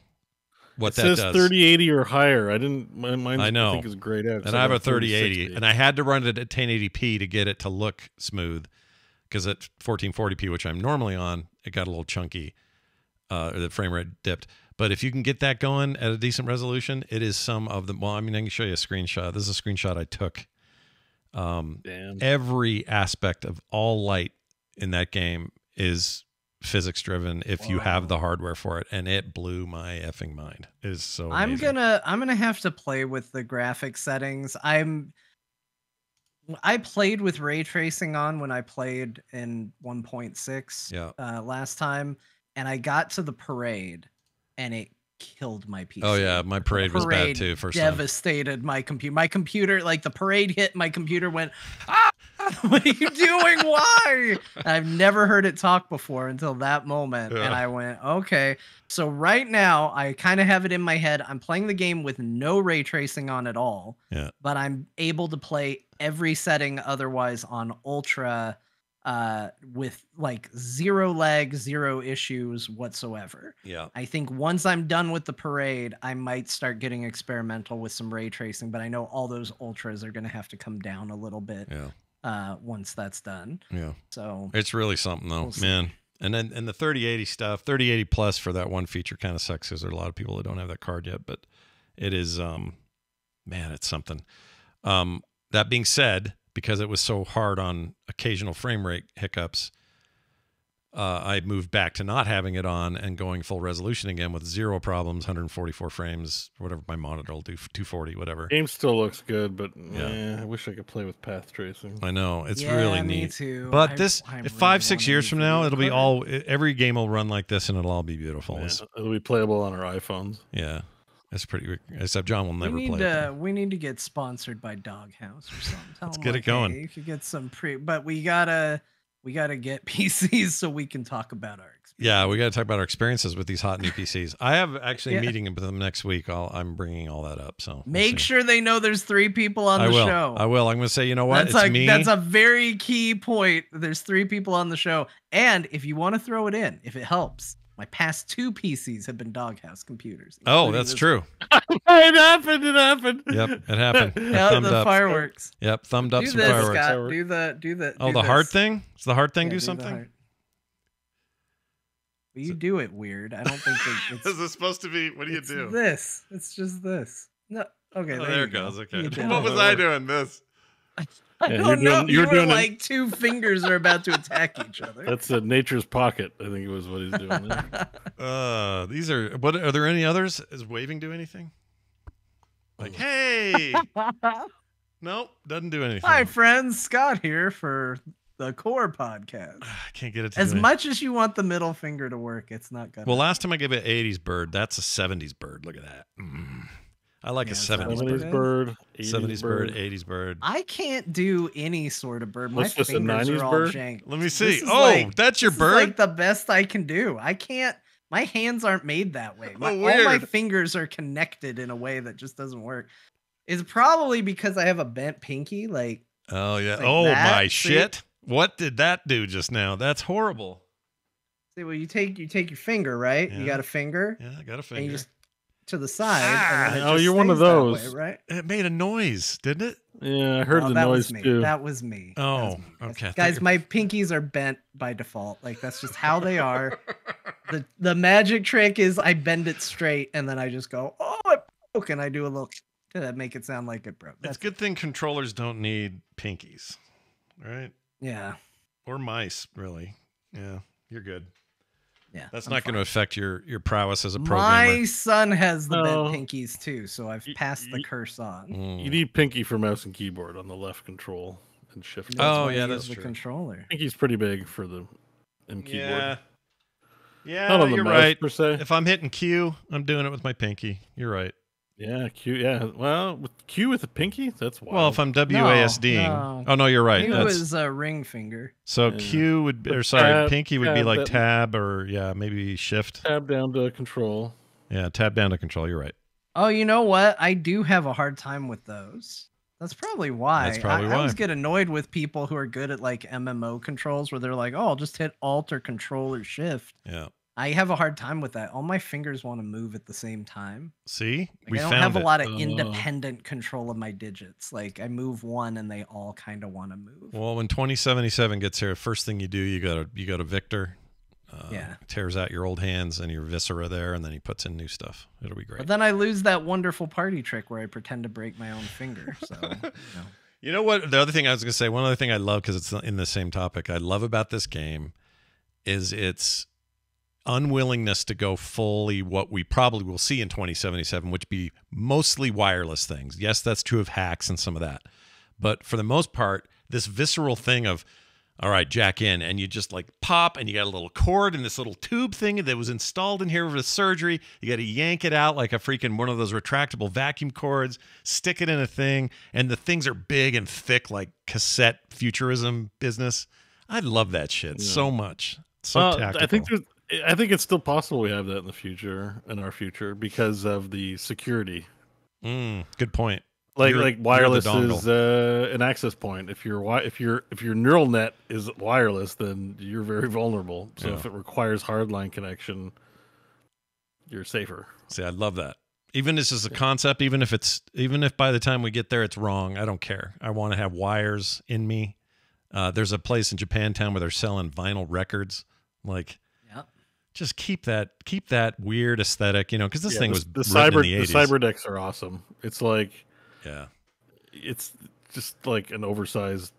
Speaker 1: what that does.
Speaker 3: It says 3080 or higher. Mine
Speaker 1: I know.
Speaker 3: I think is grayed out.
Speaker 1: And I have a 3080 and I had to run it at 1080p to get it to look smooth because at 1440p, which I'm normally on, it got a little chunky. The frame rate dipped. But if you can get that going at a decent resolution, it is some of the. Well, I mean, I can show you a screenshot. This is a screenshot I took. Every aspect of all light in that game is physics driven if you have the hardware for it, and it blew my effing mind. It is so amazing.
Speaker 4: I'm gonna have to play with the graphic settings. I played with ray tracing on when I played in 1.6 last time, and I got to the parade. And it killed my PC.
Speaker 1: Oh yeah, my parade was bad too. First time.
Speaker 4: Devastated my computer. My computer, like the parade hit, my computer went, ah! What are you doing? Why? I've never heard it talk before until that moment.
Speaker 1: Yeah.
Speaker 4: And I went, okay. So right now, I kind of have it in my head. I'm playing the game with no ray tracing on at all.
Speaker 1: Yeah.
Speaker 4: But I'm able to play every setting otherwise on ultra with like 0 lag, 0 issues whatsoever.
Speaker 1: Yeah.
Speaker 4: I think once I'm done with the parade, I might start getting experimental with some ray tracing, but I know all those ultras are going to have to come down a little bit.
Speaker 1: Yeah.
Speaker 4: Once that's done.
Speaker 1: Yeah.
Speaker 4: So
Speaker 1: it's really something though,
Speaker 4: we'll
Speaker 1: man. And then the 3080 stuff, 3080 plus for that one feature kind of sucks because there are a lot of people that don't have that card yet, but it is, man, it's something. That being said, because it was so hard on occasional frame rate hiccups, I moved back to not having it on and going full resolution again with 0 problems, 144 frames, whatever my monitor will do, 240, whatever.
Speaker 3: Game still looks good, but
Speaker 1: Yeah.
Speaker 3: I wish I could play with path tracing.
Speaker 1: I know it's
Speaker 4: yeah,
Speaker 1: really
Speaker 4: me
Speaker 1: neat.
Speaker 4: too.
Speaker 1: But
Speaker 4: I
Speaker 1: if
Speaker 4: really
Speaker 1: 5-6 years
Speaker 4: wanna
Speaker 1: from
Speaker 4: use
Speaker 1: now,
Speaker 4: the
Speaker 1: it'll be
Speaker 4: card.
Speaker 1: all every game will run like this, and it'll all be beautiful.
Speaker 3: Yeah,
Speaker 1: It's-
Speaker 3: it'll be playable on our iPhones.
Speaker 1: Yeah, that's pretty. Except John will never play it.
Speaker 4: We need to get sponsored by Doghouse or something. Tell
Speaker 1: Let's
Speaker 4: them,
Speaker 1: get it
Speaker 4: like,
Speaker 1: going.
Speaker 4: hey, you could get some but we gotta get PCs so we can talk about our experience.
Speaker 1: Yeah, we got to talk about our experiences with these hot new PCs. I have actually a
Speaker 4: Yeah.
Speaker 1: meeting with them next week. I'm bringing all that up. So we'll
Speaker 4: Make
Speaker 1: see.
Speaker 4: sure they know there's 3 people on
Speaker 1: I
Speaker 4: the
Speaker 1: will.
Speaker 4: show.
Speaker 1: I will. I'm going to say, you know what?
Speaker 4: That's
Speaker 1: It's me.
Speaker 4: That's a very key point. There's 3 people on the show. And if you want to throw it in, if it helps, my past 2 PCs have been Doghouse computers.
Speaker 1: Oh,
Speaker 4: including
Speaker 1: that's
Speaker 4: this
Speaker 1: true.
Speaker 3: It happened. It happened.
Speaker 1: Yep, it happened.
Speaker 4: one. Yeah,
Speaker 1: Thumbed
Speaker 4: the
Speaker 1: up.
Speaker 4: fireworks.
Speaker 1: Yep, thumbed up
Speaker 4: Do
Speaker 1: some
Speaker 4: this,
Speaker 1: fireworks.
Speaker 4: Scott. Do the.
Speaker 1: Oh,
Speaker 4: do
Speaker 1: the heart
Speaker 4: this.
Speaker 1: thing? Does the heart thing
Speaker 4: Yeah,
Speaker 1: do
Speaker 4: the
Speaker 1: something?
Speaker 4: heart. Well, you do it weird. I don't think that it's.
Speaker 1: Is this supposed to be? What do you
Speaker 4: it's
Speaker 1: do?
Speaker 4: This. It's just this. No. Okay.
Speaker 1: Oh,
Speaker 4: there
Speaker 1: there
Speaker 4: you
Speaker 1: it
Speaker 4: go.
Speaker 1: goes. Okay.
Speaker 4: You did
Speaker 1: What
Speaker 4: it.
Speaker 1: was I doing? This.
Speaker 4: I
Speaker 3: Yeah,
Speaker 4: don't
Speaker 3: you're
Speaker 4: know.
Speaker 3: doing-
Speaker 4: You
Speaker 3: you're
Speaker 4: were
Speaker 3: doing it-
Speaker 4: like 2 fingers are about to attack each other.
Speaker 3: That's a nature's pocket. I think it was what he's doing there.
Speaker 1: These are. What are there any others? Is waving do anything? Like, hey. Nope, doesn't do anything.
Speaker 4: Hi, friends. Scott here for the Core Podcast.
Speaker 1: I can't get it to
Speaker 4: As
Speaker 1: do anything.
Speaker 4: much as you want the middle finger to work, it's not gonna.
Speaker 1: Well, last time I gave it 80s bird. That's a 70s bird. Look at that. I like
Speaker 4: Yeah,
Speaker 1: a
Speaker 4: is that
Speaker 1: 70s
Speaker 4: what
Speaker 1: bird.
Speaker 4: it
Speaker 3: 70s bird,
Speaker 1: 70s bird, 80s bird.
Speaker 4: I can't do any sort of bird. My
Speaker 3: What's this, a
Speaker 4: fingers
Speaker 3: 90s
Speaker 4: are all
Speaker 3: bird?
Speaker 4: jank.
Speaker 1: Let me
Speaker 4: This
Speaker 1: see.
Speaker 4: is
Speaker 1: Oh,
Speaker 4: like-
Speaker 1: that's your
Speaker 4: this is
Speaker 1: bird?
Speaker 4: like the best I can do. I can't. My hands aren't made that way.
Speaker 1: Oh,
Speaker 4: All my
Speaker 1: weird.
Speaker 4: fingers are connected in a way that just doesn't work. It's probably because I have a bent pinky. Like,
Speaker 1: Oh, yeah.
Speaker 4: like
Speaker 1: Oh,
Speaker 4: that.
Speaker 1: my
Speaker 4: See?
Speaker 1: shit. What did that do just now? That's horrible.
Speaker 4: see, well, you take your finger, right?
Speaker 1: Yeah.
Speaker 4: You got a finger,
Speaker 1: Yeah, I got a
Speaker 4: and
Speaker 1: finger.
Speaker 4: you just to the side.
Speaker 1: Ah.
Speaker 4: and then it
Speaker 3: Oh,
Speaker 4: just
Speaker 3: you're one of
Speaker 4: stays that
Speaker 3: those.
Speaker 4: way, right?
Speaker 1: It made a noise, didn't it?
Speaker 3: Yeah, I heard
Speaker 4: Oh,
Speaker 3: the
Speaker 4: that
Speaker 3: noise
Speaker 4: was me.
Speaker 3: too.
Speaker 4: That was me. That
Speaker 1: Oh,
Speaker 4: was me.
Speaker 1: okay. I thought
Speaker 4: Guys,
Speaker 1: you-
Speaker 4: my pinkies are bent by default. Like that's just how they are. The magic trick is I bend it straight and then I just go, oh, it broke, and I do a little to make it sound like it broke.
Speaker 1: It's
Speaker 4: That's
Speaker 1: a good thing controllers don't need pinkies, right?
Speaker 4: yeah.
Speaker 1: Or mice, really. Yeah, you're good.
Speaker 4: Yeah.
Speaker 1: That's
Speaker 4: I'm
Speaker 1: not going to
Speaker 4: fine.
Speaker 1: affect your prowess as a pro
Speaker 4: My
Speaker 1: gamer.
Speaker 4: son has the
Speaker 3: No.
Speaker 4: bent pinkies too, so I've passed the curse on.
Speaker 1: Mm.
Speaker 3: You need pinky for mouse and keyboard on the left control and shift.
Speaker 1: Oh,
Speaker 4: why I
Speaker 1: yeah,
Speaker 4: use
Speaker 1: that's
Speaker 4: the
Speaker 1: true.
Speaker 4: controller.
Speaker 3: Pinky's pretty big for the keyboard.
Speaker 1: Yeah. Yeah,
Speaker 3: Not on the
Speaker 1: you're
Speaker 3: mouse
Speaker 1: right.
Speaker 3: per se.
Speaker 1: If I'm hitting Q, I'm doing it with my pinky. You're right.
Speaker 3: Yeah, Q. Yeah, well, with Q with a pinky, that's wild.
Speaker 1: Well, if I'm WASDing.
Speaker 4: no.
Speaker 1: Oh, no, you're right.
Speaker 4: It
Speaker 1: That's,
Speaker 4: was a ring finger.
Speaker 1: so
Speaker 3: Yeah.
Speaker 1: Q would be, or
Speaker 3: But
Speaker 1: sorry,
Speaker 3: tab-
Speaker 1: pinky would be
Speaker 3: tab
Speaker 1: like
Speaker 3: that-
Speaker 1: tab or, yeah, maybe shift.
Speaker 3: tab down to control.
Speaker 1: Yeah, tab down to control. You're right.
Speaker 4: Oh, you know what? I do have a hard time with those. That's probably why.
Speaker 1: That's probably
Speaker 4: I always
Speaker 1: why.
Speaker 4: get annoyed with people who are good at like MMO controls where they're like, oh, I'll just hit Alt or Control or Shift.
Speaker 1: Yeah.
Speaker 4: I have a hard time with that. All my fingers want to move at the same time.
Speaker 1: See?
Speaker 4: Like,
Speaker 1: We
Speaker 4: I don't
Speaker 1: found
Speaker 4: have
Speaker 1: it.
Speaker 4: a lot of
Speaker 3: Oh.
Speaker 4: independent control of my digits. Like I move one and they all kind of want to move.
Speaker 1: Well, when 2077 gets here, first thing you do, you go to Victor.
Speaker 4: Yeah.
Speaker 1: Tears out your old hands and your viscera there, and then he puts in new stuff. It'll be great.
Speaker 4: But then I lose that wonderful party trick where I pretend to break my own finger. So,
Speaker 1: You know what? The other thing I was going to say, one other thing I love, because it's in the same topic, I love about this game is its unwillingness to go fully what we probably will see in 2077, which be mostly wireless things. Yes, that's true of hacks and some of that. But for the most part, this visceral thing of, All right, jack in, and you just like pop, and you got a little cord and this little tube thing that was installed in here for the surgery. You got to yank it out like a freaking one of those retractable vacuum cords, stick it in a thing, and the things are big and thick like cassette futurism business. I love that shit so much. So tactical.
Speaker 3: I think it's still possible we have that in our future, because of the security.
Speaker 1: Good point.
Speaker 3: Like wireless is an access point. If your neural net is wireless, then you're very vulnerable. So if it requires hardline connection, you're safer.
Speaker 1: See, I love that. Even this is a concept. Even if by the time we get there it's wrong, I don't care. I want to have wires in me. There's a place in Japantown where they're selling vinyl records. Like, just keep that weird aesthetic, because this thing was written in the 80s.
Speaker 3: The Cyberdecks are awesome. It's like.
Speaker 1: Yeah,
Speaker 3: it's just like an oversized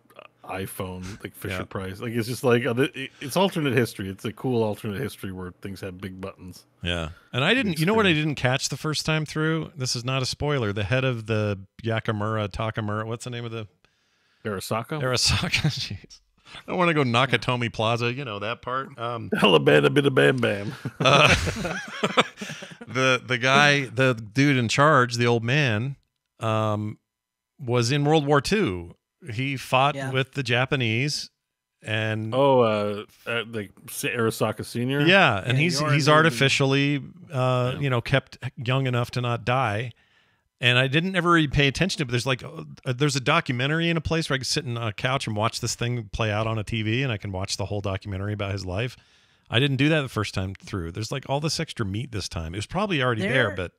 Speaker 3: iPhone, like Fisher Price. Like it's just like it's alternate history. It's a cool alternate history where things have big buttons.
Speaker 1: Yeah, and I didn't. You know what I didn't catch the first time through? This is not a spoiler. The head of the Takamura. What's the name of the
Speaker 3: Arasaka?
Speaker 1: Jeez. I want to go Nakatomi Plaza. You know that part.
Speaker 3: Alabama, bit of bam bam.
Speaker 1: The guy, the dude in charge, the old man. Was in World War II. He fought with the Japanese, and
Speaker 3: like Arasaka Senior.
Speaker 1: Yeah, and he's artificially, kept young enough to not die. And I didn't ever really pay attention to it. But there's a documentary in a place where I can sit on a couch and watch this thing play out on a TV, and I can watch the whole documentary about his life. I didn't do that the first time through. There's like all this extra meat this time. It was probably already there, but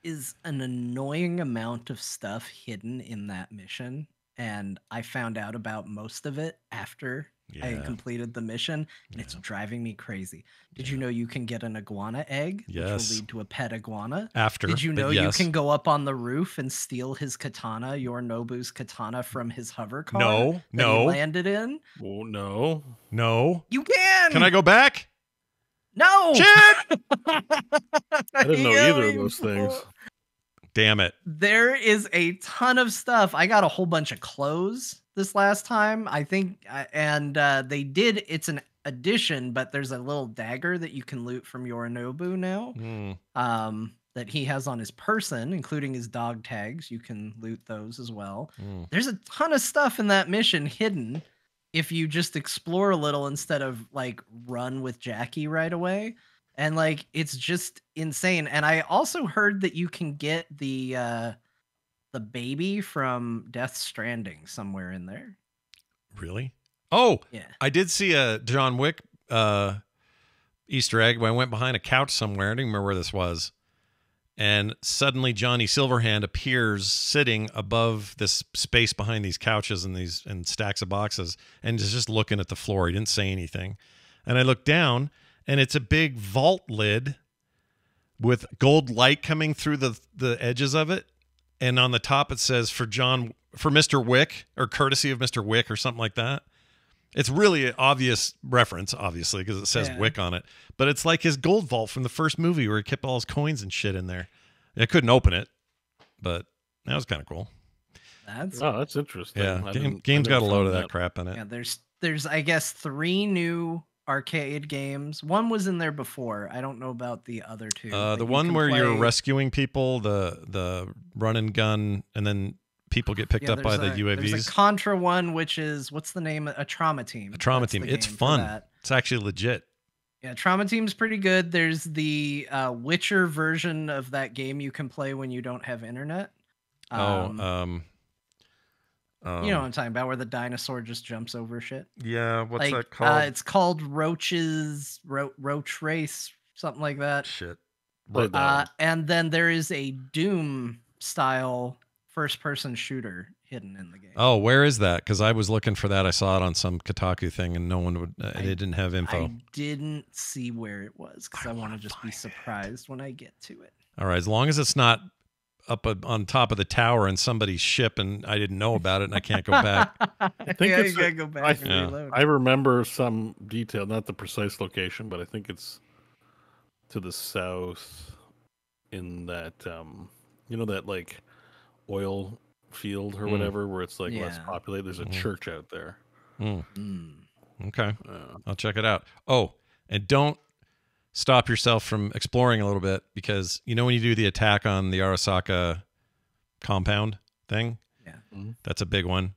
Speaker 4: is an annoying amount of stuff hidden in that mission, and I found out about most of it after I completed the mission, and it's driving me crazy. Did you know you can get an iguana egg, which will lead to a pet iguana? Did you know you can go up on the roof and steal his katana, Yorinobu's katana, from his hover car?
Speaker 1: No.
Speaker 4: He landed in?
Speaker 3: Oh, no.
Speaker 4: You can!
Speaker 1: Can I go back?
Speaker 4: No!
Speaker 1: Shit!
Speaker 3: I didn't know either of those things.
Speaker 1: Damn it.
Speaker 4: There is a ton of stuff. I got a whole bunch of clothes this last time, I think, and it's an addition, but there's a little dagger that you can loot from Yorinobu now. That he has on his person, including his dog tags. You can loot those as well. There's a ton of stuff in that mission hidden if you just explore a little instead of like run with Jackie right away. And like, it's just insane. And I also heard that you can get the baby from Death Stranding somewhere in there.
Speaker 1: Really? Oh,
Speaker 4: yeah.
Speaker 1: I did see a John Wick Easter egg when I went behind a couch somewhere. I don't remember where this was. And suddenly Johnny Silverhand appears sitting above this space behind these couches and stacks of boxes and is just looking at the floor. He didn't say anything. And I looked down, and it's a big vault lid with gold light coming through the edges of it. And on the top it says for Mr. Wick, or courtesy of Mr. Wick, or something like that. It's really an obvious reference, obviously, because it says Wick on it. But it's like his gold vault from the first movie where he kept all his coins and shit in there. I couldn't open it, but that was kind of cool.
Speaker 3: That's interesting.
Speaker 1: Yeah, game's got a load of that crap in it.
Speaker 4: Yeah, there's I guess 3 new arcade games. One was in there before. I don't know about the other 2.
Speaker 1: The one where you're rescuing people, the run and gun, and then people get picked up by the UAVs.
Speaker 4: There's a Contra one, which is, what's the name? A Trauma Team.
Speaker 1: A Trauma Team. It's fun. It's actually legit.
Speaker 4: Yeah, Trauma Team's pretty good. There's the Witcher version of that game you can play when you don't have internet. You know what I'm talking about, where the dinosaur just jumps over shit.
Speaker 1: Yeah, what's that called?
Speaker 4: It's called Roach Race, something like that.
Speaker 1: Shit.
Speaker 4: And then there is a Doom style first-person shooter hidden in the game.
Speaker 1: Oh, where is that? Because I was looking for that. I saw it on some Kotaku thing, and no one would. They didn't have info.
Speaker 4: I didn't see where it was because I want to just be surprised when I get to it.
Speaker 1: All right, as long as it's not up on top of the tower in somebody's ship, and I didn't know about it, and I can't go back.
Speaker 3: I think
Speaker 4: you gotta go back and reload.
Speaker 3: I remember some detail, not the precise location, but I think it's to the south in that that like oil field or whatever, where it's like less populated. There's a church out there.
Speaker 1: Okay. I'll check it out. Oh, and don't stop yourself from exploring a little bit, because you know when you do the attack on the Arasaka compound thing?
Speaker 4: Yeah.
Speaker 1: That's a big one.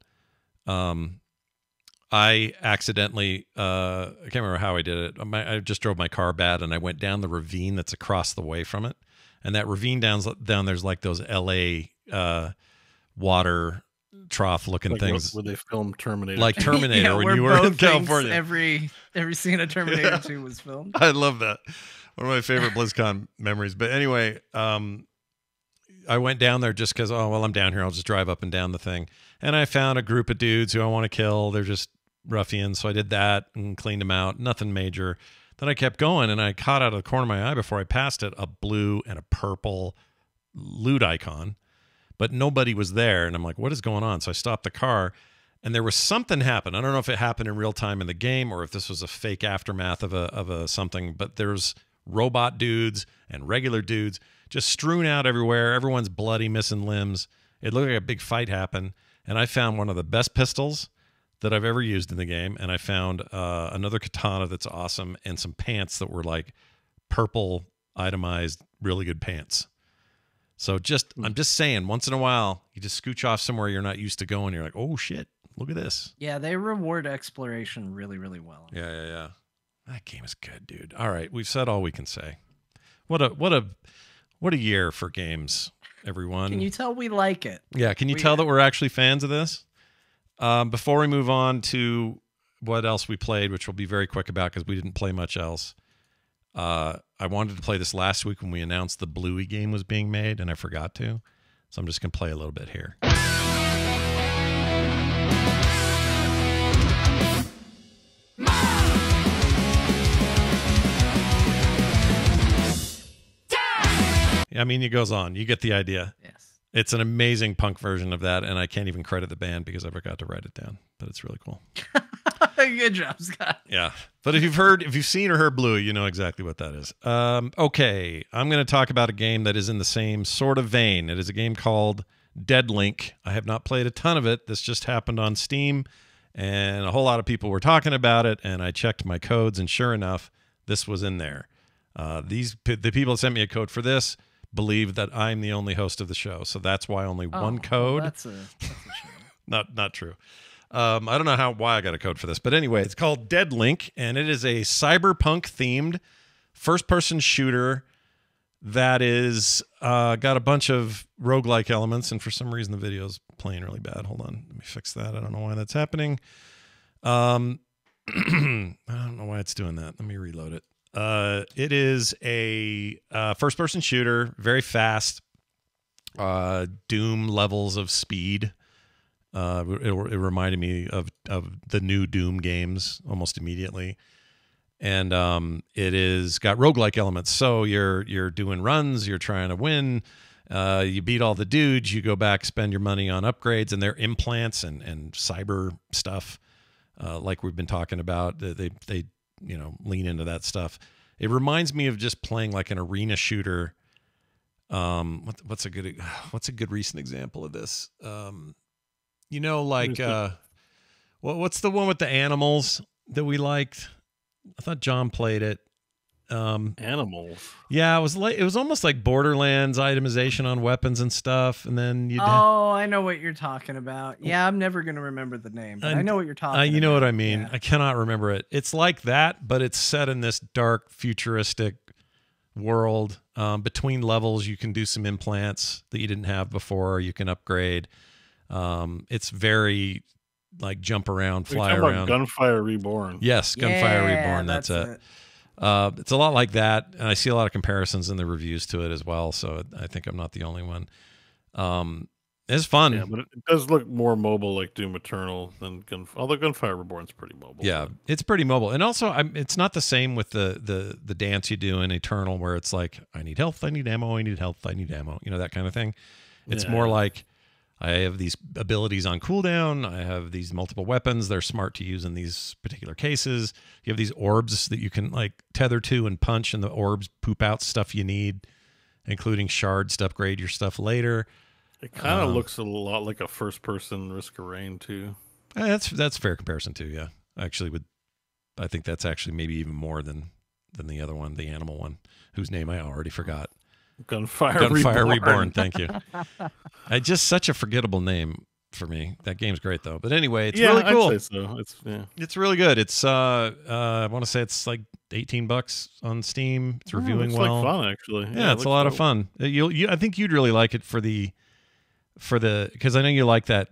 Speaker 1: I accidentally, I can't remember how I did it. I just drove my car bad, and I went down the ravine that's across the way from it. And that ravine down there's like those LA water trough looking
Speaker 3: Like
Speaker 1: things.
Speaker 3: where they filmed Terminator.
Speaker 1: Like Terminator
Speaker 4: Yeah,
Speaker 1: when
Speaker 4: where
Speaker 1: you were in
Speaker 4: both
Speaker 1: California.
Speaker 4: things, every scene of Terminator 2 was filmed.
Speaker 1: I love that. One of my favorite BlizzCon memories. But anyway, I went down there just because, oh, well, I'm down here. I'll just drive up and down the thing. And I found a group of dudes who I want to kill. They're just ruffians. So I did that and cleaned them out. Nothing major. Then I kept going, and I caught out of the corner of my eye before I passed it a blue and a purple loot icon. But nobody was there. And I'm like, what is going on? So I stopped the car, and there was something happen. I don't know if it happened in real time in the game or if this was a fake aftermath of a something, but there's robot dudes and regular dudes just strewn out everywhere. Everyone's bloody, missing limbs. It looked like a big fight happened. And I found one of the best pistols that I've ever used in the game. And I found another katana that's awesome, and some pants that were like purple itemized, really good pants. So I'm just saying, once in a while, you just scooch off somewhere you're not used to going. You're like, oh shit, look at this.
Speaker 4: Yeah, they reward exploration really, really well.
Speaker 1: Yeah. That game is good, dude. All right, we've said all we can say. What a year for games, everyone.
Speaker 4: Can you tell we like it?
Speaker 1: Yeah, can you tell that we're actually fans of this? Before we move on to what else we played, which we'll be very quick about because we didn't play much else. I wanted to play this last week when we announced the Bluey game was being made, and I forgot to. So I'm just going to play a little bit here. I mean, it goes on. You get the idea.
Speaker 4: Yes.
Speaker 1: It's an amazing punk version of that, and I can't even credit the band because I forgot to write it down. But it's really cool.
Speaker 4: Good job, Scott.
Speaker 1: Yeah. But if you've seen or heard Bluey, you know exactly what that is. Okay. I'm going to talk about a game that is in the same sort of vein. It is a game called Dead Link. I have not played a ton of it. This just happened on Steam, and a whole lot of people were talking about it, and I checked my codes, and sure enough, this was in there. The people that sent me a code for this believe that I'm the only host of the show, so that's why only one code.
Speaker 4: Well, that's a shame.
Speaker 1: Not true. I don't know why I got a code for this, but anyway, it's called Dead Link, and it is a cyberpunk themed first-person shooter that is got a bunch of roguelike elements, and for some reason the video's playing really bad. Hold on, let me fix that. I don't know why that's happening. I don't know why it's doing that. Let me reload it. It is a first-person shooter, very fast, Doom levels of speed. It reminded me of the new Doom games almost immediately. And it is got roguelike elements. So you're doing runs, you're trying to win, you beat all the dudes, you go back, spend your money on upgrades, and their implants and cyber stuff, like we've been talking about. They lean into that stuff. It reminds me of just playing like an arena shooter. What's a good recent example of this? What's the one with the animals that we liked? I thought John played it.
Speaker 3: Animals.
Speaker 1: Yeah, it was almost like Borderlands itemization on weapons and stuff, and then
Speaker 4: I know what you're talking about. Yeah, I'm never gonna remember the name, but I know what you're talking about.
Speaker 1: You know what I mean.
Speaker 4: Yeah.
Speaker 1: I cannot remember it. It's like that, but it's set in this dark, futuristic world. Between levels, you can do some implants that you didn't have before. You can upgrade. It's very like jump around, fly around.
Speaker 3: Gunfire Reborn.
Speaker 1: Yes, Gunfire Reborn. That's it. It's a lot like that, and I see a lot of comparisons in the reviews to it as well. So I think I'm not the only one. It's fun.
Speaker 3: Yeah, but it does look more mobile, like Doom Eternal, than although Gunfire Reborn's pretty mobile.
Speaker 1: Yeah, it's pretty mobile, and also it's not the same with the dance you do in Eternal, where it's like I need health, I need ammo, I need health, I need ammo. That kind of thing. It's more like I have these abilities on cooldown. I have these multiple weapons. They're smart to use in these particular cases. You have these orbs that you can like tether to and punch, and the orbs poop out stuff you need, including shards to upgrade your stuff later.
Speaker 3: It kind of looks a lot like a first-person Risk of Rain too.
Speaker 1: That's a fair comparison too. Yeah, I think that's actually maybe even more than the other one, the animal one, whose name I already forgot.
Speaker 3: Gunfire
Speaker 1: Reborn. Thank you. Just such a forgettable name for me. That game's great though. But anyway, it's really cool.
Speaker 3: I'd say so. It's
Speaker 1: really good. It's I want to say it's like $18 on Steam. It's reviewing well.
Speaker 3: Like fun actually.
Speaker 1: Yeah, it's a lot of fun. I think you'd really like it for the because I know you like that.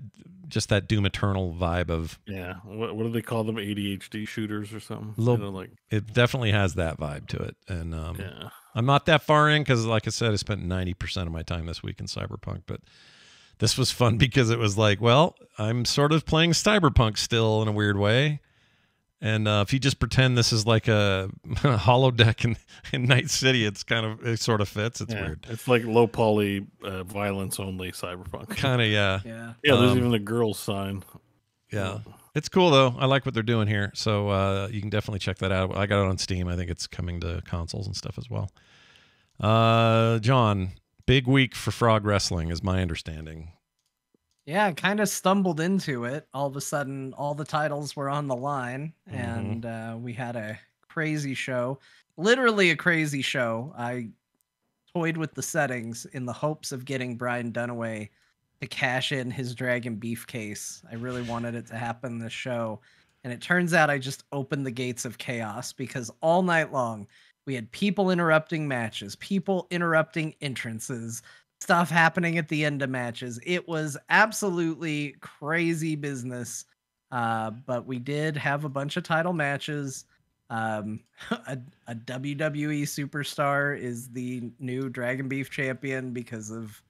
Speaker 1: Just that Doom Eternal vibe of
Speaker 3: what do they call them, ADHD shooters or something?
Speaker 1: It definitely has that vibe to it, and I'm not that far in because, like I said, I spent 90% of my time this week in Cyberpunk. But this was fun because it was like, well, I'm sort of playing Cyberpunk still in a weird way, and if you just pretend this is like a holodeck in Night City, it sort of fits. It's weird.
Speaker 3: It's like low poly, violence only Cyberpunk.
Speaker 1: Kind of, yeah.
Speaker 3: There's even a girl's sign.
Speaker 1: Yeah, it's cool though. I like what they're doing here, so you can definitely check that out. I got it on Steam. I think it's coming to consoles and stuff as well. John, big week for Frog Wrestling, is my understanding.
Speaker 4: Yeah, I kind of stumbled into it. All of a sudden, all the titles were on the line, and we had a crazy show. Literally a crazy show. I toyed with the settings in the hopes of getting Brian Dunaway to cash in his Dragon Beef case. I really wanted it to happen this show. And it turns out I just opened the gates of chaos because all night long, we had people interrupting matches, people interrupting entrances, stuff happening at the end of matches. It was absolutely crazy business. But we did have a bunch of title matches. A WWE superstar is the new Dragon Beef champion because of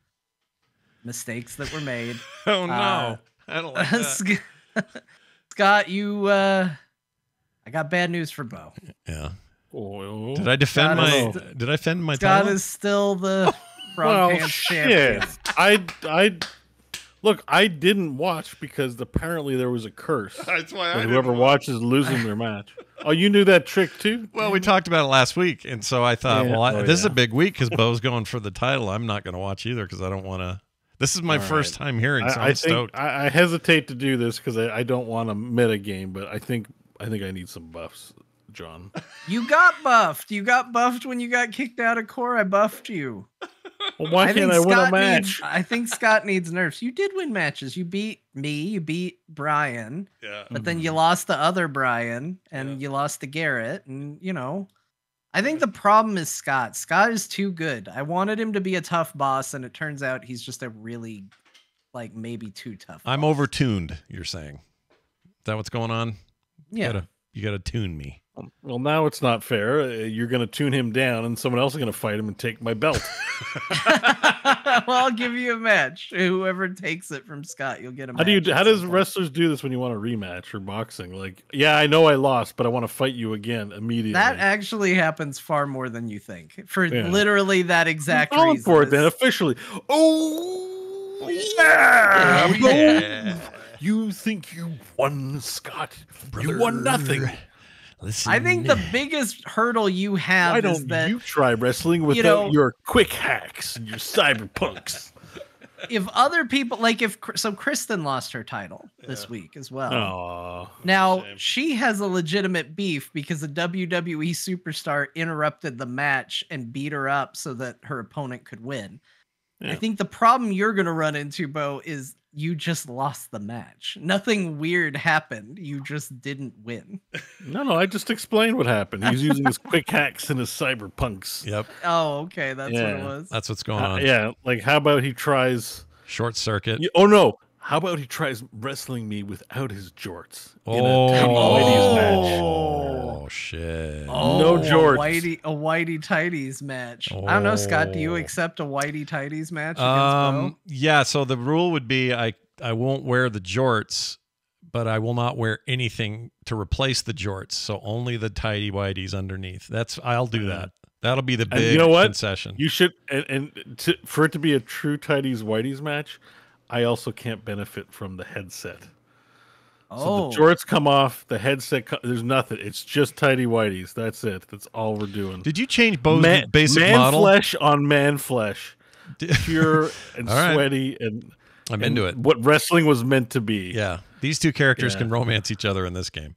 Speaker 4: mistakes that were made.
Speaker 1: Oh no. I don't like that.
Speaker 4: Scott, I got bad news for Bo.
Speaker 1: Yeah.
Speaker 3: Oh,
Speaker 1: did I defend my
Speaker 4: Scott
Speaker 1: title?
Speaker 4: is still the Frog Pants champion.
Speaker 3: I didn't watch because apparently there was a curse.
Speaker 1: That's why
Speaker 3: whoever watches losing their match. Oh, you knew that trick too?
Speaker 1: Well, we talked about it last week, and so I thought, this is a big week because Bo's going for the title. I'm not going to watch either because I don't want to. This is my first time hearing, so I'm stoked.
Speaker 3: I hesitate to do this because I don't want to meta game, but I think I need some buffs, John.
Speaker 4: You got buffed. You got buffed when you got kicked out of core. I buffed you.
Speaker 3: Well, why can't I win a match?
Speaker 4: I think Scott needs nerfs. You did win matches. You beat me. You beat Brian.
Speaker 1: Yeah.
Speaker 4: But then you lost to other Brian, and you lost to Garrett. And, I think the problem is Scott. Scott is too good. I wanted him to be a tough boss, and it turns out he's just a really, maybe too tough boss.
Speaker 1: I'm overtuned, you're saying. Is that what's going on?
Speaker 4: Yeah.
Speaker 1: You gotta tune me.
Speaker 3: Well, now it's not fair. You're going to tune him down, and someone else is going to fight him and take my belt.
Speaker 4: Well, I'll give you a match. Whoever takes it from Scott, you'll get a match.
Speaker 3: How does wrestlers do this when you want a rematch or boxing? Like, I know I lost, but I want to fight you again immediately.
Speaker 4: That actually happens far more than you think. For literally that exact reason.
Speaker 3: For it then, officially. Oh, yeah!
Speaker 1: Yeah.
Speaker 3: You think you won, Scott? Brother. You won nothing.
Speaker 1: Listen.
Speaker 4: I think the biggest hurdle you have is that
Speaker 3: you try wrestling without your quick hacks and your cyberpunks.
Speaker 4: If other people Kristen lost her title this week as well.
Speaker 3: Aww,
Speaker 4: now she has a legitimate beef because a WWE superstar interrupted the match and beat her up so that her opponent could win. Yeah. I think the problem you're going to run into, Bo, is you just lost the match. Nothing weird happened. You just didn't win.
Speaker 3: No, I just explained what happened. He's using his quick hacks and his cyberpunks.
Speaker 1: Yep.
Speaker 4: Oh, okay. That's what it was.
Speaker 1: That's what's going on.
Speaker 3: Yeah. Like, how about he tries
Speaker 1: short circuit?
Speaker 3: Oh, no. How about he tries wrestling me without his jorts in
Speaker 1: a
Speaker 3: Tighty match?
Speaker 1: Oh, shit.
Speaker 4: Oh,
Speaker 3: no jorts.
Speaker 4: A whitey tighties match. I don't know, Scott. Do you accept a whitey tighties match against Bo?
Speaker 1: Yeah, so the rule would be I won't wear the jorts, but I will not wear anything to replace the jorts. So only the tighty whities underneath. I'll do that. That'll be the big concession.
Speaker 3: You should, for it to be a true tighties whities match, I also can't benefit from the headset. So the jorts come off, the headset, there's nothing. It's just tighty whities. That's it. That's all we're doing.
Speaker 1: Did you change Bo's basic model?
Speaker 3: Man flesh on man flesh. Pure and sweaty and...
Speaker 1: I'm into it.
Speaker 3: What wrestling was meant to be.
Speaker 1: Yeah. These two characters can romance each other in this game.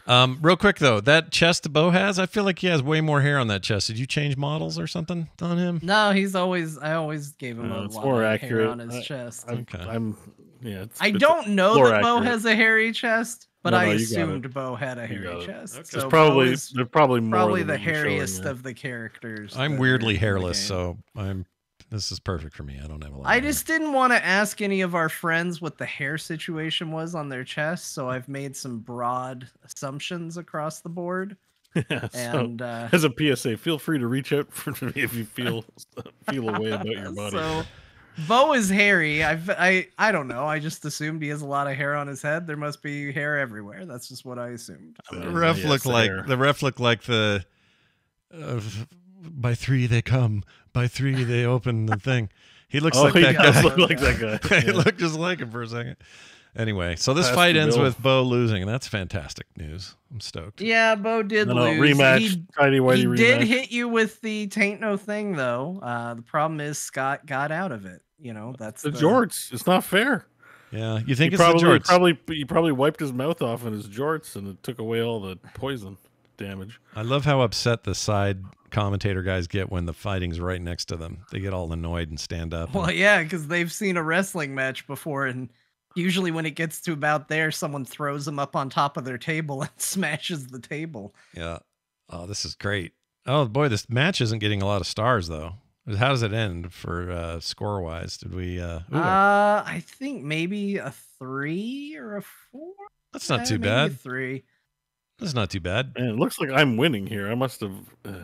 Speaker 1: Real quick though, that chest Bo has, I feel like he has way more hair on that chest. Did you change models or something on him?
Speaker 4: No, I always gave him a lot more of hair on his chest. I don't know that Bo has a hairy chest, but I assumed Bo had a hairy chest. Okay. So
Speaker 3: they're probably more
Speaker 4: the hairiest of the characters.
Speaker 1: I'm weirdly hairless, so this is perfect for me. I don't have a lot.
Speaker 4: I just didn't want to ask any of our friends what the hair situation was on their chest, so I've made some broad assumptions across the board.
Speaker 3: Yeah, and as a PSA, feel free to reach out for me if you feel a way about your body.
Speaker 4: So Bo is hairy. I don't know. I just assumed he has a lot of hair on his head. There must be hair everywhere. That's just what I assumed.
Speaker 1: The ref looked like the by 3 they come, by 3 they open the thing. He looks like that guy.
Speaker 3: Look like that guy.
Speaker 1: He looked just like him for a second. Anyway, so this fight ends with Bo losing, and that's fantastic news. I'm stoked.
Speaker 4: Yeah, Bo did lose.
Speaker 3: Rematch. He
Speaker 4: did hit you with the taint no thing, though. The problem is Scott got out of it. You know, that's
Speaker 3: the jorts. It's not fair.
Speaker 1: Yeah, you think it's the jorts?
Speaker 3: He probably wiped his mouth off in his jorts, and it took away all the poison damage.
Speaker 1: I love how upset the side commentator guys get when the fighting's right next to them. They get all annoyed and stand up.
Speaker 4: Well, yeah, because they've seen a wrestling match before, and usually when it gets to about there, someone throws them up on top of their table and smashes the table.
Speaker 1: Yeah. Oh, this is great. Oh, boy, this match isn't getting a lot of stars, though. How does it end for score-wise? Did we...
Speaker 4: I think maybe a 3 or a 4.
Speaker 1: That's not too bad.
Speaker 4: 3.
Speaker 1: That's not too bad.
Speaker 3: Man, it looks like I'm winning here. I must have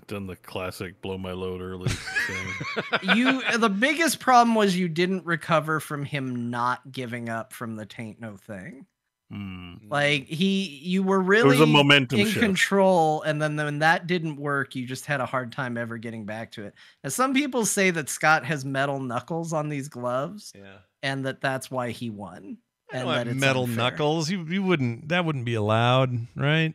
Speaker 3: done the classic blow my load early thing.
Speaker 4: The biggest problem was you didn't recover from him not giving up from the taint no thing. Like you were really in control, and then when that didn't work, you just had a hard time ever getting back to it. Now, some people say that Scott has metal knuckles on these gloves, and that's why he won. And that it's
Speaker 1: metal
Speaker 4: unfair.
Speaker 1: Knuckles. You wouldn't. That wouldn't be allowed, right?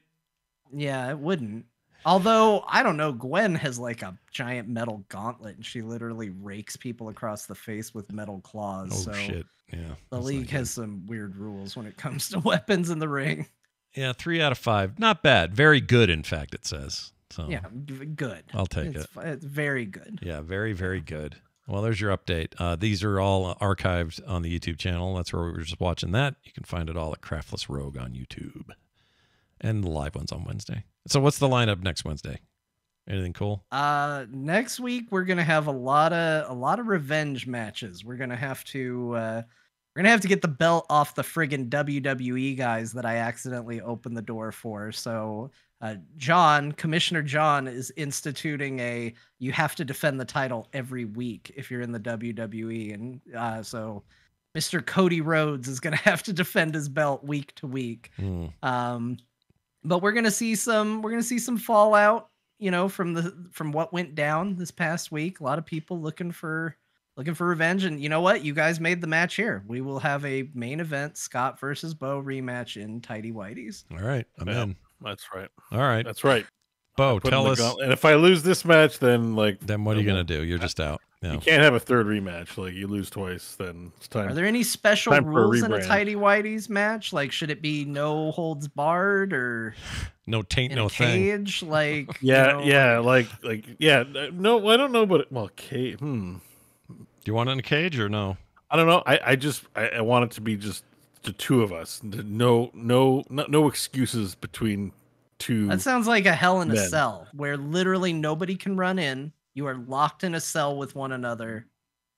Speaker 4: Yeah, it wouldn't. Although, I don't know, Gwen has like a giant metal gauntlet, and she literally rakes people across the face with metal claws.
Speaker 1: Oh, shit. Yeah.
Speaker 4: The league has some weird rules when it comes to weapons in the ring.
Speaker 1: Yeah, 3 out of 5. Not bad. Very good, in fact, it says. So
Speaker 4: yeah, good.
Speaker 1: I'll take it.
Speaker 4: It's very good.
Speaker 1: Yeah, very, very good. Well, there's your update. These are all archived on the YouTube channel. That's where we were just watching that. You can find it all at Craftless Rogue on YouTube. And the live ones on Wednesday. So what's the lineup next Wednesday? Anything cool?
Speaker 4: Next week we're gonna have a lot of revenge matches. We're gonna have to get the belt off the friggin' WWE guys that I accidentally opened the door for. So Commissioner John is instituting you have to defend the title every week if you're in the WWE, and so Mr. Cody Rhodes is gonna have to defend his belt week to week. But we're gonna see some fallout, from what went down this past week. A lot of people looking for revenge, and you know what? You guys made the match here. We will have a main event Scott versus Bo rematch in Tidy Whities.
Speaker 1: All right, I'm in.
Speaker 3: That's right.
Speaker 1: All right,
Speaker 3: that's right.
Speaker 1: Bo, tell us.
Speaker 3: And if I lose this match, then
Speaker 1: what are you gonna do? You're just out.
Speaker 3: You can't have a third rematch. Like, you lose twice, then it's time.
Speaker 4: Are there any special rules in a Tidy Whities match? Like, should it be no holds barred or
Speaker 1: no taint, no
Speaker 4: cage?
Speaker 1: Thing?
Speaker 4: Like,
Speaker 3: no, I don't know, but cage. Do
Speaker 1: you want it in a cage or no?
Speaker 3: I don't know. I want it to be just the two of us. No excuses between two.
Speaker 4: That sounds like a Hell in a Cell where literally nobody can run in. You are locked in a cell with one another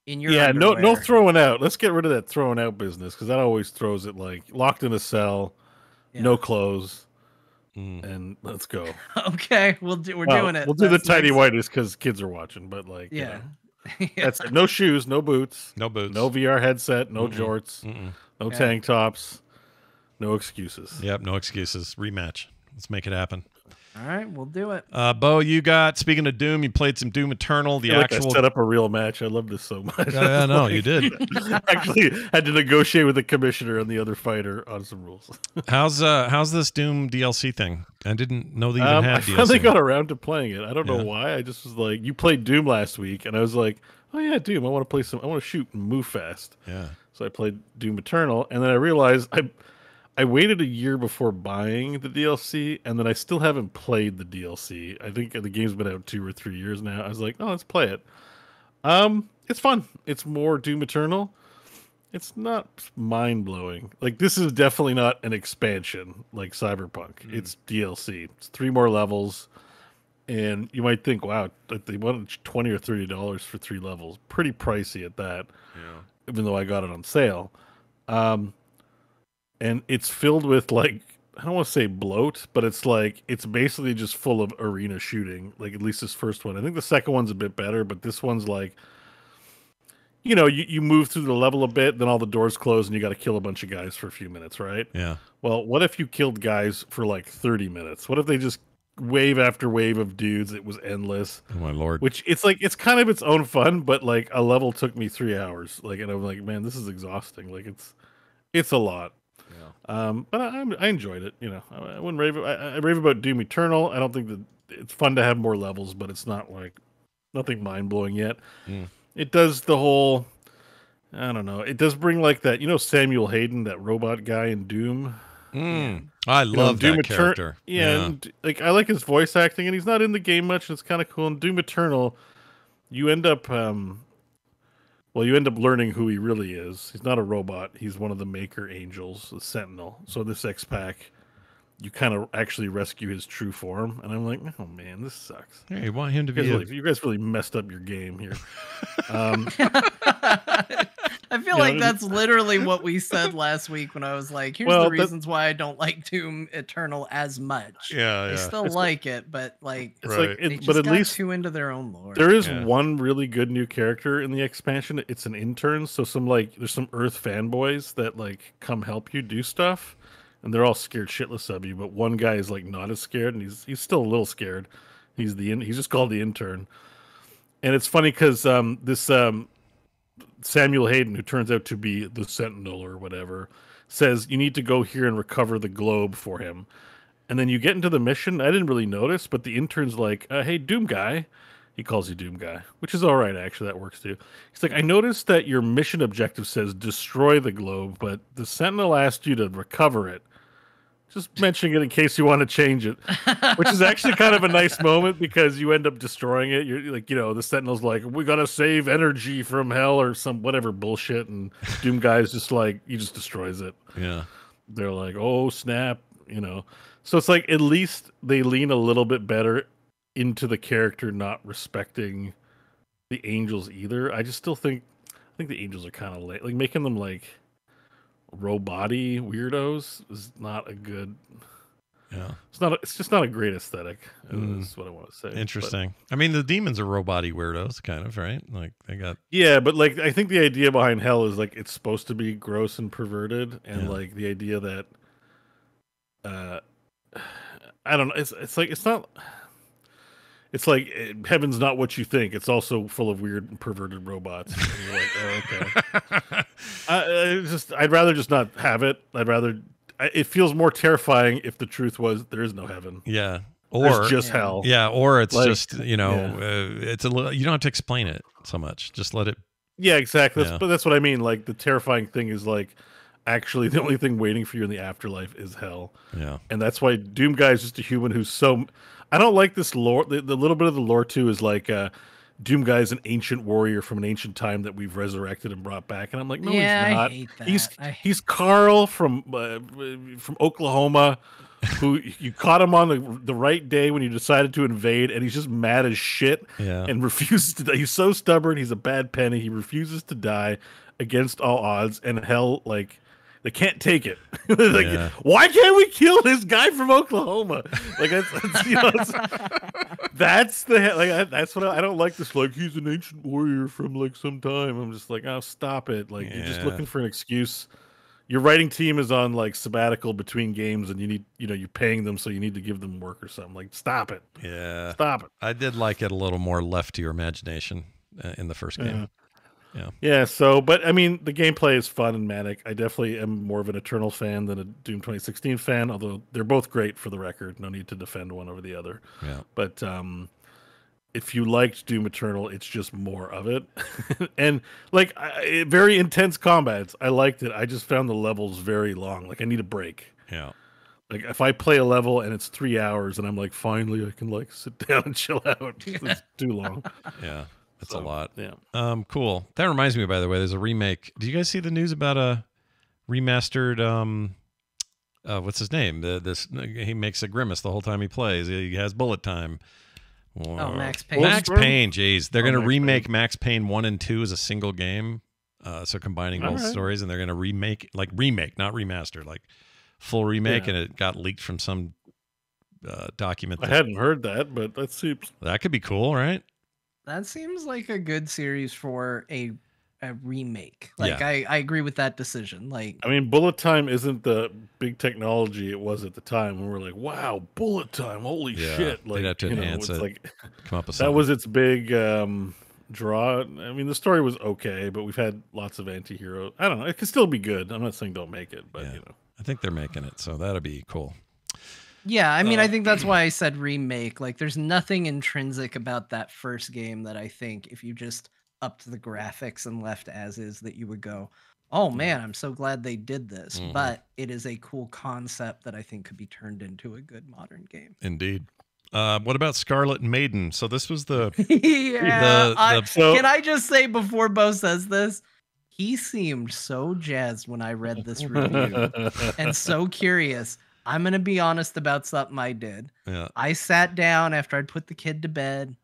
Speaker 4: in your underwear.
Speaker 3: No throwing out. Let's get rid of that throwing out business, because that always throws it. Like, locked in a cell, no clothes, and let's go.
Speaker 4: Okay, we're doing it.
Speaker 3: We'll do the Tidy Whities because kids are watching. But that's it. No shoes, no boots,
Speaker 1: no
Speaker 3: VR headset, no jorts, no tank tops, no excuses.
Speaker 1: Yep, no excuses. Rematch. Let's make it happen.
Speaker 4: All right, we'll do it.
Speaker 1: Bo, speaking of Doom, you played some Doom Eternal.
Speaker 3: I set up a real match. I love this so much.
Speaker 1: I know, you did.
Speaker 3: Actually, had to negotiate with the commissioner and the other fighter on some rules.
Speaker 1: How's this Doom DLC thing? I didn't know that you even had DLC.
Speaker 3: I finally got around to playing it. I don't know why. I just was like, you played Doom last week, and I was like, oh yeah, Doom. I want to play I want to shoot and move fast.
Speaker 1: Yeah.
Speaker 3: So I played Doom Eternal, and then I realized I waited a year before buying the DLC, and then I still haven't played the DLC. I think the game's been out 2 or 3 years now. I was like, oh, let's play it. It's fun. It's more Doom Eternal. It's not mind blowing. Like, this is definitely not an expansion like Cyberpunk. It's DLC. It's 3 more levels, and you might think, wow, like they wanted $20 or $30 for 3 levels. Pretty pricey at that.
Speaker 1: Yeah.
Speaker 3: Even though I got it on sale. And it's filled with, like, I don't want to say bloat, but it's like, it's basically just full of arena shooting. Like, at least this first one. I think the second one's a bit better, but this one's like, you know, you move through the level a bit, then all the doors close and you got to kill a bunch of guys for a few minutes, right?
Speaker 1: Yeah.
Speaker 3: Well, what if you killed guys for like 30 minutes? What if they just wave after wave of dudes? It was endless.
Speaker 1: Oh my Lord.
Speaker 3: Which it's like, it's kind of its own fun, but like a level took me 3 hours. Like, and I'm like, man, this is exhausting. Like, it's a lot. But I enjoyed it. You know, I wouldn't rave. I rave about Doom Eternal. I don't think that it's fun to have more levels, but it's not like nothing mind blowing yet. It does the whole. I don't know. It does bring like that. You know, Samuel Hayden, that robot guy in Doom.
Speaker 1: I love
Speaker 3: Doom
Speaker 1: that character.
Speaker 3: Yeah, and, like, I like his voice acting, and he's not in the game much. And it's kind of cool. In Doom Eternal, you end up. Well, you end up learning who he really is. He's not a robot. He's one of the Maker Angels, the Sentinel. So this X-Pack, you kind of actually rescue his true form. And I'm like, oh, man, this sucks.
Speaker 1: Hey, you want him to be...
Speaker 3: You guys really messed up your game here.
Speaker 4: I feel like that's literally what we said last week when I was like, here's the reasons why I don't like Doom Eternal as much. I still like it, but like,
Speaker 3: it's like
Speaker 4: they just at least too into their own lore.
Speaker 3: There is one really good new character in the expansion. It's an intern. So there's some Earth fanboys that like come help you do stuff, and they're all scared shitless of you. But one guy is like not as scared, and he's still a little scared. He's just called the intern. And it's funny because this Samuel Hayden, who turns out to be the Sentinel or whatever, says you need to go here and recover the globe for him. And then you get into the mission. I didn't really notice, but the intern's like, hey, Doom Guy. He calls you Doom Guy, which is all right, actually. That works too. He's like, I noticed that your mission objective says destroy the globe, but the Sentinel asked you to recover it. Just mentioning it in case you want to change it, which is actually kind of a nice moment because you end up destroying it. You're like, you know, the Sentinel's like, we got to save energy from hell or some whatever bullshit. And Doom Guy's just like, he just destroys it.
Speaker 1: Yeah.
Speaker 3: They're like, oh, snap, you know. So it's like, at least they lean a little bit better into the character not respecting the angels either. I think the angels are kind of like making them like robot-y weirdos is not a good. It's just not a great aesthetic. Is what I want to say.
Speaker 1: Interesting. But, I mean, the demons are robot-y weirdos, kind of, right? Like they got.
Speaker 3: Yeah, but like I think the idea behind hell is like it's supposed to be gross and perverted, and like the idea that I don't know. It's like it's not. It's like heaven's not what you think. It's also full of weird and perverted robots. And you're like, oh, okay. I'd rather just not have it. It feels more terrifying if the truth was there is no heaven.
Speaker 1: Yeah.
Speaker 3: Or just hell.
Speaker 1: Yeah. Or it's like, just, you know, it's a little, you don't have to explain it so much. Just let it.
Speaker 3: Yeah, exactly. But that's what I mean. Like the terrifying thing is like, actually the only thing waiting for you in the afterlife is hell.
Speaker 1: Yeah.
Speaker 3: And that's why Doom Guy is just a human who's so, I don't like this lore. The little bit of the lore too is like Doom Guy is an ancient warrior from an ancient time that we've resurrected and brought back, and I'm like, no, he's not.
Speaker 4: I hate that.
Speaker 3: He's Carl from Oklahoma, who you caught him on the right day when you decided to invade, and he's just mad as shit and refuses to die. He's so stubborn. He's a bad penny. He refuses to die against all odds, and hell, like. They can't take it. Like, why can't we kill this guy from Oklahoma? Like that's you know, that's what I don't like. This like he's an ancient warrior from like some time. I'm just like, oh, stop it. Like you're just looking for an excuse. Your writing team is on like sabbatical between games, and you need you're paying them, so you need to give them work or something. Like stop it.
Speaker 1: Yeah,
Speaker 3: stop it.
Speaker 1: I did like it a little more left to your imagination in the first game.
Speaker 3: Yeah. So, but I mean, the gameplay is fun and manic. I definitely am more of an Eternal fan than a Doom 2016 fan, although they're both great for the record. No need to defend one over the other.
Speaker 1: Yeah.
Speaker 3: But if you liked Doom Eternal, it's just more of it. And like very intense combats. I liked it. I just found the levels very long. Like I need a break.
Speaker 1: Yeah.
Speaker 3: Like if I play a level and it's 3 hours and I'm like, finally I can like sit down and chill out. It's too long.
Speaker 1: Yeah. That's a lot.
Speaker 3: Yeah.
Speaker 1: Cool. That reminds me, by the way, there's a remake. Do you guys see the news about a remastered what's his name? He makes a grimace the whole time he plays. He has bullet time.
Speaker 4: Oh, Max Payne.
Speaker 1: Max Payne, jeez. They're going to remake
Speaker 3: Payne.
Speaker 1: Max Payne 1 and 2 as a single game. So combining both stories, and they're going to remake, not remaster, like full remake, and it got leaked from some document.
Speaker 3: I hadn't heard that, but that seems...
Speaker 1: That could be cool, right?
Speaker 4: That seems like a good series for a remake. Like,
Speaker 1: Yeah.
Speaker 4: I agree with that decision. Like,
Speaker 3: I mean, bullet time isn't the big technology it was at the time when we're like, wow, bullet time, holy shit. Like,
Speaker 1: they'd have to enhance it,
Speaker 3: like,
Speaker 1: come up with
Speaker 3: that
Speaker 1: something.
Speaker 3: was its big draw. I mean, the story was okay, but we've had lots of anti-hero. I don't know. It could still be good. I'm not saying don't make it, but
Speaker 1: Yeah.
Speaker 3: you know.
Speaker 1: I think they're making it, so that'll be cool.
Speaker 4: yeah, I mean, I think that's why I said remake. Like, there's nothing intrinsic about that first game that I think if you just upped the graphics and left as is that you would go, oh man, I'm so glad they did this.
Speaker 1: Mhm.
Speaker 4: But it is a cool concept that I think could be turned into a good modern game.
Speaker 1: Indeed. What about Scarlet Maiden? So this was the
Speaker 4: Yeah.
Speaker 3: So-
Speaker 4: Can I just say before Bo says this, he seemed so jazzed when I read this review and so curious. I'm going to be honest about something I did.
Speaker 1: yeah.
Speaker 4: I sat down after I'd put the kid to bed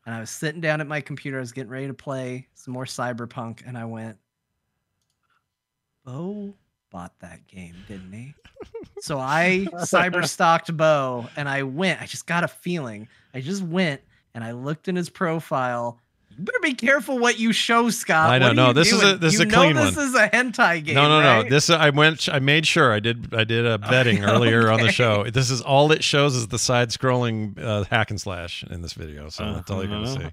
Speaker 4: and I was sitting down at my computer. I was getting ready to play some more Cyberpunk and I went, Bo bought that game, didn't he? So I cyber stalked Bo and I just got a feeling. I just went and I looked in his profile. You better be careful what you show, Scott.
Speaker 1: I know.
Speaker 4: What are
Speaker 1: No,
Speaker 4: you
Speaker 1: this is
Speaker 4: doing?
Speaker 1: a- this is
Speaker 4: You
Speaker 1: a
Speaker 4: know
Speaker 1: clean
Speaker 4: this
Speaker 1: one.
Speaker 4: is a hentai game.
Speaker 1: No.
Speaker 4: right?
Speaker 1: This I made sure I did a betting earlier on the
Speaker 4: Okay.
Speaker 1: show. This is all it shows is the side-scrolling hack and slash in this video. So that's all you're gonna see.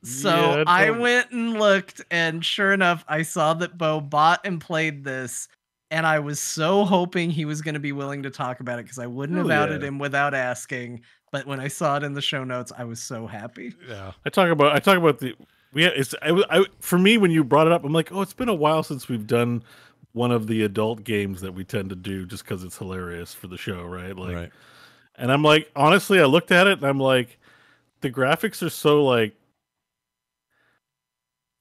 Speaker 4: So
Speaker 3: Yeah,
Speaker 4: I
Speaker 3: don't-
Speaker 4: went and looked, and sure enough, I saw that Bo bought and played this, and I was so hoping he was going to be willing to talk about it because I wouldn't have
Speaker 3: Hell
Speaker 4: outed
Speaker 3: yeah.
Speaker 4: him without asking. But when I saw it in the show notes, I was so happy.
Speaker 1: Yeah.
Speaker 3: I talk about the for me when you brought it up, I'm like, oh, it's been a while since we've done one of the adult games that we tend to do just because it's hilarious for the show, right? Like,
Speaker 1: Right.
Speaker 3: and I'm like, honestly, I looked at it and I'm like, the graphics are so like,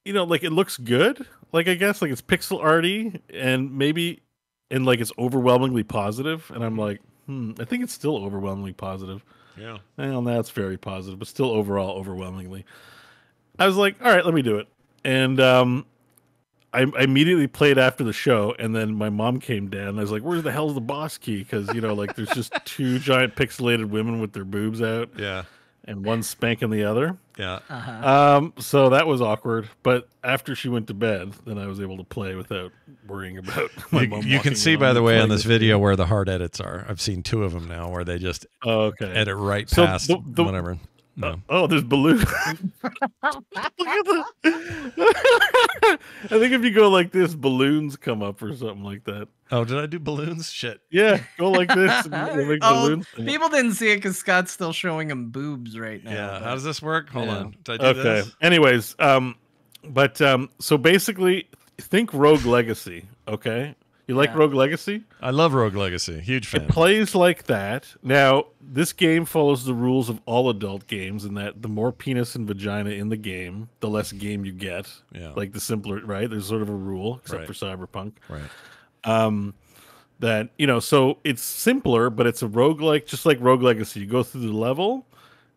Speaker 3: you know, like it looks good. Like I guess like it's pixel arty and maybe and like it's overwhelmingly positive. And I'm like, I think it's still overwhelmingly positive.
Speaker 1: Yeah.
Speaker 3: Well, that's very positive, but still overall overwhelmingly. I was like, all right, let me do it. And I immediately played after the show, and then my mom came down. I was like, where the hell's the boss key? Because, you know, like there's just two giant pixelated women with their boobs out,
Speaker 1: Yeah.
Speaker 3: and one spanking the other.
Speaker 1: Yeah.
Speaker 3: So that was awkward. But after she went to bed, then I was able to play without worrying about my mom
Speaker 1: You can
Speaker 3: walking
Speaker 1: see,
Speaker 3: in
Speaker 1: by
Speaker 3: on
Speaker 1: the
Speaker 3: me
Speaker 1: way, on
Speaker 3: playing
Speaker 1: this video where the hard edits are. I've seen 2 of them now where they just
Speaker 3: Oh, okay.
Speaker 1: edit right
Speaker 3: So
Speaker 1: past
Speaker 3: the-
Speaker 1: whatever. No.
Speaker 3: Oh, there's balloons. Look at the. I think if you go like this, balloons come up or something like that.
Speaker 1: Oh, did I do balloons? Shit.
Speaker 3: Yeah, go like this. And it'll make
Speaker 4: Oh,
Speaker 3: balloons.
Speaker 4: people didn't see it because Scott's still showing him boobs right now.
Speaker 1: Yeah.
Speaker 4: but-
Speaker 1: How does this work? Hold
Speaker 3: Yeah.
Speaker 1: on. Did I do
Speaker 3: Okay.
Speaker 1: this?
Speaker 3: Anyways, so basically, think Rogue Legacy. Okay, you like
Speaker 4: Yeah.
Speaker 3: Rogue Legacy?
Speaker 1: I love Rogue Legacy. Huge fan.
Speaker 3: It plays like that. Now, this game follows the rules of all adult games in that the more penis and vagina in the game, the less game you get.
Speaker 1: Yeah.
Speaker 3: Like the simpler, right? There's sort of a rule, except
Speaker 1: Right.
Speaker 3: for Cyberpunk.
Speaker 1: Right.
Speaker 3: That, you know, so it's simpler, but it's a roguelike, just like Rogue Legacy. You go through the level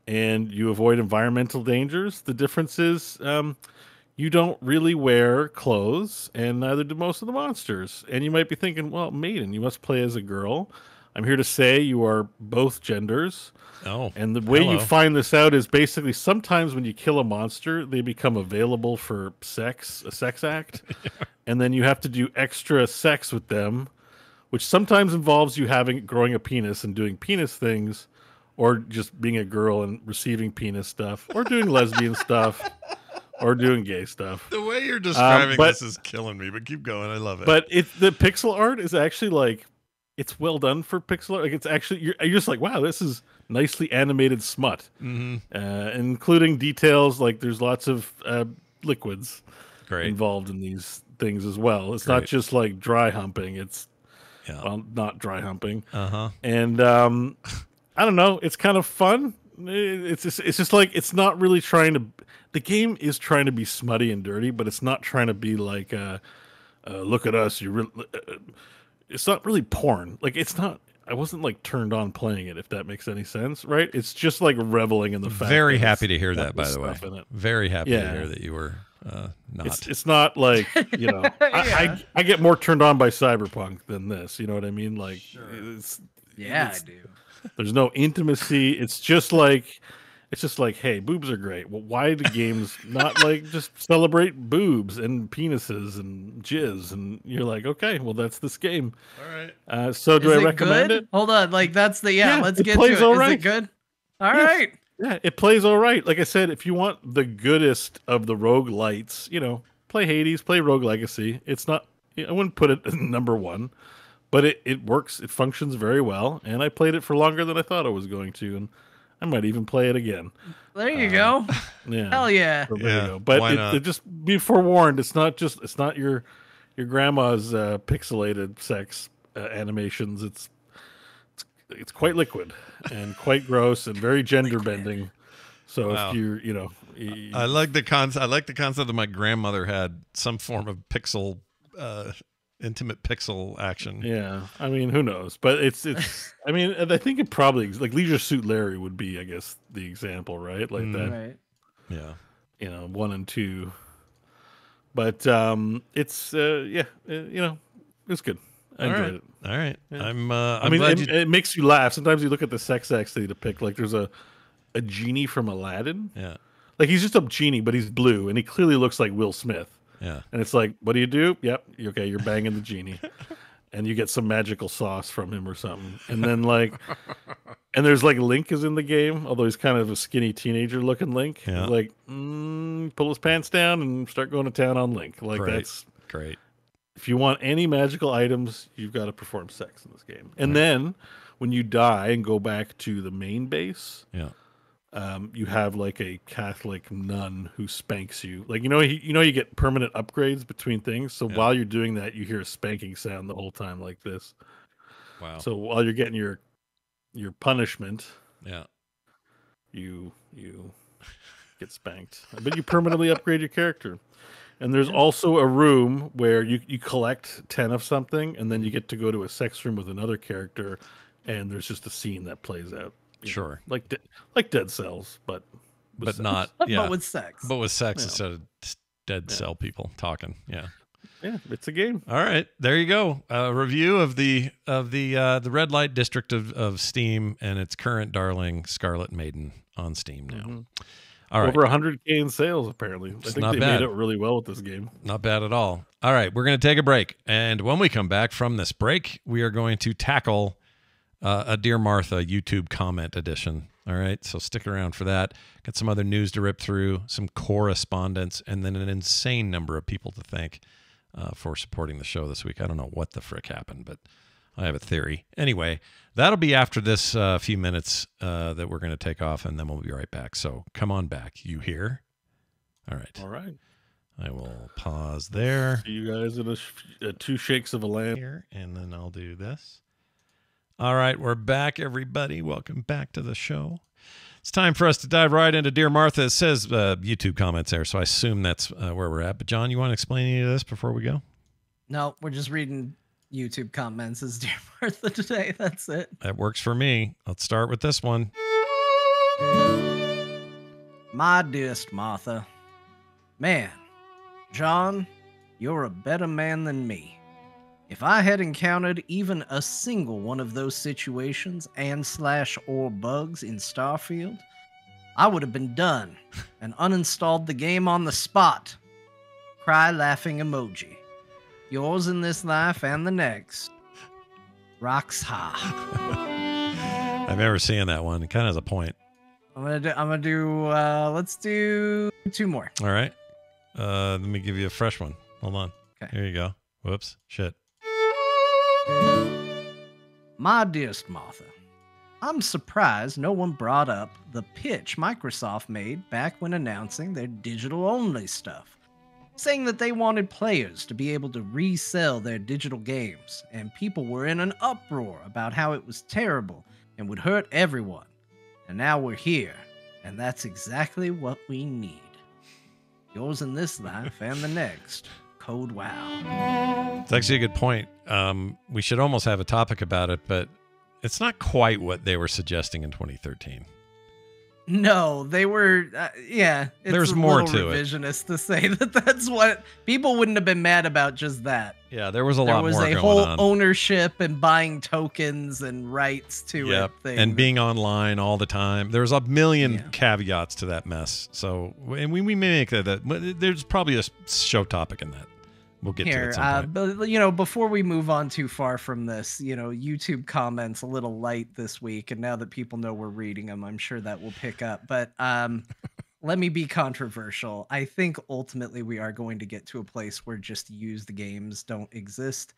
Speaker 3: and you avoid environmental dangers. The difference is you don't really wear clothes, and neither do most of the monsters. And you might be thinking, well, Maiden, you must play as a girl. I'm here to say you are both genders.
Speaker 1: Oh.
Speaker 3: And the way you
Speaker 1: hello.
Speaker 3: find this out is basically sometimes when you kill a monster, they become available for sex, a sex act. And then you have to do extra sex with them, which sometimes involves you growing a penis and doing penis things, or just being a girl and receiving penis stuff, or doing lesbian stuff, or doing gay stuff.
Speaker 1: The way you're describing
Speaker 3: but-
Speaker 1: this is killing me, but keep going. I love it.
Speaker 3: But the pixel art is actually like, it's well done for pixel art. Like it's actually, you're just like, wow, this is nicely animated smut,
Speaker 1: Mm-hmm.
Speaker 3: including details like there's lots of liquids
Speaker 1: Great.
Speaker 3: involved in these things as well. It's
Speaker 1: Great.
Speaker 3: not just like dry humping. It's
Speaker 1: Yeah.
Speaker 3: well, not dry humping.
Speaker 1: Uh-huh.
Speaker 3: And I don't know. It's kind of fun. It's just like it's not really trying to. The game is trying to be smutty and dirty, but it's not trying to be like, look at us. It's not really porn. Like it's not. I wasn't like turned on playing it. If that makes any sense, right? It's just like reveling in the fact.
Speaker 1: Very
Speaker 3: that
Speaker 1: happy to hear that, by the way. Very happy to hear that you were not.
Speaker 3: It's not like
Speaker 4: Yeah.
Speaker 3: I get more turned on by Cyberpunk than this. You know what I mean? Like,
Speaker 4: I do.
Speaker 3: There's no intimacy. It's just like, hey, boobs are great. Well, why do games not like just celebrate boobs and penises and jizz? And you're like, okay, well, that's this game.
Speaker 1: All
Speaker 3: right. So do I recommend it?
Speaker 4: Hold on, like that's the let's get to
Speaker 3: plays
Speaker 4: it.
Speaker 3: all
Speaker 4: Is
Speaker 3: right.
Speaker 4: it good? All right.
Speaker 3: Yeah, it plays all right. Like I said, if you want the goodest of the roguelites, play Hades, play Rogue Legacy. It's not. I wouldn't put it as number one. But it works. It functions very well, and I played it for longer than I thought I was going to, and I might even play it again.
Speaker 4: There you go.
Speaker 3: Yeah,
Speaker 4: Hell yeah.
Speaker 3: So there you go. But just be forewarned. It's not your grandma's pixelated sex animations. It's quite liquid and quite gross and very gender bending. So if you're
Speaker 1: I like the concept. I like the concept that my grandmother had some form of pixel. Intimate pixel action.
Speaker 3: Yeah, I mean, who knows? But it's. I mean, I think it probably like Leisure Suit Larry would be, I guess, the example, right? Like that.
Speaker 4: Right.
Speaker 3: Yeah. 1 and 2. But it's it's good. I enjoyed it.
Speaker 1: All right.
Speaker 3: Yeah.
Speaker 1: I'm
Speaker 3: I mean,
Speaker 1: glad
Speaker 3: it makes you laugh. Sometimes you look at the sex acts they depict. Like there's a genie from Aladdin.
Speaker 1: Yeah.
Speaker 3: Like he's just a genie, but he's blue, and he clearly looks like Will Smith.
Speaker 1: Yeah.
Speaker 3: And it's like, what do you do? Yep. Okay, you're banging the genie. And you get some magical sauce from him or something. And then and there's like Link is in the game, although he's kind of a skinny teenager looking Link.
Speaker 1: Yeah.
Speaker 3: He's like, pull his pants down and start going to town on Link. Like that's
Speaker 1: great.
Speaker 3: If you want any magical items, you've got to perform sex in this game. And then when you die and go back to the main base, you have like a Catholic nun who spanks you. Like you get permanent upgrades between things. So while you're doing that, you hear a spanking sound the whole time like this.
Speaker 1: Wow.
Speaker 3: So while you're getting your punishment, you get spanked. But you permanently upgrade your character. And there's also a room where you collect 10 of something, and then you get to go to a sex room with another character, and there's just a scene that plays out.
Speaker 1: Sure.
Speaker 3: Like Dead Cells, but
Speaker 1: not
Speaker 4: but with sex.
Speaker 1: But with sex instead of dead cell people talking. Yeah.
Speaker 3: Yeah, it's a game.
Speaker 1: All right, there you go. A review of the red light district of Steam and its current darling Scarlet Maiden on Steam now.
Speaker 3: Mm-hmm.
Speaker 1: All right.
Speaker 3: Over 100K in sales, apparently. I think they made it really well with this game.
Speaker 1: Not bad at all. All right, we're going to take a break. And when we come back from this break, we are going to tackle a Dear Martha YouTube comment edition. All right, so stick around for that. Got some other news to rip through, some correspondence, and then an insane number of people to thank for supporting the show this week. I don't know what the frick happened, but I have a theory. Anyway, that'll be after this few minutes that we're going to take off, and then we'll be right back. So come on back. You hear? All right.
Speaker 3: All right.
Speaker 1: I will pause there.
Speaker 3: See you guys in two shakes of a lamb.
Speaker 1: Here, and then I'll do this. All right, we're back, everybody. Welcome back to the show. It's time for us to dive right into Dear Martha. It says YouTube comments there, so I assume that's where we're at. But John, you want to explain any of this before we go?
Speaker 4: No, we're just reading YouTube comments as Dear Martha today. That's it.
Speaker 1: That works for me. Let's start with this one.
Speaker 4: My dearest Martha, man, John, you're a better man than me. If I had encountered even a single one of those situations or bugs in Starfield, I would have been done and uninstalled the game on the spot. Cry laughing emoji. Yours in this life and the next. Rocks high.
Speaker 1: I've never seen that one. It kind of has a point.
Speaker 4: Let's do 2 more.
Speaker 1: All right. Let me give you a fresh one. Hold on.
Speaker 4: Okay.
Speaker 1: Here you go. Whoops. Shit.
Speaker 4: My dearest Martha, I'm surprised no one brought up the pitch Microsoft made back when announcing their digital-only stuff, saying that they wanted players to be able to resell their digital games, and people were in an uproar about how it was terrible and would hurt everyone. And now we're here, and that's exactly what we need. Yours in this life and the next. Code WoW.
Speaker 1: It's actually a good point. We should almost have a topic about it, but it's not quite what they were suggesting in 2013.
Speaker 4: No, they were, yeah. It's
Speaker 1: There's
Speaker 4: a
Speaker 1: more
Speaker 4: little
Speaker 1: to it.
Speaker 4: revisionist to say that that's what people wouldn't have been mad about. Just that.
Speaker 1: Yeah, there was a lot more going on.
Speaker 4: There was a whole ownership and buying tokens and rights to it thing.
Speaker 1: And being online all the time. There's a million caveats to that mess. So, and we may make that. There's probably a show topic in that. We'll get to it at some point.
Speaker 4: But, you know, before we move on too far from this, you know, YouTube comments a little light this week, and now that people know we're reading them, I'm sure that will pick up. But let me be controversial. I think ultimately we are going to get to a place where just used games don't exist,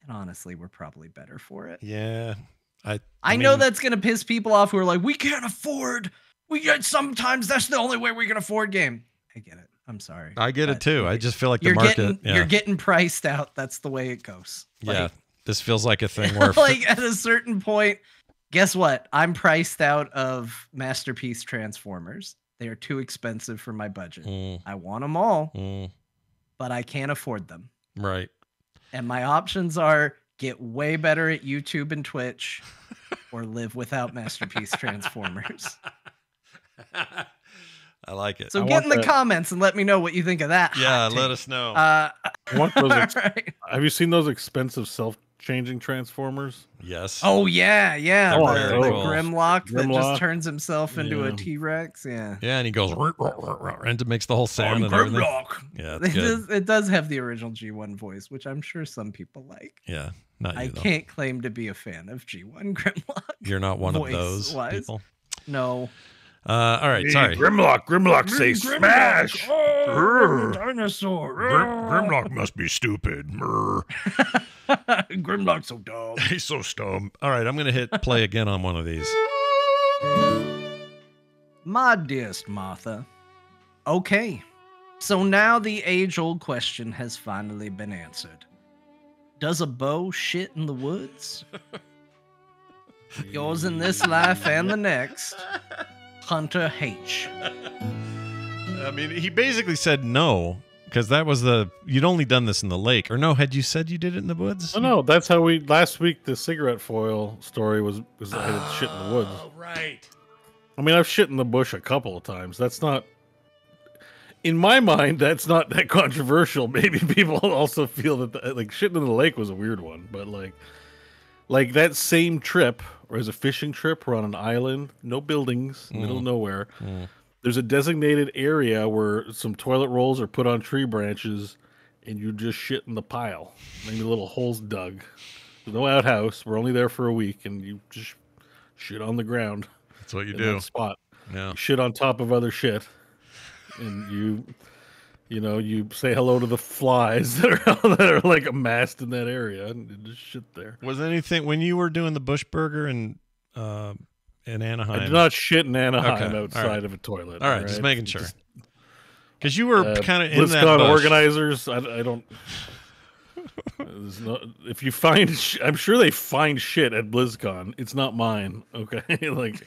Speaker 4: and honestly, we're probably better for it.
Speaker 1: Yeah,
Speaker 4: I know that's going to piss people off who are like, we can't afford. Sometimes that's the only way we can afford game. I get it. I'm sorry.
Speaker 1: I get it too. I just feel like the market.
Speaker 4: You're getting priced out. That's the way it goes.
Speaker 1: Yeah, this feels like a thing where,
Speaker 4: like, at a certain point, guess what? I'm priced out of Masterpiece Transformers. They are too expensive for my budget. I want them all, but I can't afford them.
Speaker 1: Right.
Speaker 4: And my options are get way better at YouTube and Twitch, or live without Masterpiece Transformers.
Speaker 1: I like it.
Speaker 4: So get in the comments and let me know what you think of that.
Speaker 1: Yeah, let us know.
Speaker 3: Have you seen those expensive self-changing Transformers?
Speaker 1: Yes.
Speaker 4: Oh, yeah. The
Speaker 1: cool.
Speaker 4: Grimlock that just turns himself into a T-Rex. Yeah.
Speaker 1: Yeah, and he goes, and it makes the whole sound and everything. Yeah, it's good.
Speaker 4: It does have the original G1 voice, which I'm sure some people like.
Speaker 1: Yeah, not you,
Speaker 4: I
Speaker 1: though.
Speaker 4: can't claim to be a fan of G1 Grimlock.
Speaker 1: You're not one of those people?
Speaker 4: No.
Speaker 1: All right, sorry.
Speaker 3: Grimlock say smash.
Speaker 4: Dinosaur.
Speaker 1: Grimlock must be stupid.
Speaker 4: Grimlock's so dumb.
Speaker 1: He's so dumb. All right, I'm going to hit play again on one of these.
Speaker 4: My dearest Martha. Okay, so now the age-old question has finally been answered. Does a bow shit in the woods? Yours in this life and the next. Hunter H.
Speaker 1: I mean, he basically said no, because that was you'd only done this in the lake. Or no, had you said you did it in the woods?
Speaker 3: Oh, no, that's how last week, the cigarette foil story was I had shit in the woods.
Speaker 1: Oh, right.
Speaker 3: I mean, I've shit in the bush a couple of times. That's not, in my mind, that's not that controversial. Maybe people also feel that, like, shitting in the lake was a weird one, but, like that same trip, or as a fishing trip, we're on an island, no buildings, middle of nowhere. There's a designated area where some toilet rolls are put on tree branches, and you just shit in the pile. Maybe little holes dug. There's no outhouse. We're only there for a week, and you just shit on the ground.
Speaker 1: That's what you
Speaker 3: in
Speaker 1: do.
Speaker 3: That spot.
Speaker 1: Yeah.
Speaker 3: You shit on top of other shit, and you say hello to the flies that are like amassed in that area, and you just shit there.
Speaker 1: Was anything when you were doing the Bush Burger in Anaheim?
Speaker 3: I did not shit in Anaheim
Speaker 1: Okay.
Speaker 3: outside of a toilet.
Speaker 1: All right, just making sure. Because you were kind of in that
Speaker 3: BlizzCon
Speaker 1: bush.
Speaker 3: organizers, I don't. If you find, I'm sure they find shit at BlizzCon. It's not mine. Okay, like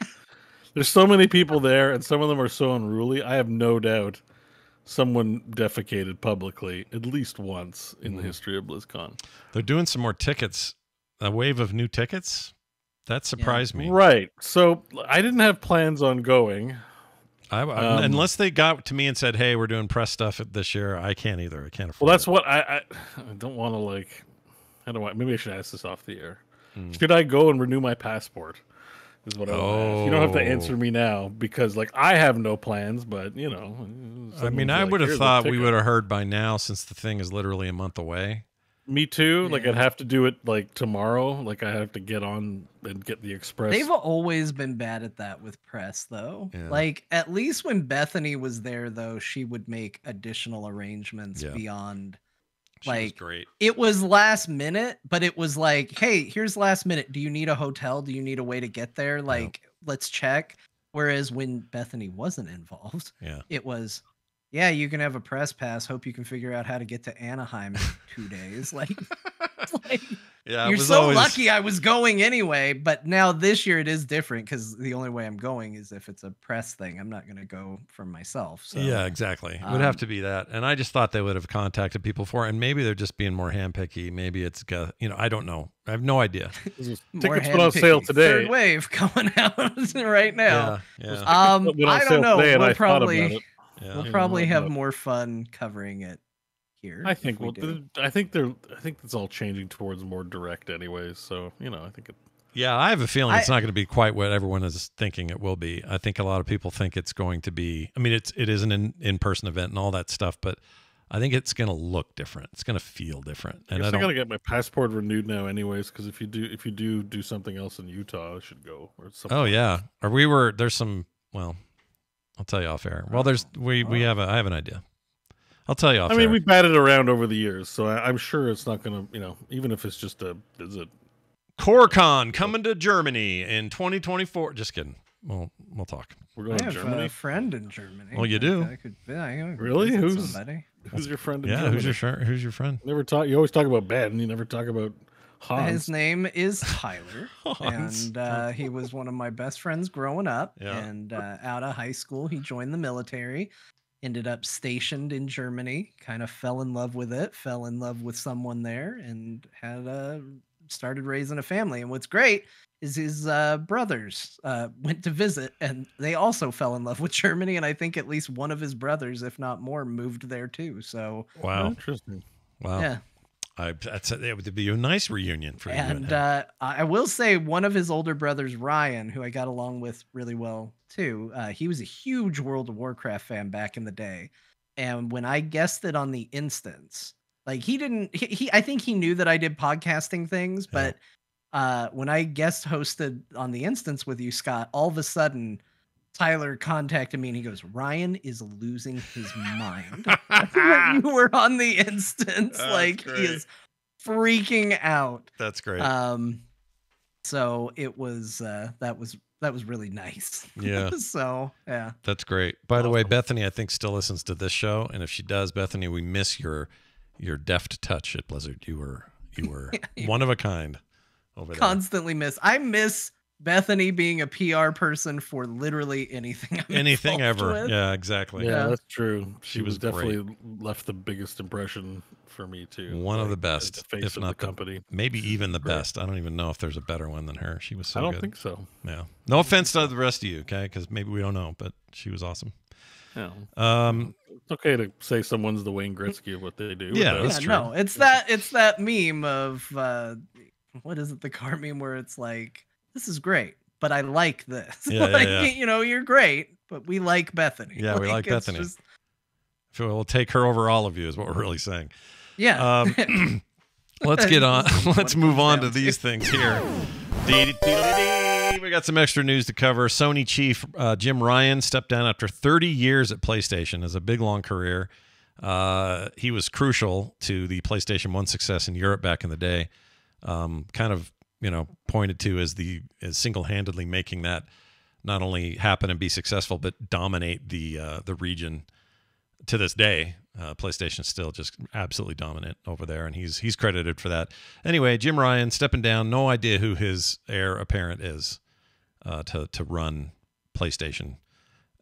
Speaker 3: there's so many people there, and some of them are so unruly. I have no doubt someone defecated publicly at least once in the history of BlizzCon.
Speaker 1: They're doing some more tickets. A wave of new tickets. That surprised me.
Speaker 3: Right. So I didn't have plans on going.
Speaker 1: Unless they got to me and said, "Hey, we're doing press stuff this year," I can't either. I can't afford.
Speaker 3: Well, that's
Speaker 1: it.
Speaker 3: what I don't want to like. I don't want. Maybe I should ask this off the air. Should I go and renew my passport? Is what I want to ask. You don't have to answer me now because, like, I have no plans. But you know,
Speaker 1: I mean, I would have thought we would have heard by now, since the thing is literally a month away.
Speaker 3: Me too.
Speaker 4: Yeah.
Speaker 3: Like, I'd have to do it like tomorrow. Like, I have to get on and get the express.
Speaker 4: They've always been bad at that with press, though.
Speaker 1: Yeah.
Speaker 4: Like, at least when Bethany was there, though, she would make additional arrangements beyond
Speaker 1: She was
Speaker 4: Like,
Speaker 1: great.
Speaker 4: it was last minute, but it was like, hey, here's last minute. Do you need a hotel? Do you need a way to get there? Like, let's check. Whereas when Bethany wasn't involved, it was, yeah, you can have a press pass. Hope you can figure out how to get to Anaheim in 2 days. Like,
Speaker 1: Yeah,
Speaker 4: you're so lucky I was going anyway. But now this year it is different because the only way I'm going is if it's a press thing. I'm not going to go for myself. So
Speaker 1: yeah, exactly. It would have to be that. And I just thought they would have contacted people for it. And maybe they're just being more handpicky. Maybe it's, I don't know. I have no idea.
Speaker 3: Tickets went on sale today.
Speaker 4: Third wave coming out right now.
Speaker 1: Yeah.
Speaker 4: I don't know.
Speaker 3: We'll
Speaker 4: probably have more fun covering it here.
Speaker 3: I think I think it's all changing towards more direct anyways. So, I think it.
Speaker 1: Yeah, I have a feeling it's not going to be quite what everyone is thinking it will be. I think a lot of people think it's going to be, I mean, it is an in-person event and all that stuff, but I think it's going to look different. It's going to feel different. And
Speaker 3: I got to get my passport renewed now anyways, because if you do something else in Utah, I should go. Or something.
Speaker 1: Oh, yeah. There's some, well, I'll tell you off air. Well, I have an idea. I'll tell you off air.
Speaker 3: I mean, we batted around over the years, so I'm sure it's not going to, even if it's just a visit.
Speaker 1: CoreCon coming to Germany in 2024. Just kidding. We'll talk.
Speaker 3: We're going to Germany.
Speaker 4: I have a friend in Germany.
Speaker 1: Well, you do.
Speaker 4: I could
Speaker 3: really? Who's your friend in Germany?
Speaker 1: Who's your friend?
Speaker 3: You always talk about Ben. You never talk about Hans.
Speaker 4: His name is Tyler, and he was one of my best friends growing up.
Speaker 1: Yeah.
Speaker 4: And out of high school, he joined the military. Ended up stationed in Germany. Kind of fell in love with it. Fell in love with someone there, and started raising a family. And what's great is his brothers went to visit, and they also fell in love with Germany. And I think at least one of his brothers, if not more, moved there too. So
Speaker 1: wow,
Speaker 3: interesting.
Speaker 1: Wow, yeah, it would be a nice reunion for you.
Speaker 4: And I will say, one of his older brothers, Ryan, who I got along with really well too. He was a huge World of Warcraft fan back in the day, and when I guested on the instance. Like I think he knew that I did podcasting things, but when I guest hosted on the instance with you, Scott, all of a sudden Tyler contacted me and he goes, "Ryan is losing his mind." You were on the instance. Like great. He is freaking out.
Speaker 1: That's great.
Speaker 4: So it was that was really nice.
Speaker 1: Yeah.
Speaker 4: So yeah.
Speaker 1: That's great. By the way, Bethany, I think still listens to this show, and if she does, Bethany, we miss your deft touch at Blizzard. You were one of a kind over there.
Speaker 4: Constantly miss. I miss Bethany being a PR person for literally anything.
Speaker 1: Anything ever.
Speaker 4: With.
Speaker 1: Yeah, exactly.
Speaker 3: Yeah, that's true. She was definitely
Speaker 1: great.
Speaker 3: Left the biggest impression for me too.
Speaker 1: One of the best,
Speaker 3: the
Speaker 1: if not
Speaker 3: the company.
Speaker 1: Maybe even the best. I don't even know if there's a better one than her. She was so good.
Speaker 3: I don't think so.
Speaker 1: Yeah. No offense to the rest of you, okay? Because maybe we don't know, but she was awesome.
Speaker 3: Yeah. It's okay to say someone's the Wayne Gretzky of what they do.
Speaker 1: Yeah, that's true.
Speaker 4: No, it's that meme of what is it? The car meme where it's like, "This is great, but I like this."
Speaker 1: Yeah,
Speaker 4: like,
Speaker 1: yeah.
Speaker 4: You're great, but we like Bethany.
Speaker 1: Yeah, we like Bethany. Just... We'll take her over all of you, is what we're really saying.
Speaker 4: Yeah.
Speaker 1: Let's get on. Let's move on to these things here. We got some extra news to cover. Sony chief Jim Ryan stepped down after 30 years at PlayStation. As a big, long career. He was crucial to the PlayStation 1 success in Europe back in the day. Kind of, pointed to as single-handedly making that not only happen and be successful, but dominate the region to this day. PlayStation's still just absolutely dominant over there, and he's credited for that. Anyway, Jim Ryan stepping down. No idea who his heir apparent is to run PlayStation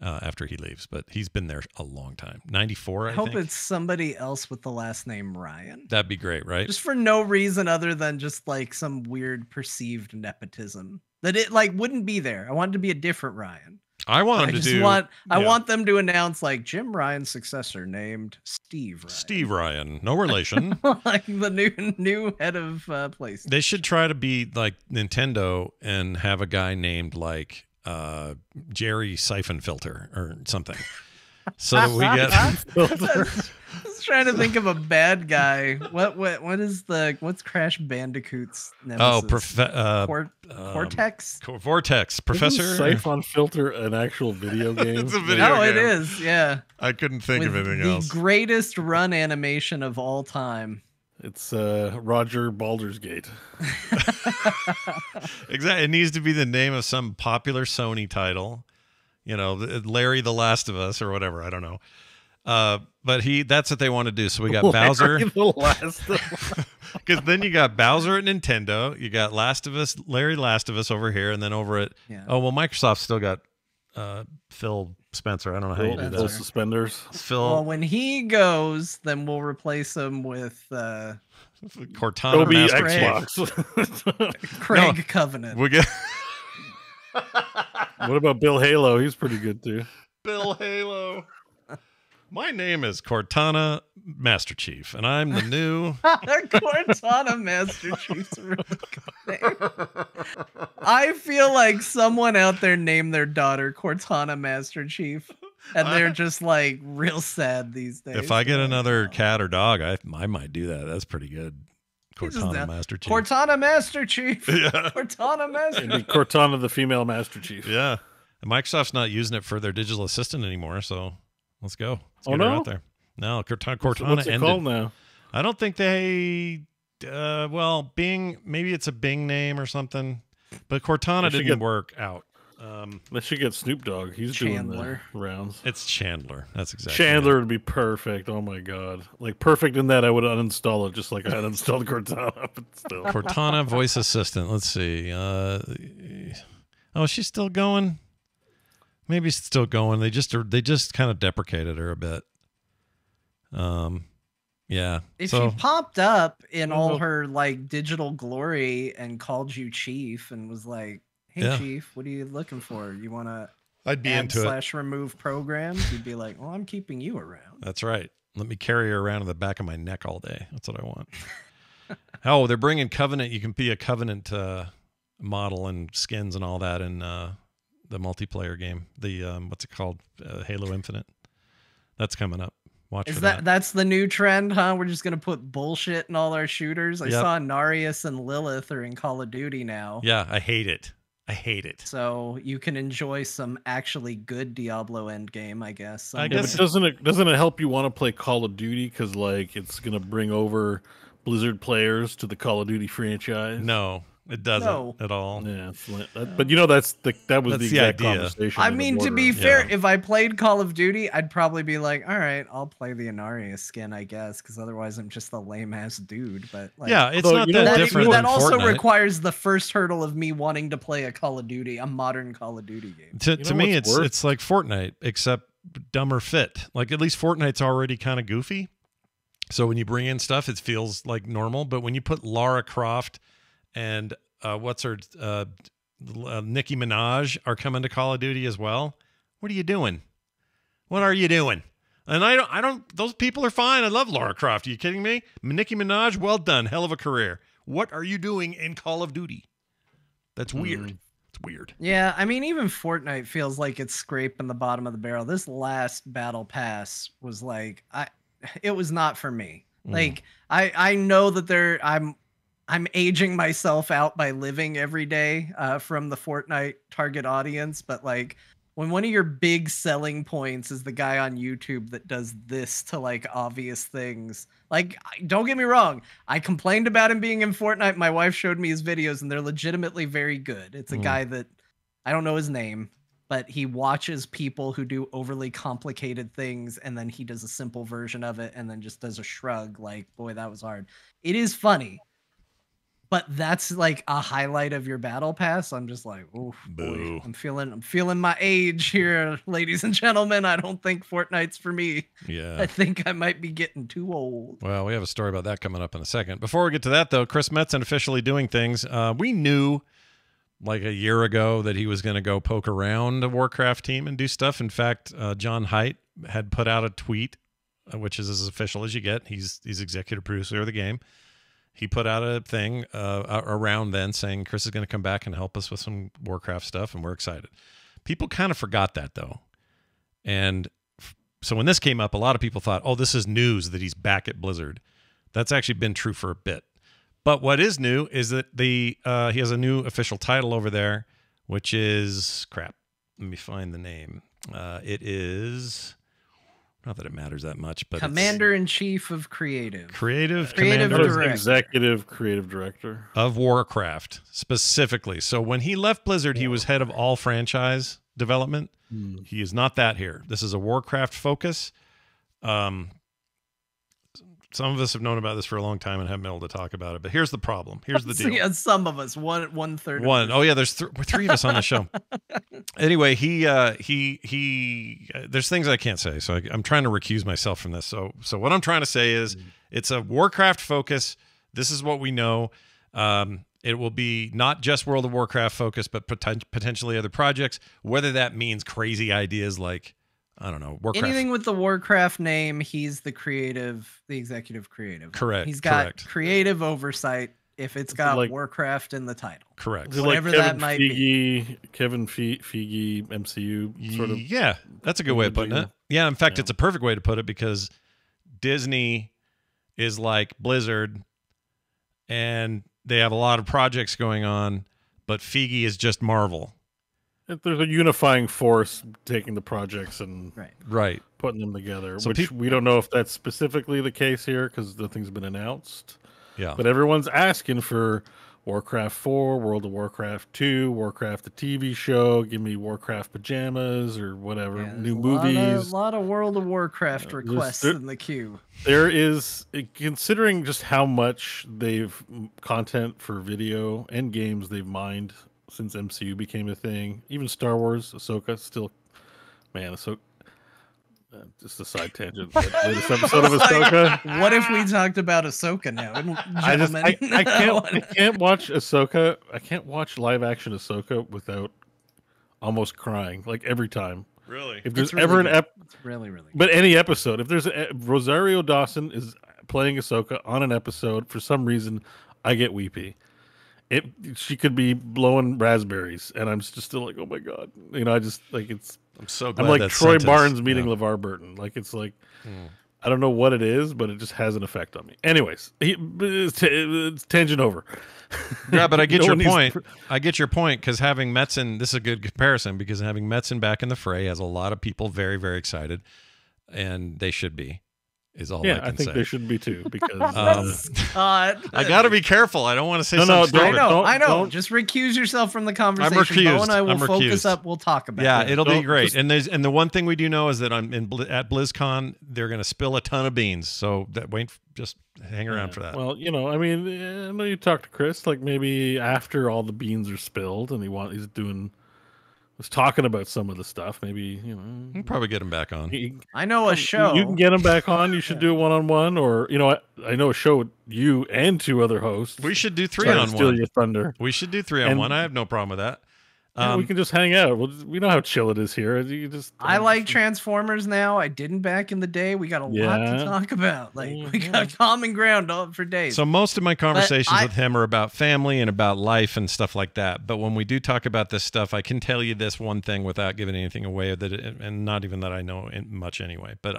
Speaker 1: after he leaves, but he's been there a long time. 94, I think.
Speaker 4: I hope it's somebody else with the last name Ryan.
Speaker 1: That'd be great, right?
Speaker 4: Just for no reason other than just like some weird perceived nepotism that it like wouldn't be there. I want it to be a different Ryan.
Speaker 1: I want him to do.
Speaker 4: I want them to announce like Jim Ryan's successor named Steve Ryan.
Speaker 1: Steve Ryan, no relation.
Speaker 4: Like the new head of PlayStation.
Speaker 1: They should try to be like Nintendo and have a guy named like Jerry Siphon Filter or something, so that we get.
Speaker 4: I was trying to think of a bad guy. What's Crash Bandicoot's nemesis? Cortex?
Speaker 1: Vortex. Professor?
Speaker 3: Isn't Siphon Filter an actual video game?
Speaker 1: It's a video game.
Speaker 4: It is, yeah.
Speaker 1: I couldn't think of anything else.
Speaker 4: The greatest run animation of all time.
Speaker 3: It's Roger Baldur's Gate.
Speaker 1: Exactly. It needs to be the name of some popular Sony title. You know, Larry the Last of Us or whatever. I don't know. But that's what they want to do. So we got Bowser.
Speaker 3: The Last of Us.
Speaker 1: Because then you got Bowser at Nintendo. You got Larry Last of Us over here. And then over at, Microsoft still got Phil Spencer. I don't know how you do
Speaker 3: Phil
Speaker 1: that.
Speaker 3: Suspenders.
Speaker 1: Phil.
Speaker 4: Well, when he goes, then we'll replace him with
Speaker 1: Cortana.
Speaker 3: Toby
Speaker 1: Master
Speaker 3: Xbox.
Speaker 4: Craig Covenant.
Speaker 1: We get
Speaker 3: What about Bill Halo? He's pretty good too.
Speaker 1: Bill Halo. My name is Cortana Master Chief, and I'm the new
Speaker 4: Cortana Master Chief's a really good name. I feel like someone out there named their daughter Cortana Master Chief, and they're just like real sad these days.
Speaker 1: If I get another cat or dog, I might do that. That's pretty good. Cortana Master Chief.
Speaker 4: Cortana Master Chief.
Speaker 1: Yeah.
Speaker 4: Cortana Master Chief.
Speaker 3: Cortana the female Master Chief.
Speaker 1: Yeah. And Microsoft's not using it for their digital assistant anymore, so let's go. Let's get her out there. No, Cortana
Speaker 3: What's it
Speaker 1: ended.
Speaker 3: called now?
Speaker 1: I don't think they Bing, maybe it's a Bing name or something. But Cortana didn't work out.
Speaker 3: Let's get Snoop Dogg. He's
Speaker 4: Chandler.
Speaker 3: doing the rounds.
Speaker 1: It's Chandler. That's exactly
Speaker 3: Chandler would be perfect. Oh my god. Like perfect in that I would uninstall it just like I uninstalled Cortana, but still.
Speaker 1: Cortana voice assistant. Let's see. She's still going. Maybe it's still going. They just kind of deprecated her a bit. Yeah.
Speaker 4: If she popped up in all her like digital glory and called you Chief and was like, "Hey Chief, what are you looking for? You want to
Speaker 1: I'd be into it.
Speaker 4: /remove programs?" You'd be like, "Well, I'm keeping you around."
Speaker 1: That's right. Let me carry her around in the back of my neck all day. That's what I want. Oh, they're bringing Covenant. You can be a Covenant model and skins and all that in the multiplayer game. The what's it called? Halo Infinite. That's coming up. Watch for that.
Speaker 4: That's the new trend, huh? We're just gonna put bullshit in all our shooters. I saw Narius and Lilith are in Call of Duty now.
Speaker 1: Yeah, I hate it. I hate it.
Speaker 4: So you can enjoy some actually good Diablo endgame, I guess.
Speaker 1: I guess
Speaker 3: doesn't it help you want to play Call of Duty because like it's gonna bring over Blizzard players to the Call of Duty franchise?
Speaker 1: No. It doesn't at all.
Speaker 3: Yeah, but you know that's the exact
Speaker 1: idea.
Speaker 3: conversation.
Speaker 4: I mean, to be fair, if I played Call of Duty, I'd probably be like, all right, I'll play the Inarius skin, I guess, because otherwise I'm just a lame ass dude. But like,
Speaker 1: yeah, it's not that different.
Speaker 4: That also
Speaker 1: Fortnite.
Speaker 4: requires the first hurdle of me wanting to play a Call of Duty, a modern Call of Duty game.
Speaker 1: To me, it's like Fortnite, except dumber fit. Like at least Fortnite's already kind of goofy, so when you bring in stuff, it feels like normal. But when you put Lara Croft and what's her Nicki Minaj are coming to Call of Duty as well. What are you doing? What are you doing? And I don't those people are fine. I love Lara Croft. Are you kidding me? Nicki Minaj, well done. Hell of a career. What are you doing in Call of Duty? That's weird. It's weird.
Speaker 4: Yeah, I mean, even Fortnite feels like it's scraping the bottom of the barrel. This last battle pass was like it was not for me. Like I know that I'm aging myself out by living every day from the Fortnite target audience, but like when one of your big selling points is the guy on YouTube that does this to like obvious things, like don't get me wrong, I complained about him being in Fortnite. My wife showed me his videos and they're legitimately very good. It's a guy that I don't know his name, but he watches people who do overly complicated things and then he does a simple version of it and then just does a shrug like, boy, that was hard. It is funny. But that's like a highlight of your battle pass. I'm just like, oh, boy, I'm feeling my age here, ladies and gentlemen. I don't think Fortnite's for me.
Speaker 1: Yeah.
Speaker 4: I think I might be getting too old.
Speaker 1: Well, we have a story about that coming up in a second. Before we get to that, though, Chris Metzen officially doing things. We knew like a year ago that he was going to go poke around the Warcraft team and do stuff. In fact, John Haidt had put out a tweet, which is as official as you get. He's executive producer of the game. He put out a thing around then saying Chris is going to come back and help us with some Warcraft stuff, and we're excited. People kind of forgot that, though. And so when this came up, a lot of people thought, oh, this is news that he's back at Blizzard. That's actually been true for a bit. But what is new is that he has a new official title over there, which is, crap, let me find the name. It is Not that it matters that much, but
Speaker 4: Commander-in-Chief of Creative.
Speaker 1: Creative
Speaker 4: Creative
Speaker 1: Commander
Speaker 4: Director.
Speaker 3: Executive Creative Director
Speaker 1: of Warcraft, specifically. So when he left Blizzard, he was head of all franchise development. He is not that here. This is a Warcraft focus. Some of us have known about this for a long time and haven't been able to talk about it. But here's the problem. Here's the deal.
Speaker 4: Yeah, some of us, one third.
Speaker 1: Oh yeah, there's three of us on the show. Anyway, he there's things I can't say, so I'm trying to recuse myself from this. So what I'm trying to say is it's a Warcraft focus. This is what we know. It will be not just World of Warcraft focus, but potentially other projects. Whether that means crazy ideas like, I don't know, Warcraft.
Speaker 4: Anything with the Warcraft name, he's the executive creative.
Speaker 1: Correct.
Speaker 4: He's got creative oversight if it's got
Speaker 3: like,
Speaker 4: Warcraft in the title.
Speaker 1: Correct.
Speaker 4: Whatever
Speaker 3: like
Speaker 4: that might be.
Speaker 3: Kevin Feige, MCU sort of.
Speaker 1: Yeah, that's a good way of putting it. Yeah, in fact, it's a perfect way to put it because Disney is like Blizzard and they have a lot of projects going on, but Feige is just Marvel.
Speaker 3: There's a unifying force taking the projects and
Speaker 1: right
Speaker 3: putting them together,
Speaker 1: so
Speaker 3: which we don't know if that's specifically the case here because nothing's been announced.
Speaker 1: Yeah.
Speaker 3: But everyone's asking for Warcraft 4, World of Warcraft 2, Warcraft the TV show, give me Warcraft pajamas or whatever, new movies.
Speaker 4: A lot of World of Warcraft requests in the queue.
Speaker 3: There is, considering just how much content for video and games they've mined since MCU became a thing. Even Star Wars, Ahsoka, still, man, Ahsoka. Just a side tangent. Latest episode of Ahsoka.
Speaker 4: What if we talked about Ahsoka now?
Speaker 3: I can't watch Ahsoka. I can't watch live action Ahsoka without almost crying. Like every time.
Speaker 1: Really?
Speaker 3: If there's ever an
Speaker 4: really.
Speaker 3: But any episode, if there's Rosario Dawson is playing Ahsoka on an episode, for some reason, I get weepy. She could be blowing raspberries, and I'm just still like, oh my god, I just like it's.
Speaker 1: I'm so glad.
Speaker 3: I'm like Troy Barnes meeting LeVar Burton. Like it's like, I don't know what it is, but it just has an effect on me. Anyways, it's tangent over.
Speaker 1: Yeah, but I get your point. I get your point because having Metzen, this is a good comparison because having Metzen back in the fray has a lot of people very, very excited, and they should be. Is all I can say.
Speaker 3: They should be too because
Speaker 1: I got to be careful. I don't want to say something stupid.
Speaker 4: I know. Just recuse yourself from the conversation.
Speaker 1: I'm recused.
Speaker 4: Bo and I will focus up. We'll talk about it.
Speaker 1: Yeah, it'll be great. And the one thing we do know is that at BlizzCon they're going to spill a ton of beans. So just hang around for that.
Speaker 3: Well, I know you talked to Chris like maybe after all the beans are spilled and was talking about some of the stuff. Maybe
Speaker 1: you can probably get him back on.
Speaker 4: I know a show.
Speaker 3: You can get him back on. You should do a one-on-one, or I know a show with you and 2 other hosts.
Speaker 1: We should do 3-on-1.
Speaker 3: Steal your thunder.
Speaker 1: We should do 3-on-1. I have no problem with that.
Speaker 3: We can just hang out. We know how chill it is here.
Speaker 4: I like Transformers now. I didn't back in the day. We got a lot to talk about. We got common ground for days.
Speaker 1: So most of my conversations with him are about family and about life and stuff like that. But when we do talk about this stuff, I can tell you this one thing without giving anything away, and not even that I know much anyway. But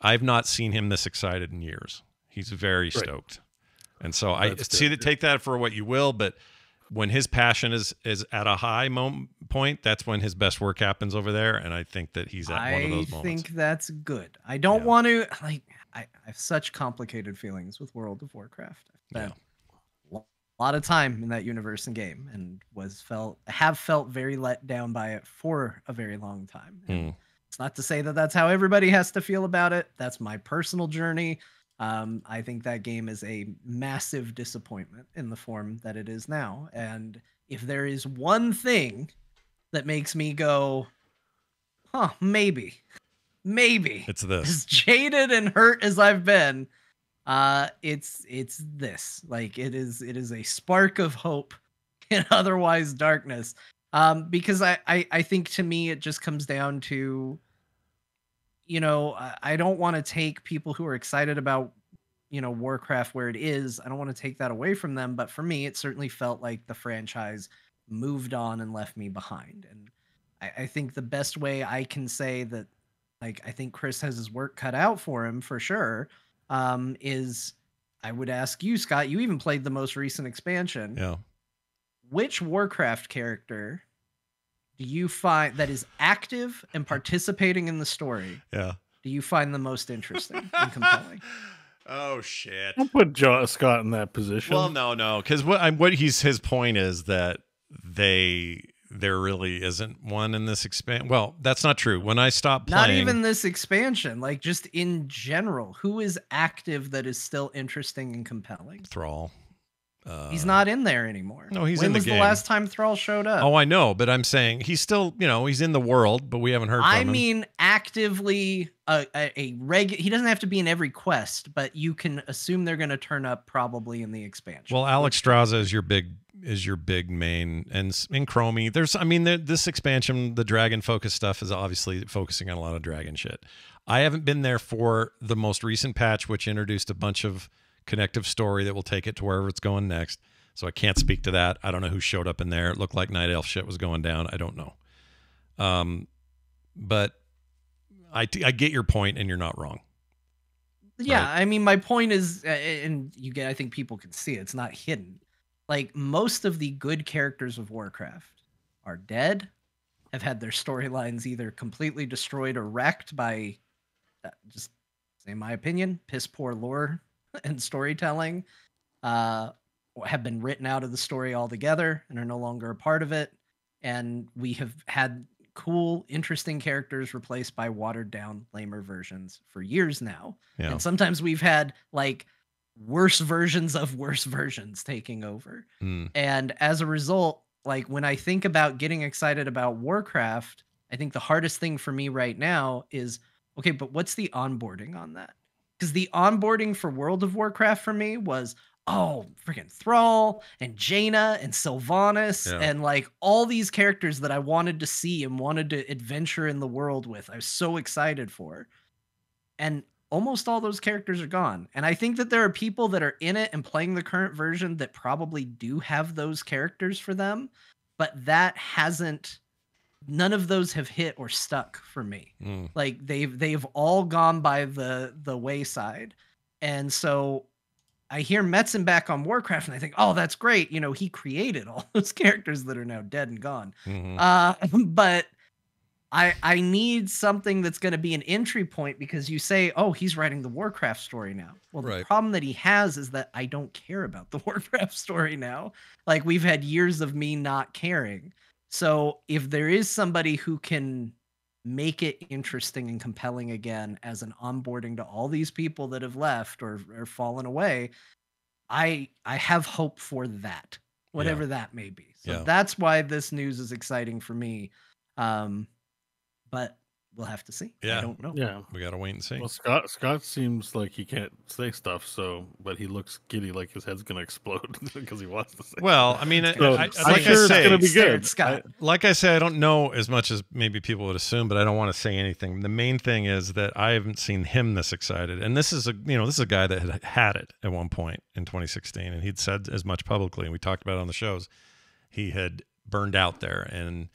Speaker 1: I've not seen him this excited in years. He's very stoked, and so take that for what you will, but. When his passion is at a high point, that's when his best work happens over there, and I think that he's at one of those moments.
Speaker 4: I think that's good. I don't want to I have such complicated feelings with World of Warcraft. I've spent a lot of time in that universe and game, and have felt very let down by it for a very long time. It's not to say that that's how everybody has to feel about it. That's my personal journey. I think that game is a massive disappointment in the form that it is now. And if there is one thing that makes me go, maybe
Speaker 1: it's this.
Speaker 4: As jaded and hurt as I've been, it's this. Like it is a spark of hope in otherwise darkness. Because I think to me it just comes down to, I don't want to take people who are excited about, Warcraft where it is. I don't want to take that away from them. But for me, it certainly felt like the franchise moved on and left me behind. And I think the best way I can say that, I think Chris has his work cut out for him for sure, is I would ask you, Scott, you even played the most recent expansion.
Speaker 1: Yeah. Which
Speaker 4: Warcraft character do you find that is active and participating in the story?
Speaker 1: Yeah.
Speaker 4: do you find the most interesting and compelling?
Speaker 1: Oh shit.
Speaker 3: Don't put Scott in that position.
Speaker 1: Well, no, because his point is that there really isn't one in this expansion. Well, that's not true. When I stopped playing,
Speaker 4: Not even this expansion, like just in general, who is active that is still interesting and compelling?
Speaker 1: Thrall.
Speaker 4: He's not in there anymore.
Speaker 1: No, he's
Speaker 4: when
Speaker 1: in the
Speaker 4: was
Speaker 1: game.
Speaker 4: the last time Thrall showed up?
Speaker 1: Oh, I know, but I'm saying he's still, he's in the world, but we haven't heard from him.
Speaker 4: I mean, actively he doesn't have to be in every quest, but you can assume they're going to turn up probably in the expansion.
Speaker 1: Well, Alex Straza is your big main, and in Chromie, this expansion, the dragon focus stuff is obviously focusing on a lot of dragon shit. I haven't been there for the most recent patch, which introduced a bunch of connective story that will take it to wherever it's going next. So I can't speak to that. I don't know who showed up in there. It looked like Night Elf shit was going down. I don't know. But I get your point, and you're not wrong.
Speaker 4: Yeah,
Speaker 1: Right.
Speaker 4: I mean, my point is, and I think people can see it, it's not hidden. Like, most of the good characters of Warcraft are dead, have had their storylines either completely destroyed or wrecked by, just say my opinion, piss poor lore and storytelling, have been written out of the story altogether and are no longer a part of it. And we have had cool, interesting characters replaced by watered down, lamer versions for years now.
Speaker 1: Yeah.
Speaker 4: And sometimes we've had like worse versions of worse versions taking over. And as a result, like when I think about getting excited about Warcraft, I think the hardest thing for me right now is, okay, but what's the onboarding on that? Because the onboarding for World of Warcraft for me was, oh, freaking Thrall and Jaina and Sylvanas and like all these characters that I wanted to see and wanted to adventure in the world with. I was so excited for. And almost all those characters are gone. And I think that there are people that are in it and playing the current version that probably do have those characters for them, but none of those have hit or stuck for me. Like they've all gone by the wayside. And so I hear Metzen back on Warcraft and I think, oh, that's great. He created all those characters that are now dead and gone. But I need something that's going to be an entry point, because you say, oh, he's writing the Warcraft story now. Well, the problem that he has is that I don't care about the Warcraft story now. Like, we've had years of me not caring. So if there is somebody who can make it interesting and compelling again as an onboarding to all these people that have left or fallen away, I have hope for that, whatever that may be. So that's why this news is exciting for me. But we'll have to see. I don't know.
Speaker 3: Yeah,
Speaker 1: We got to wait and see.
Speaker 3: well, Scott seems like he can't say stuff, but he looks giddy, like his head's gonna explode because he wants to say.
Speaker 1: Well, I mean,
Speaker 3: So,
Speaker 1: like
Speaker 3: I'm sure it's gonna be good.
Speaker 4: Scott.
Speaker 1: Like I say, I don't know as much as maybe people would assume, but I don't want to say anything. The main thing is that I haven't seen him this excited, and this is a guy that had it at one point in 2016, and he'd said as much publicly, and we talked about it on the shows. He had burned out there, and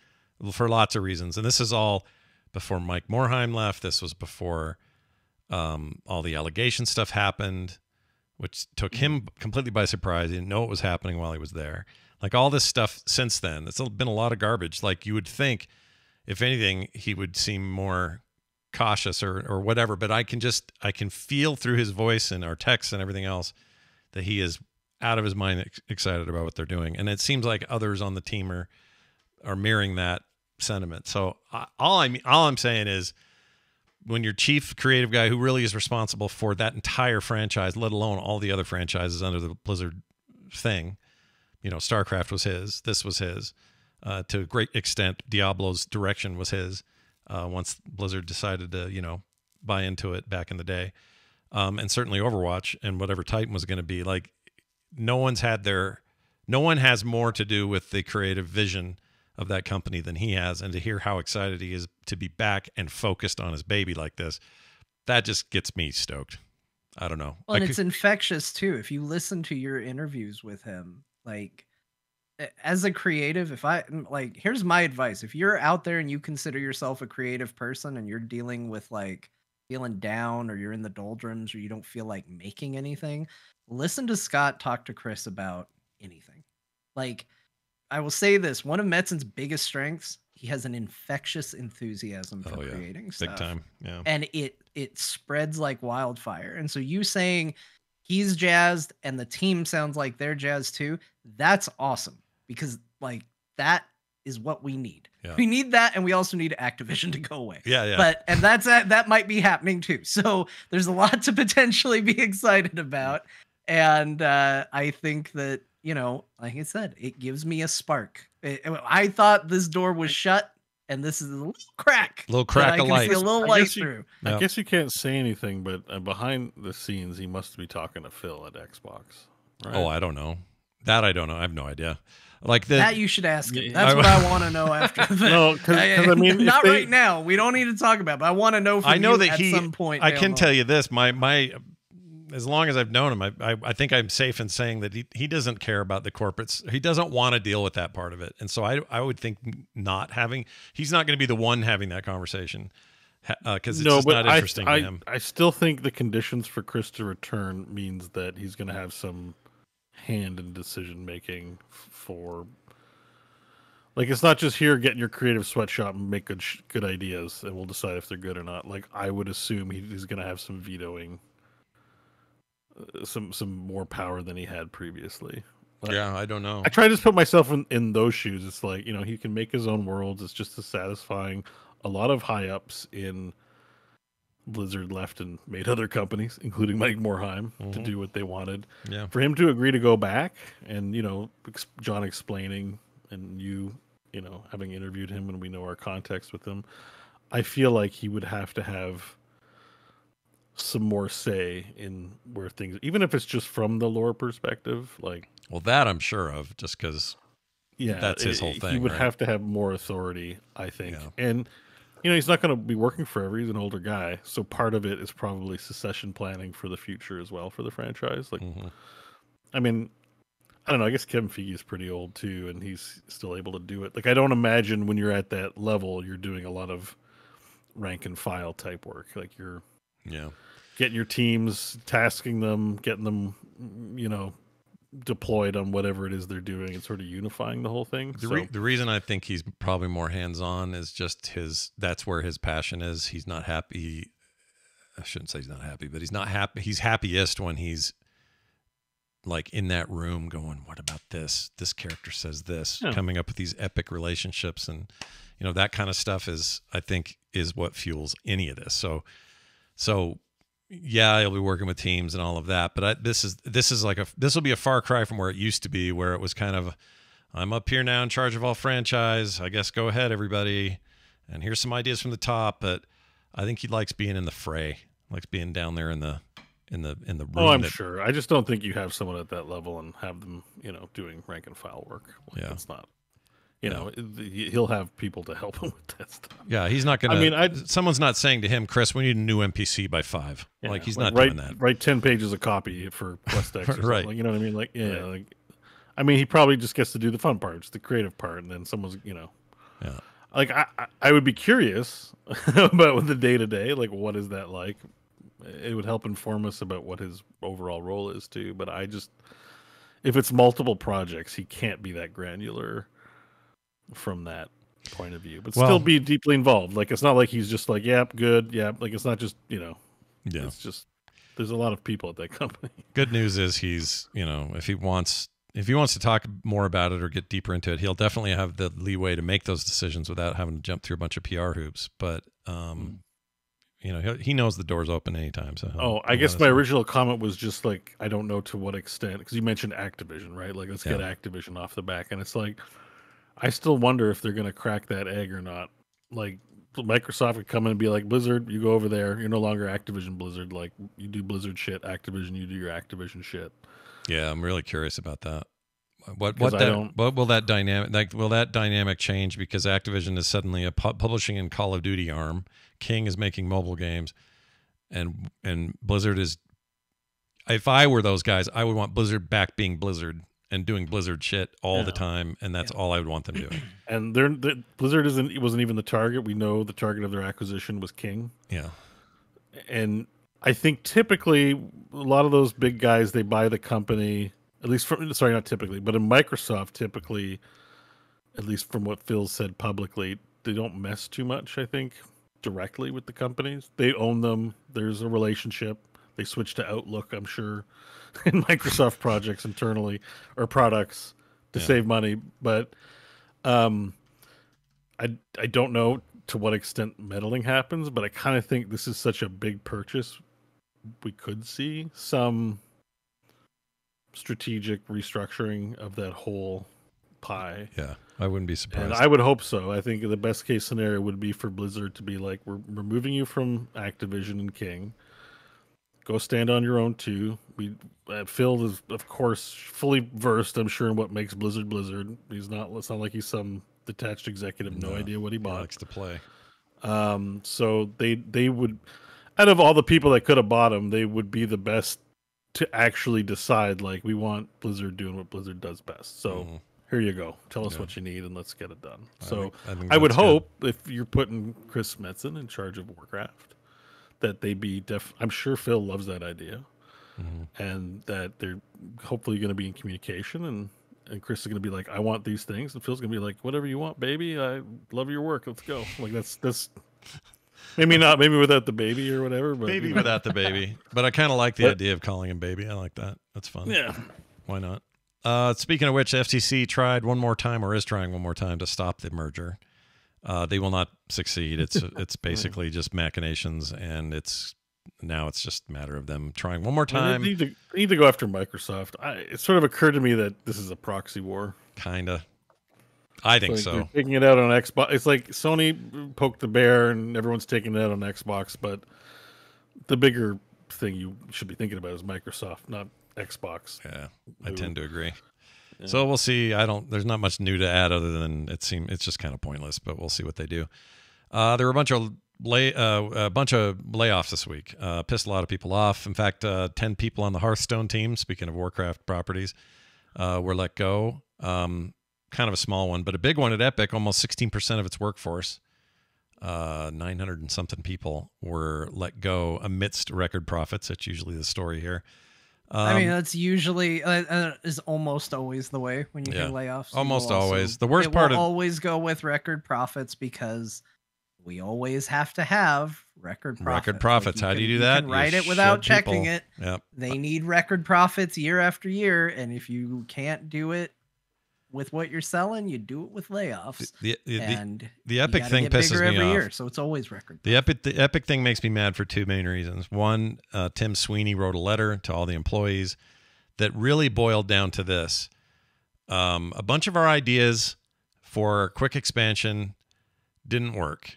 Speaker 1: for lots of reasons, and this is all before Mike Morhaime left. This was before all the allegation stuff happened, which took him completely by surprise. He didn't know it was happening while he was there. Like, all this stuff since then, it's been a lot of garbage. Like, you would think, if anything, he would seem more cautious or whatever. But I can feel through his voice and our texts and everything else that he is out of his mind excited about what they're doing. And it seems like others on the team are mirroring that sentiment. So all I'm saying is, when your chief creative guy, who really is responsible for that entire franchise, let alone all the other franchises under the Blizzard thing, StarCraft was his, this was his, to a great extent, Diablo's direction was his, once Blizzard decided to, buy into it back in the day, and certainly Overwatch and whatever Titan was going to be. Like, no one has more to do with the creative vision of that company than he has, and to hear how excited he is to be back and focused on his baby like this, that just gets me stoked. I don't know.
Speaker 4: Well, and it's infectious too. If you listen to your interviews with him, like, as a creative, here's my advice. If you're out there and you consider yourself a creative person and you're dealing with like feeling down, or you're in the doldrums, or you don't feel like making anything, listen to Scott talk to Chris about anything. Like, I will say this: one of Metzen's biggest strengths, he has an infectious enthusiasm for
Speaker 1: Oh yeah,
Speaker 4: creating stuff.
Speaker 1: big time. Yeah,
Speaker 4: And it spreads like wildfire. And so you saying he's jazzed and the team sounds like they're jazzed too, that's awesome, because like that is what we need.
Speaker 1: Yeah.
Speaker 4: We need that, and we also need Activision to go away.
Speaker 1: Yeah.
Speaker 4: And that might be happening too. So there's a lot to potentially be excited about. And I think that, you know, like I said, it gives me a spark. I thought this door was shut, and this is a little crack.
Speaker 1: Little crack
Speaker 4: that I
Speaker 1: of
Speaker 4: can
Speaker 1: light.
Speaker 4: see a little light through.
Speaker 3: I guess you can't say anything, but behind the scenes, he must be talking to Phil at Xbox. Right?
Speaker 1: Oh, I don't know. That I don't know. I have no idea. Like
Speaker 4: that you should ask him. That's what I want to know after the
Speaker 3: No, because I mean,
Speaker 4: not right now. We don't need to talk about it, but I want to know from you at some point.
Speaker 1: I can tell you this. My as long as I've known him, I think I'm safe in saying that he doesn't care about the corporates. He doesn't want to deal with that part of it. And so I would think he's not going to be the one having that conversation, because it's just not interesting to him.
Speaker 3: I still think the conditions for Chris to return means that he's going to have some hand in decision making for, like, it's not just here, get in your creative sweatshop and make good ideas and we'll decide if they're good or not. Like, I would assume he's going to have some vetoing, some more power than he had previously.
Speaker 1: Yeah, I don't know.
Speaker 3: I try to just put myself in those shoes. It's like, you know, he can make his own worlds. It's just as satisfying. A lot of high ups in Blizzard left and made other companies, including Mike Morhaime, to do what they wanted.
Speaker 1: Yeah.
Speaker 3: For him to agree to go back, and, you know, John explaining, and you know, having interviewed him and we know our context with him, I feel like he would have to have some more say in where things, even if it's just from the lore perspective, like,
Speaker 1: well, that I'm sure of, just because that's his whole thing.
Speaker 3: He would
Speaker 1: right?
Speaker 3: have to have more authority, I think.
Speaker 1: Yeah.
Speaker 3: And, you know, he's not going to be working forever. He's an older guy. So part of it is probably succession planning for the future as well for the franchise. Like, I mean, I don't know. I guess Kevin Feige is pretty old too, and he's still able to do it. Like, I don't imagine when you're at that level, you're doing a lot of rank and file type work. Like, you're getting your teams, tasking them, getting them, you know, deployed on whatever it is they're doing, and sort of unifying the whole thing.
Speaker 1: The reason I think he's probably more hands-on is just that's where his passion is. He's not happy. I shouldn't say he's not happy, but he's not happy. He's happiest when he's like in that room going, what about this? This character says this, coming up with these epic relationships, and, you know, that kind of stuff I think is what fuels any of this. So yeah, he'll be working with teams and all of that, but this will be a far cry from where it used to be, where it was kind of, I'm up here now in charge of all franchise. I guess go ahead, everybody, and here's some ideas from the top. But I think he likes being in the fray, likes being down there in the room.
Speaker 3: Oh, I'm sure. I just don't think you have someone at that level and have them, you know, doing rank and file work. Like, it's not. You know, he'll have people to help him with that stuff.
Speaker 1: Yeah, he's not going to. I mean, someone's not saying to him, Chris, we need a new NPC by 5.
Speaker 3: Yeah,
Speaker 1: like, he's not doing that.
Speaker 3: Write 10 pages of copy for Quest X. Or
Speaker 1: right.
Speaker 3: Like, you know what I mean? Like, like, I mean, he probably just gets to do the fun part, just the creative part, and then someone's, you know.
Speaker 1: Yeah.
Speaker 3: Like, I would be curious about the day-to-day. Like, what is that like? It would help inform us about what his overall role is, too. But if it's multiple projects, he can't be that granular from that point of view, but still be deeply involved. Like, it's not like he's just like, yep, good, yep. Like, it's not just, you know, it's just, there's a lot of people at that company.
Speaker 1: Good news is he's, you know, if he wants to talk more about it or get deeper into it, he'll definitely have the leeway to make those decisions without having to jump through a bunch of PR hoops. But you know, he knows the door's open anytime. So
Speaker 3: I guess my original comment was just like, I don't know to what extent, because you mentioned Activision, right? Like, let's get Activision off the back, and it's like, I still wonder if they're going to crack that egg or not. Like, Microsoft could come in and be like, Blizzard, you go over there. You're no longer Activision Blizzard. Like, you do Blizzard shit. Activision, you do your Activision shit.
Speaker 1: Yeah, I'm really curious about that. What will that dynamic, like, will that dynamic change because Activision is suddenly a publishing and Call of Duty arm? King is making mobile games, and Blizzard is. If I were those guys, I would want Blizzard back being Blizzard and doing Blizzard shit all the time, and that's all I would want them doing.
Speaker 3: And Blizzard wasn't even the target. We know the target of their acquisition was King.
Speaker 1: Yeah.
Speaker 3: And I think typically a lot of those big guys, they buy the company, at least not typically, but in Microsoft, typically at least from what Phil said publicly, they don't mess too much, I think, directly with the companies. They own them. There's a relationship. They switch to Outlook, I'm sure, in Microsoft projects internally or products to save money. But I don't know to what extent meddling happens, but I kind of think this is such a big purchase. We could see some strategic restructuring of that whole pie.
Speaker 1: Yeah, I wouldn't be surprised.
Speaker 3: And I would hope so. I think the best case scenario would be for Blizzard to be like, we're removing you from Activision and King. Go stand on your own too. Phil is, of course, fully versed, I'm sure, in what makes Blizzard Blizzard. It's not like he's some detached executive, no idea what he bought.
Speaker 1: He likes to play.
Speaker 3: So they would, out of all the people that could have bought him, they would be the best to actually decide, like, we want Blizzard doing what Blizzard does best. So here you go. Tell us what you need and let's get it done. So I would hope if you're putting Chris Metzen in charge of Warcraft, that they be I'm sure Phil loves that idea, and that they're hopefully going to be in communication, and Chris is going to be like, I want these things, and Phil's going to be like, whatever you want, baby. I love your work. Let's go. Like that's maybe not, maybe without the baby or whatever, but
Speaker 1: maybe without the baby. But I kind of like the idea of calling him baby. I like that. That's fun.
Speaker 3: Yeah.
Speaker 1: Why not? Speaking of which, FTC tried one more time, or is trying one more time, to stop the merger. They will not succeed. It's basically just machinations, and it's just a matter of them trying one more time.
Speaker 3: They need to go after Microsoft. It sort of occurred to me that this is a proxy war.
Speaker 1: Kinda. I think so.
Speaker 3: They're taking it out on Xbox. It's like Sony poked the bear, and everyone's taking it out on Xbox. But the bigger thing you should be thinking about is Microsoft, not Xbox.
Speaker 1: Yeah, I tend to agree. Yeah. So we'll see. There's not much new to add other than it's just kind of pointless, but we'll see what they do. There were a bunch of layoffs this week. Pissed a lot of people off. In fact, 10 people on the Hearthstone team, speaking of Warcraft properties, were let go. Kind of a small one, but a big one at Epic. Almost 16% of its workforce, 900 and something people, were let go amidst record profits. That's usually the story here.
Speaker 4: I mean, that's usually is almost always the way when you hear layoffs.
Speaker 1: Almost always. The worst part
Speaker 4: will always go with record profits, because we always have to have record profits.
Speaker 1: Record profits. How do you do that?
Speaker 4: You can write it without checking it.
Speaker 1: Yep.
Speaker 4: They need record profits year after year, and if you can't do it with what you're selling, you do it with layoffs.
Speaker 1: The Epic thing pisses me off.
Speaker 4: Year, so it's always record.
Speaker 1: The Epic thing makes me mad for two main reasons. One, Tim Sweeney wrote a letter to all the employees that really boiled down to this. A bunch of our ideas for quick expansion didn't work.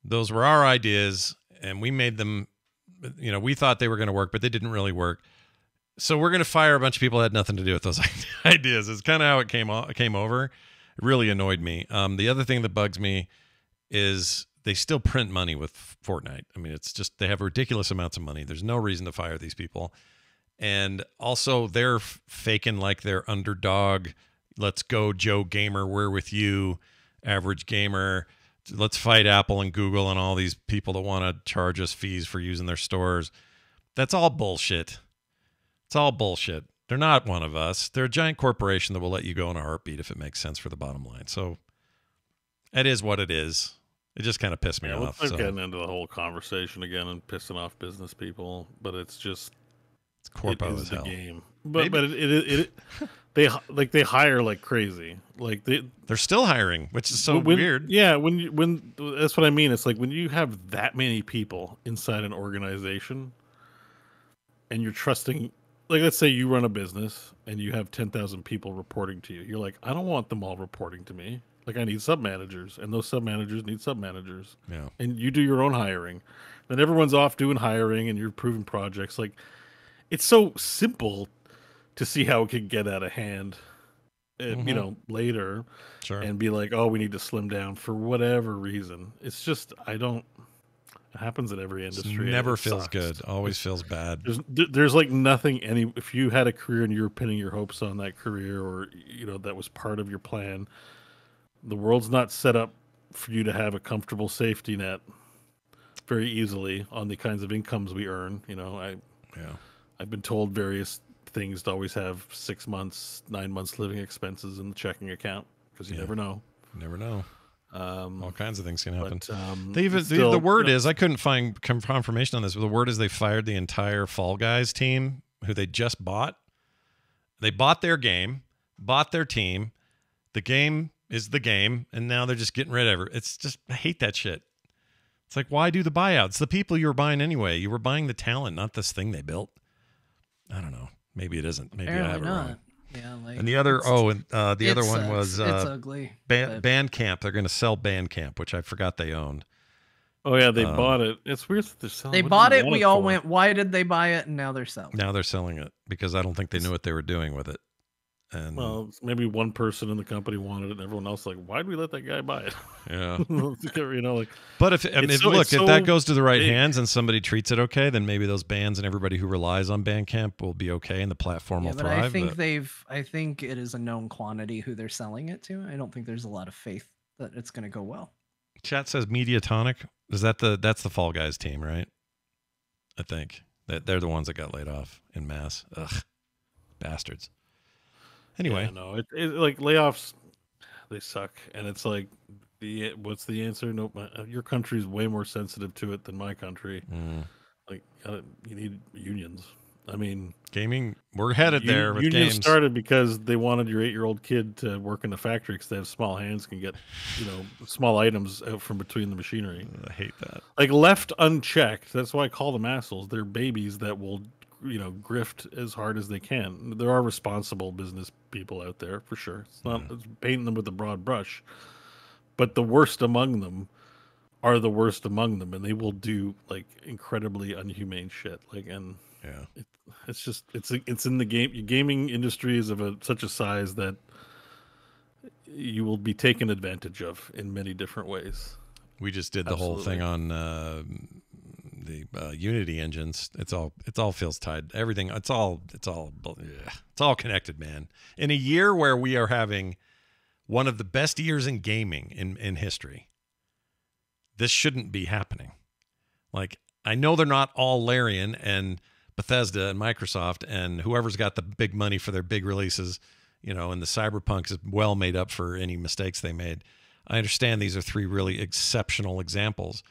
Speaker 1: Those were our ideas, and we made them, we thought they were going to work, but they didn't really work. So we're going to fire a bunch of people that had nothing to do with those ideas. It's kind of how it came over. It really annoyed me. The other thing that bugs me is they still print money with Fortnite. I mean, it's just, they have ridiculous amounts of money. There's no reason to fire these people. And also they're faking like they're underdog. Let's go, Joe Gamer. We're with you, average gamer. Let's fight Apple and Google and all these people that want to charge us fees for using their stores. That's all bullshit. It's all bullshit. They're not one of us. They're a giant corporation that will let you go in a heartbeat if it makes sense for the bottom line. So it is what it is. It just kind of pissed me off.
Speaker 3: Let's not getting into the whole conversation again and pissing off business people, but it's just
Speaker 1: it's corpo as hell.
Speaker 3: Game. But they hire like crazy. Like
Speaker 1: they're still hiring, which is so weird.
Speaker 3: Yeah, when that's what I mean. It's like when you have that many people inside an organization and you're trusting. Like, let's say you run a business and you have 10,000 people reporting to you. You're like, I don't want them all reporting to me. Like, I need sub-managers, and those sub-managers need sub-managers.
Speaker 1: Yeah.
Speaker 3: And you do your own hiring. Then everyone's off doing hiring, and you're approving projects. Like, it's so simple to see how it could get out of hand, later.
Speaker 1: Sure.
Speaker 3: And be like, oh, we need to slim down for whatever reason. It's just, it happens in every industry.
Speaker 1: It never feels good. Always feels bad.
Speaker 3: There's like nothing. If you had a career and you were pinning your hopes on that career, or that was part of your plan, the world's not set up for you to have a comfortable safety net very easily on the kinds of incomes we earn. I've been told various things to always have 6 months, 9 months living expenses in the checking account because you never know.
Speaker 1: Never know. All kinds of things can happen.
Speaker 3: But,
Speaker 1: They even
Speaker 3: still,
Speaker 1: the word is, I couldn't find confirmation on this, but the word is they fired the entire Fall Guys team who they just bought. They bought their game, bought their team. The game is the game, and now they're just getting rid of it. It's just, I hate that shit. It's like, why do the buyouts? The people you were buying anyway. You were buying the talent, not this thing they built. I don't know. Maybe it isn't. Maybe I have it wrong.
Speaker 4: Yeah, like,
Speaker 1: and the other, the other one was
Speaker 4: it's ugly.
Speaker 1: Bandcamp. They're going to sell Bandcamp, which I forgot they owned.
Speaker 3: Oh yeah, they bought it. It's weird that they're selling.
Speaker 4: They bought it. We all went, why did they buy it? And now they're selling.
Speaker 1: Now they're selling it because I don't think they knew what they were doing with it. And
Speaker 3: well, maybe one person in the company wanted it, and everyone else like, why'd we let that guy buy it?
Speaker 1: Yeah,
Speaker 3: you know, like.
Speaker 1: But if that goes to the right hands and somebody treats it okay, then maybe those bands and everybody who relies on Bandcamp will be okay, and the platform will thrive.
Speaker 4: I think it is a known quantity who they're selling it to. I don't think there's a lot of faith that it's going to go well.
Speaker 1: Chat says Mediatonic. Is that that's the Fall Guys team, right? I think that they're the ones that got laid off in mass. Ugh, bastards. Anyway,
Speaker 3: yeah, no, it like layoffs, they suck, and it's like, what's the answer? No, your country's way more sensitive to it than my country. Like, you need unions. I mean,
Speaker 1: gaming, we're headed there. With
Speaker 3: unions
Speaker 1: games.
Speaker 3: started because they wanted your 8-year-old kid to work in the factory because they have small hands, can get, small items out from between the machinery.
Speaker 1: I hate that.
Speaker 3: Like, left unchecked. That's why I call them assholes. They're babies that will, grift as hard as they can. There are responsible business people out there for sure. It's not it's painting them with a broad brush, but the worst among them are the worst among them, and they will do like incredibly unhumane shit. Like, and
Speaker 1: yeah,
Speaker 3: it's just it's in the gaming industry is of such a size that you will be taken advantage of in many different ways.
Speaker 1: We just did the whole thing on the Unity engines. It's all feels tied. Everything. It's all connected, man. In a year where we are having one of the best years in gaming in history, this shouldn't be happening. Like, I know they're not all Larian and Bethesda and Microsoft and whoever's got the big money for their big releases, and the Cyberpunk is well made up for any mistakes they made. I understand these are 3 really exceptional examples,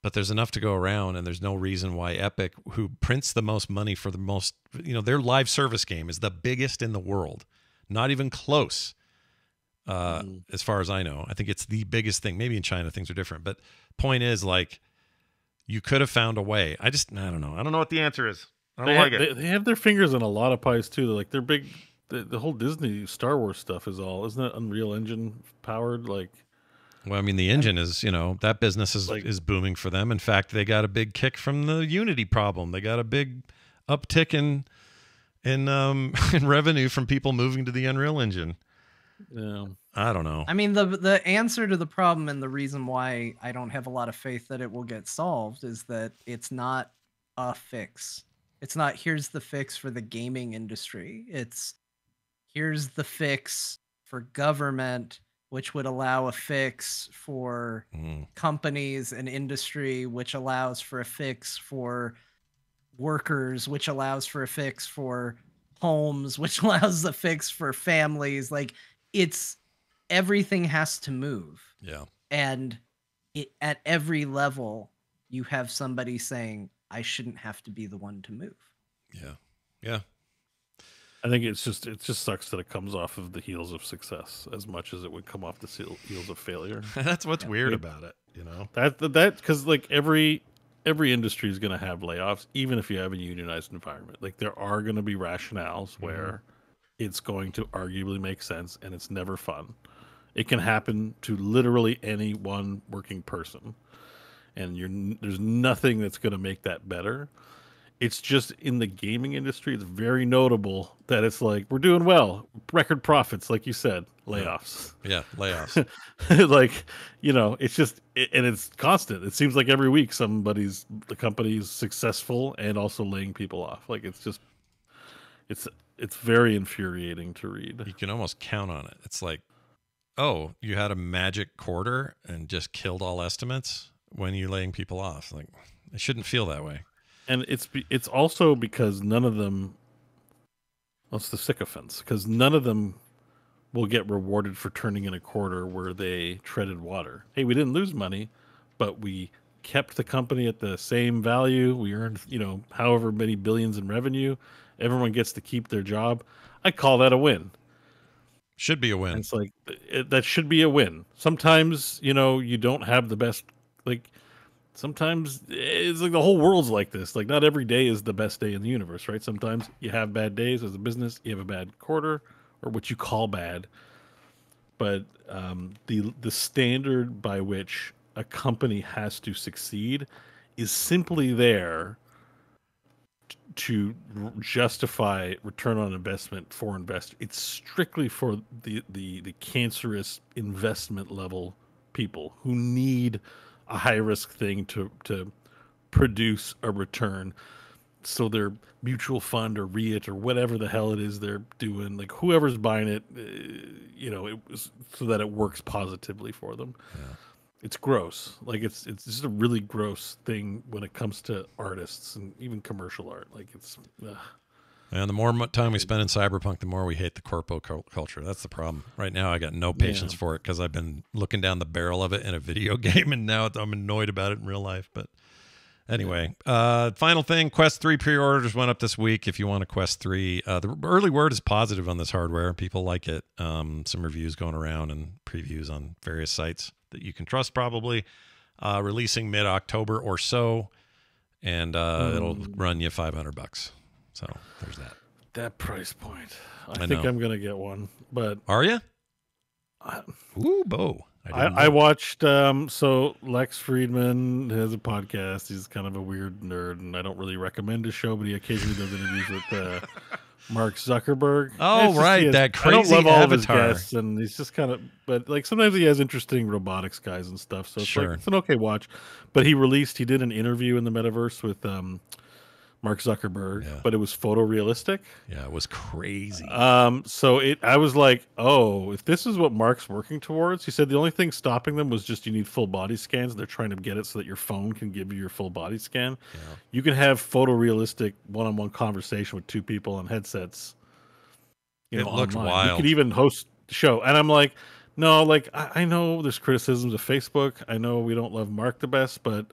Speaker 1: but there's enough to go around, and there's no reason why Epic, who prints the most money for the most, their live service game is the biggest in the world, not even close. As far as I know, I think it's the biggest thing. Maybe in China things are different, but point is, like, you could have found a way. I don't know. I don't know what the answer is. I don't like it.
Speaker 3: They have their fingers in a lot of pies too. They're big. The whole Disney Star Wars stuff isn't that Unreal Engine powered? Like,
Speaker 1: well, I mean, the engine is, that business is booming for them. In fact, they got a big kick from the Unity problem. They got a big uptick in in revenue from people moving to the Unreal Engine.
Speaker 3: Yeah,
Speaker 1: I don't know.
Speaker 4: I mean, the answer to the problem and the reason why I don't have a lot of faith that it will get solved is that it's not a fix. It's not, here's the fix for the gaming industry. It's, here's the fix for government, which would allow a fix for companies and industry, which allows for a fix for workers, which allows for a fix for homes, which allows a fix for families. Like, it's, everything has to move.
Speaker 1: Yeah.
Speaker 4: And at every level, you have somebody saying, I shouldn't have to be the one to move.
Speaker 1: Yeah. Yeah.
Speaker 3: I think it just sucks that it comes off of the heels of success as much as it would come off the heels of failure.
Speaker 1: That's what's weird about it,
Speaker 3: That because like every industry is going to have layoffs, even if you have a unionized environment. Like, there are going to be rationales where it's going to arguably make sense, and it's never fun. It can happen to literally any one working person, and there's nothing that's going to make that better. It's just in the gaming industry, it's very notable that it's like, we're doing well, record profits, like you said, layoffs.
Speaker 1: Yeah, layoffs.
Speaker 3: Like, it's just, and it's constant. It seems like every week the company's successful and also laying people off. Like, it's just, it's very infuriating to read.
Speaker 1: You can almost count on it. It's like, oh, you had a magic quarter and just killed all estimates when you're laying people off. Like, it shouldn't feel that way.
Speaker 3: And it's also because none of them, well, it's the sycophants, because none of them will get rewarded for turning in a quarter where they treaded water. Hey, we didn't lose money, but we kept the company at the same value. We earned, however many billions in revenue. Everyone gets to keep their job. I call that a win.
Speaker 1: Should be a win.
Speaker 3: And it's like, that should be a win. Sometimes, you don't have the best, like, sometimes it's like the whole world's like this. Like, not every day is the best day in the universe, right? Sometimes you have bad days as a business. You have a bad quarter, or what you call bad. But the standard by which a company has to succeed is simply there to justify return on investment for investors. It's strictly for the cancerous investment level people who need a high risk thing to produce a return. So their mutual fund or REIT or whatever the hell it is they're doing, like whoever's buying it, it was so that it works positively for them.
Speaker 1: Yeah.
Speaker 3: It's gross. Like it's just a really gross thing when it comes to artists and even commercial art. Like it's.
Speaker 1: And the more time we spend in Cyberpunk, the more we hate the corpo culture. That's the problem. Right now, I got no patience for it because I've been looking down the barrel of it in a video game, and now I'm annoyed about it in real life. But anyway, final thing, Quest 3 pre-orders went up this week. If you want a Quest 3, the early word is positive on this hardware. People like it. Some reviews going around and previews on various sites that you can trust probably. Releasing mid-October or so, and it'll run you $500. So there's that.
Speaker 3: That price point. I think I'm gonna get one. But
Speaker 1: are you? Ooh, Bo.
Speaker 3: I watched. So Lex Friedman has a podcast. He's kind of a weird nerd, and I don't really recommend his show, but he occasionally does interviews with Mark Zuckerberg.
Speaker 1: Oh, right, that crazy
Speaker 3: I don't love all of his
Speaker 1: avatar.
Speaker 3: guests, and he's just kind of. But like sometimes he has interesting robotics guys and stuff. So it's
Speaker 1: Sure.
Speaker 3: like it's an okay watch. But he did an interview in the metaverse with Mark Zuckerberg, but it was photorealistic.
Speaker 1: Yeah, it was crazy.
Speaker 3: So I was like, oh, if this is what Mark's working towards, he said the only thing stopping them was just you need full body scans. They're trying to get it so that your phone can give you your full body scan. Yeah. You can have photorealistic one-on-one conversation with two people on headsets.
Speaker 1: It looks
Speaker 3: online.
Speaker 1: wild.
Speaker 3: You could even host the show. And I'm like, no, like I know there's criticisms of Facebook. I know we don't love Mark the best, but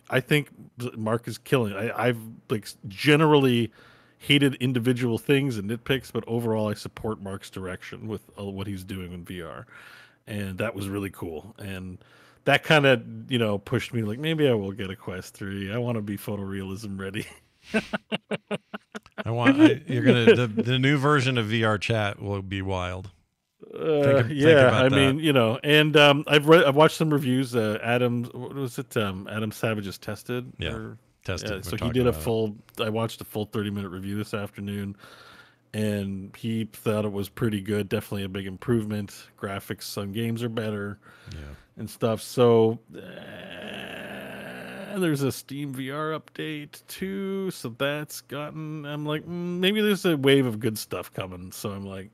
Speaker 3: I think Mark is killing it. I've like generally hated individual things and nitpicks, but overall I support Mark's direction with what he's doing in VR. And that was really cool. And that kind of, pushed me like, maybe I will get a Quest 3. I want to be photorealism ready.
Speaker 1: The new version of VR chat will be wild.
Speaker 3: I mean, and I've watched some reviews. Adam Savage's Tested.
Speaker 1: Tested.
Speaker 3: So he did I watched a full 30-minute review this afternoon, and he thought it was pretty good. Definitely a big improvement. Graphics on games are better, and stuff. So there's a Steam VR update too. So that's gotten. I'm like, maybe there's a wave of good stuff coming. So I'm like.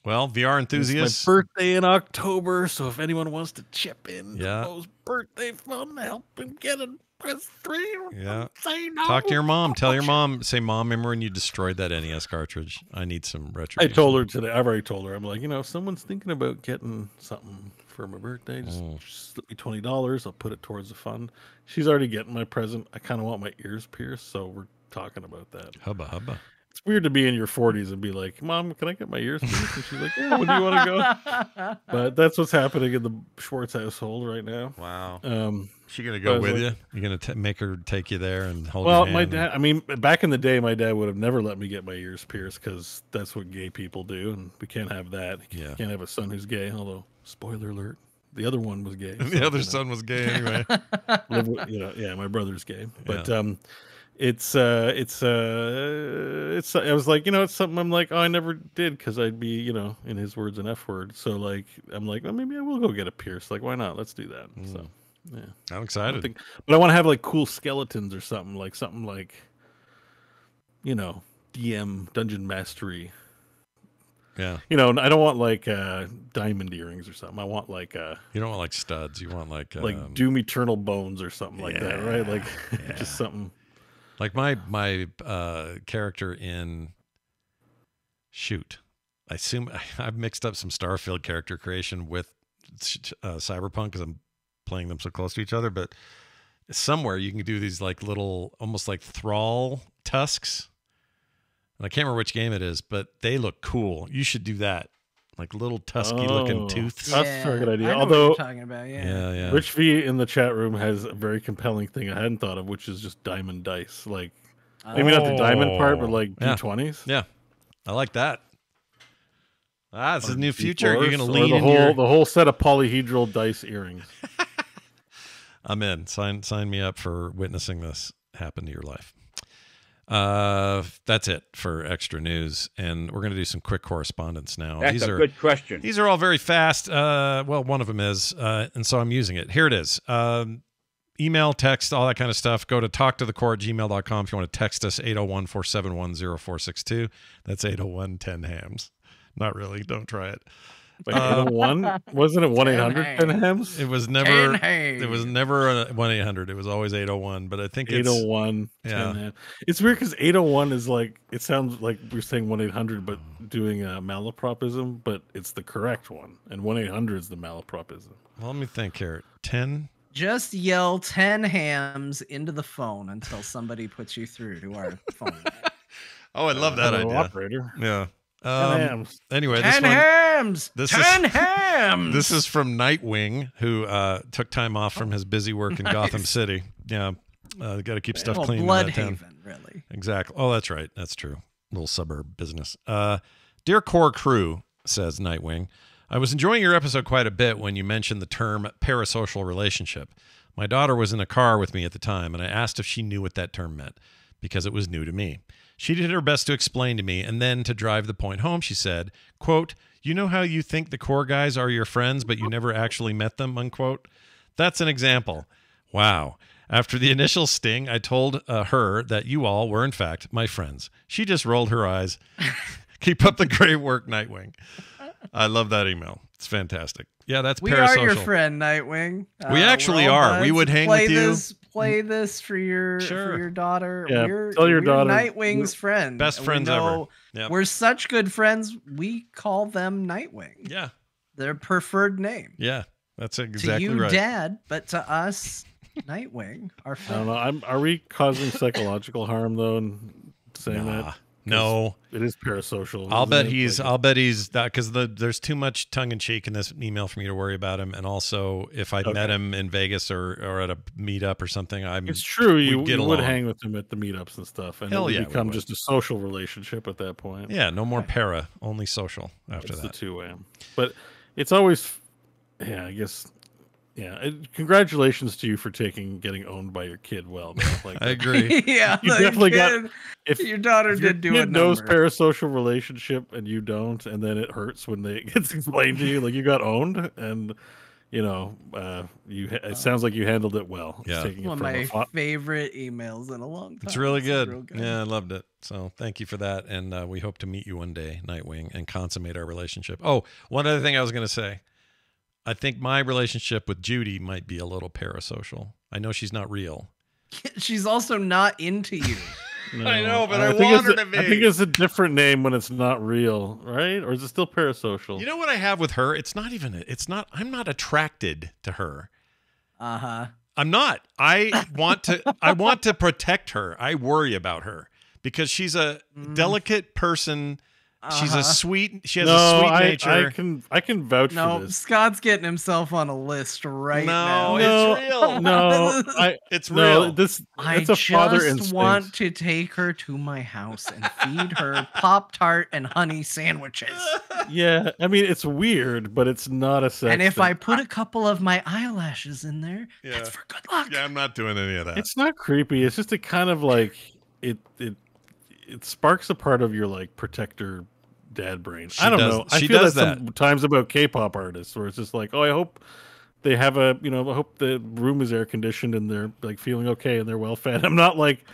Speaker 1: Well, VR enthusiasts.
Speaker 3: It's my birthday in October, so if anyone wants to chip in to Bo's birthday fund to help him get a Quest 3, say no.
Speaker 1: Talk to your mom. Tell your mom. Say, Mom, remember when you destroyed that NES cartridge? I need some retribution.
Speaker 3: I told her today. I've already told her. I'm like, if someone's thinking about getting something for my birthday, just slip me $20. I'll put it towards the fund. She's already getting my present. I kind of want my ears pierced, so we're talking about that.
Speaker 1: Hubba.
Speaker 3: It's weird to be in your 40s and be like, Mom, can I get my ears pierced? And she's like, yeah, when do you want to go? But that's what's happening in the Schwartz household right now.
Speaker 1: Wow. She going to go with you? You're going to make her take you there and hold your hand?
Speaker 3: Well, my dad, back in the day, my dad would have never let me get my ears pierced because that's what gay people do, and we can't have that. You can't have a son who's gay, although, spoiler alert, the other one was gay.
Speaker 1: The other son was gay anyway.
Speaker 3: My brother's gay. But I was like, it's something I'm like, I never did because I'd be, in his words, an F word. So like, I'm like, well, maybe I will go get a pierce. Like, why not? Let's do that. So, yeah.
Speaker 1: I'm excited.
Speaker 3: But I want to have like cool skeletons or something like, DM Dungeon Mastery.
Speaker 1: Yeah.
Speaker 3: I don't want like diamond earrings or something. I want like
Speaker 1: you don't want like studs. You want like
Speaker 3: Doom Eternal Bones or something like that, right? Like just something.
Speaker 1: Like my character in I assume I've mixed up some Starfield character creation with Cyberpunk because I'm playing them so close to each other. But somewhere you can do these like little, almost like thrall tusks. And I can't remember which game it is, but they look cool. You should do that. Like little tusky looking tooths.
Speaker 3: That's a good idea.
Speaker 4: I know
Speaker 3: Although,
Speaker 4: what you're talking about,
Speaker 1: yeah.
Speaker 3: Rich V in the chat room has a very compelling thing I hadn't thought of, which is just diamond dice. Like, maybe not the diamond part, but like D20s.
Speaker 1: Yeah, I like that. It's a new
Speaker 3: D4s,
Speaker 1: future. You're gonna
Speaker 3: or
Speaker 1: lean
Speaker 3: the whole set of polyhedral dice earrings.
Speaker 1: I'm in. Sign me up for witnessing this happen to your life. That's it for extra news, and we're going to do some quick correspondence now.
Speaker 5: That's a good question.
Speaker 1: These are all very fast. Well, one of them is, and so I'm using it. Here it is. Email, text, all that kind of stuff. Go to talktothecore@gmail.com if you want to text us, 801-471-0462. That's 801-10-HAMS. Not really. Don't try it.
Speaker 3: Wait, 801? Wasn't it 1-800-10-HAMS?
Speaker 1: It was never. It was never a 1-800. It was always 801. But I think
Speaker 3: 801.
Speaker 1: Yeah.
Speaker 3: It's weird because 801 is like, it sounds like we're saying 1-800, but doing a malapropism, but it's the correct one. And 1-800 is the malapropism.
Speaker 1: Well, let me think here. 10.
Speaker 4: Just yell 10 hams into the phone until somebody puts you through to our phone.
Speaker 1: Oh, I love that idea.
Speaker 3: Operator.
Speaker 1: Yeah.
Speaker 3: 10 hams.
Speaker 1: Anyway,
Speaker 4: 10 hams.
Speaker 1: This
Speaker 4: 10
Speaker 1: is,
Speaker 4: hams.
Speaker 1: This is from Nightwing, who took time off from his busy work in Gotham City. Yeah, got to keep stuff clean.
Speaker 4: Bloodhaven, really.
Speaker 1: Exactly. Oh, that's right. That's true. Little suburb business. Dear Core Crew, says Nightwing, I was enjoying your episode quite a bit when you mentioned the term parasocial relationship. My daughter was in a car with me at the time, and I asked if she knew what that term meant, because it was new to me. She did her best to explain to me, and then to drive the point home, she said, quote, you know how you think the core guys are your friends, but you never actually met them, unquote? That's an example. Wow. After the initial sting, I told her that you all were, in fact, my friends. She just rolled her eyes. Keep up the great work, Nightwing. I love that email. It's fantastic. Yeah, that's
Speaker 4: we
Speaker 1: parasocial.
Speaker 4: We are your friend, Nightwing.
Speaker 1: We actually are.
Speaker 4: Buds.
Speaker 1: We would hang with you.
Speaker 4: Play this for your daughter.
Speaker 3: Yeah,
Speaker 4: we're,
Speaker 3: tell your daughter.
Speaker 4: Nightwing's friend.
Speaker 1: Best friends ever. Yep.
Speaker 4: We're such good friends. We call them Nightwing.
Speaker 1: Yeah.
Speaker 4: Their preferred name.
Speaker 1: Yeah, that's exactly
Speaker 4: to you,
Speaker 1: right.
Speaker 4: Dad, but to us, Nightwing, our friend.
Speaker 3: I don't know. Are we causing psychological harm though in saying that?
Speaker 1: No,
Speaker 3: it is parasocial.
Speaker 1: I'll bet he's that because there's too much tongue in cheek in this email for me to worry about him. And also, if I'd met him in Vegas or at a meetup or something,
Speaker 3: it's true. You would hang with him at the meetups and stuff, and it would become just a social relationship at that point.
Speaker 1: Yeah, no more para, only social after that.
Speaker 3: It's the 2-way. But it's always, I guess. Yeah, congratulations to you for getting owned by your kid. Well, like,
Speaker 1: I agree.
Speaker 4: Yeah,
Speaker 3: you definitely got.
Speaker 4: If your daughter did do it,
Speaker 3: knows parasocial relationship and you don't, and then it hurts when it gets explained to you. Like you got owned, and it sounds like you handled it well.
Speaker 1: Yeah,
Speaker 4: one of my favorite emails in a long time.
Speaker 1: It's really good. Yeah, I loved it. So thank you for that, and we hope to meet you one day, Nightwing, and consummate our relationship. Oh, one other thing I was going to say. I think my relationship with Judy might be a little parasocial. I know she's not real.
Speaker 4: She's also not into you.
Speaker 1: No, I know, but I want her to be.
Speaker 3: I think it's a different name when it's not real, right? Or is it still parasocial?
Speaker 1: You know what I have with her? It's not even. I'm not attracted to her. I'm not. I want to protect her. I worry about her because she's a delicate person. She's a sweet. She has a sweet nature.
Speaker 3: I can vouch for this.
Speaker 4: Scott's getting himself on a list right now.
Speaker 1: No, it's real.
Speaker 3: No,
Speaker 1: it's real.
Speaker 4: I just want to take her to my house and feed her Pop-Tart and honey sandwiches.
Speaker 3: Yeah, I mean it's weird, but it's not a sex.
Speaker 4: And if
Speaker 3: thing.
Speaker 4: I put a couple of my eyelashes in there, that's for good luck.
Speaker 1: Yeah, I'm not doing any of that.
Speaker 3: It's not creepy. It's just a kind of like it sparks a part of your like protector dad brain. I don't know. I feel that sometimes about K-pop artists where it's just like, oh, I hope they have I hope the room is air conditioned and they're like feeling okay and they're well fed. I'm not like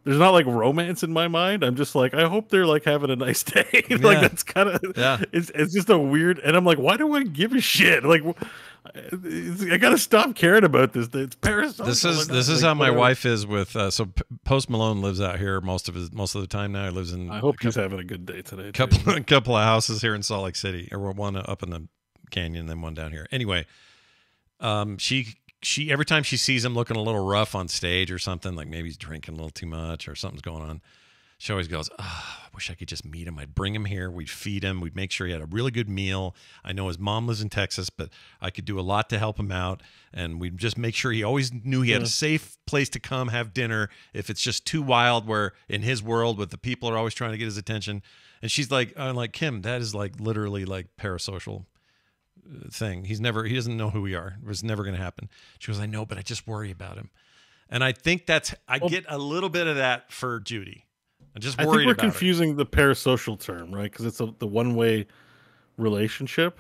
Speaker 3: there's not like romance in my mind. I'm just like, I hope they're like having a nice day. Like that's kind of it's just a weird. And I'm like, why do I give a shit? Like, I gotta stop caring about this. It's parasocial.
Speaker 1: This is how my wife is with. So Post Malone lives out here most of the time now. He lives in.
Speaker 3: I hope he's having a good day today.
Speaker 1: Couple of houses here in Salt Lake City, or one up in the canyon, then one down here. Anyway, she every time she sees him looking a little rough on stage or something, like maybe he's drinking a little too much or something's going on, she always goes, I wish I could just meet him. I'd bring him here. We'd feed him. We'd make sure he had a really good meal. I know his mom lives in Texas, but I could do a lot to help him out. And we'd just make sure he always knew he had a safe place to come have dinner if it's just too wild where in his world with the people are always trying to get his attention. And she's like, I'm like, Kim, that is like literally like parasocial thing. He doesn't know who we are. It was never going to happen. She goes, I know, but I just worry about him. And I think I get a little bit of that for Judy. I'm just worried about
Speaker 3: I think we're confusing the parasocial term, right? Because it's the one-way relationship.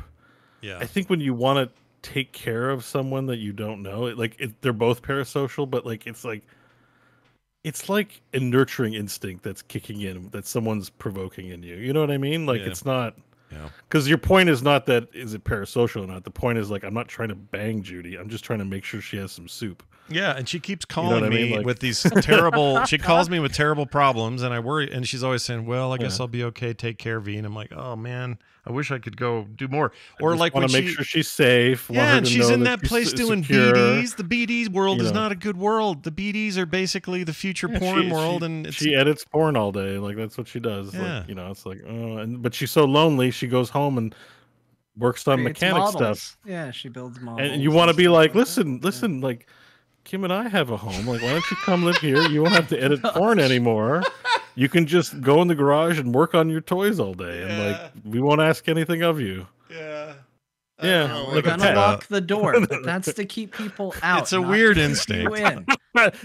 Speaker 1: Yeah.
Speaker 3: I think when you want to take care of someone that you don't know, they're both parasocial, but like it's like a nurturing instinct that's kicking in, that someone's provoking in you. You know what I mean? Like it's not.
Speaker 1: Yeah.
Speaker 3: Because your point is not that is it parasocial or not. The point is like, I'm not trying to bang Judy. I'm just trying to make sure she has some soup.
Speaker 1: Yeah, and she keeps calling me with these terrible. She calls me with terrible problems, and I worry. And she's always saying, "Well, I guess I'll be okay. Take care, V." And I'm like, "Oh man, I wish I could go do more." Or like
Speaker 3: want to make sure she's safe.
Speaker 1: Yeah, and she's in that place doing
Speaker 3: secure.
Speaker 1: BDs. The BDs world is not a good world. The BDs are basically the future porn world, and
Speaker 3: she edits porn all day. Like that's what she does.
Speaker 1: Yeah.
Speaker 3: Like, it's like, but she's so lonely. She goes home and works on mechanic stuff.
Speaker 4: Yeah, she builds models.
Speaker 3: And you want to be like, listen, like. Kim and I have a home. Like, why don't you come live here? You won't have to edit porn anymore. You can just go in the garage and work on your toys all day, and like we won't ask anything of you.
Speaker 1: Yeah.
Speaker 3: Yeah,
Speaker 4: we're gonna lock the door, but that's to keep people out.
Speaker 1: It's a weird instinct.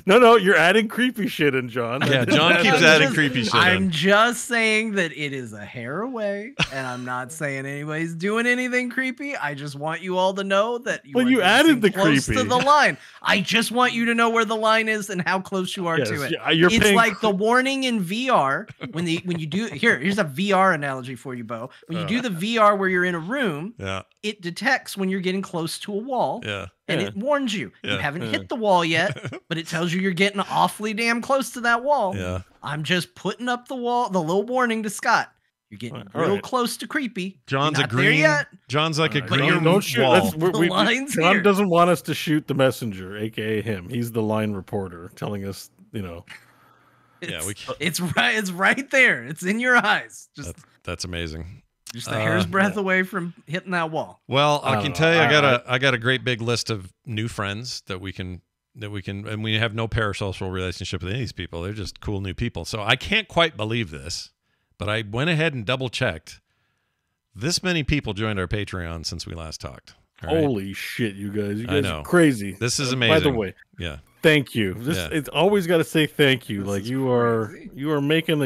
Speaker 3: No, you're adding creepy shit in, John.
Speaker 1: Yeah, John keeps adding creepy shit.
Speaker 4: I'm just saying that it is a hair away, and I'm not saying anybody's doing anything creepy. I just want you all to know that you
Speaker 3: added the
Speaker 4: close
Speaker 3: creepy
Speaker 4: to the line. I just want you to know where the line is and how close you are to it.
Speaker 3: It's
Speaker 4: like the warning in VR when you do here's a VR analogy for you, Bo. When you do the VR where you're in a room, it detects when you're getting close to a wall. And it warns you. You haven't hit the wall yet, but it tells you you're getting awfully damn close to that wall.
Speaker 1: Yeah.
Speaker 4: I'm just putting up the little warning to Scott. You're getting real close to creepy.
Speaker 1: John's
Speaker 4: a
Speaker 1: green.
Speaker 4: Yet.
Speaker 1: John's like a green
Speaker 3: don't shoot.
Speaker 1: wall.
Speaker 3: John doesn't want us to shoot the messenger, aka him. He's the line reporter telling us,
Speaker 4: It's right there. It's in your eyes.
Speaker 1: That's amazing.
Speaker 4: Just a hair's breadth away from hitting that wall.
Speaker 1: Well, I can tell you, I got a great big list of new friends that we can, and we have no parasocial relationship with any of these people. They're just cool new people. So I can't quite believe this, but I went ahead and double checked. This many people joined our Patreon since we last talked. Right?
Speaker 3: Holy shit, you guys! You guys are crazy.
Speaker 1: This is amazing.
Speaker 3: By the way, thank you. It's always got to say thank you. Like you are making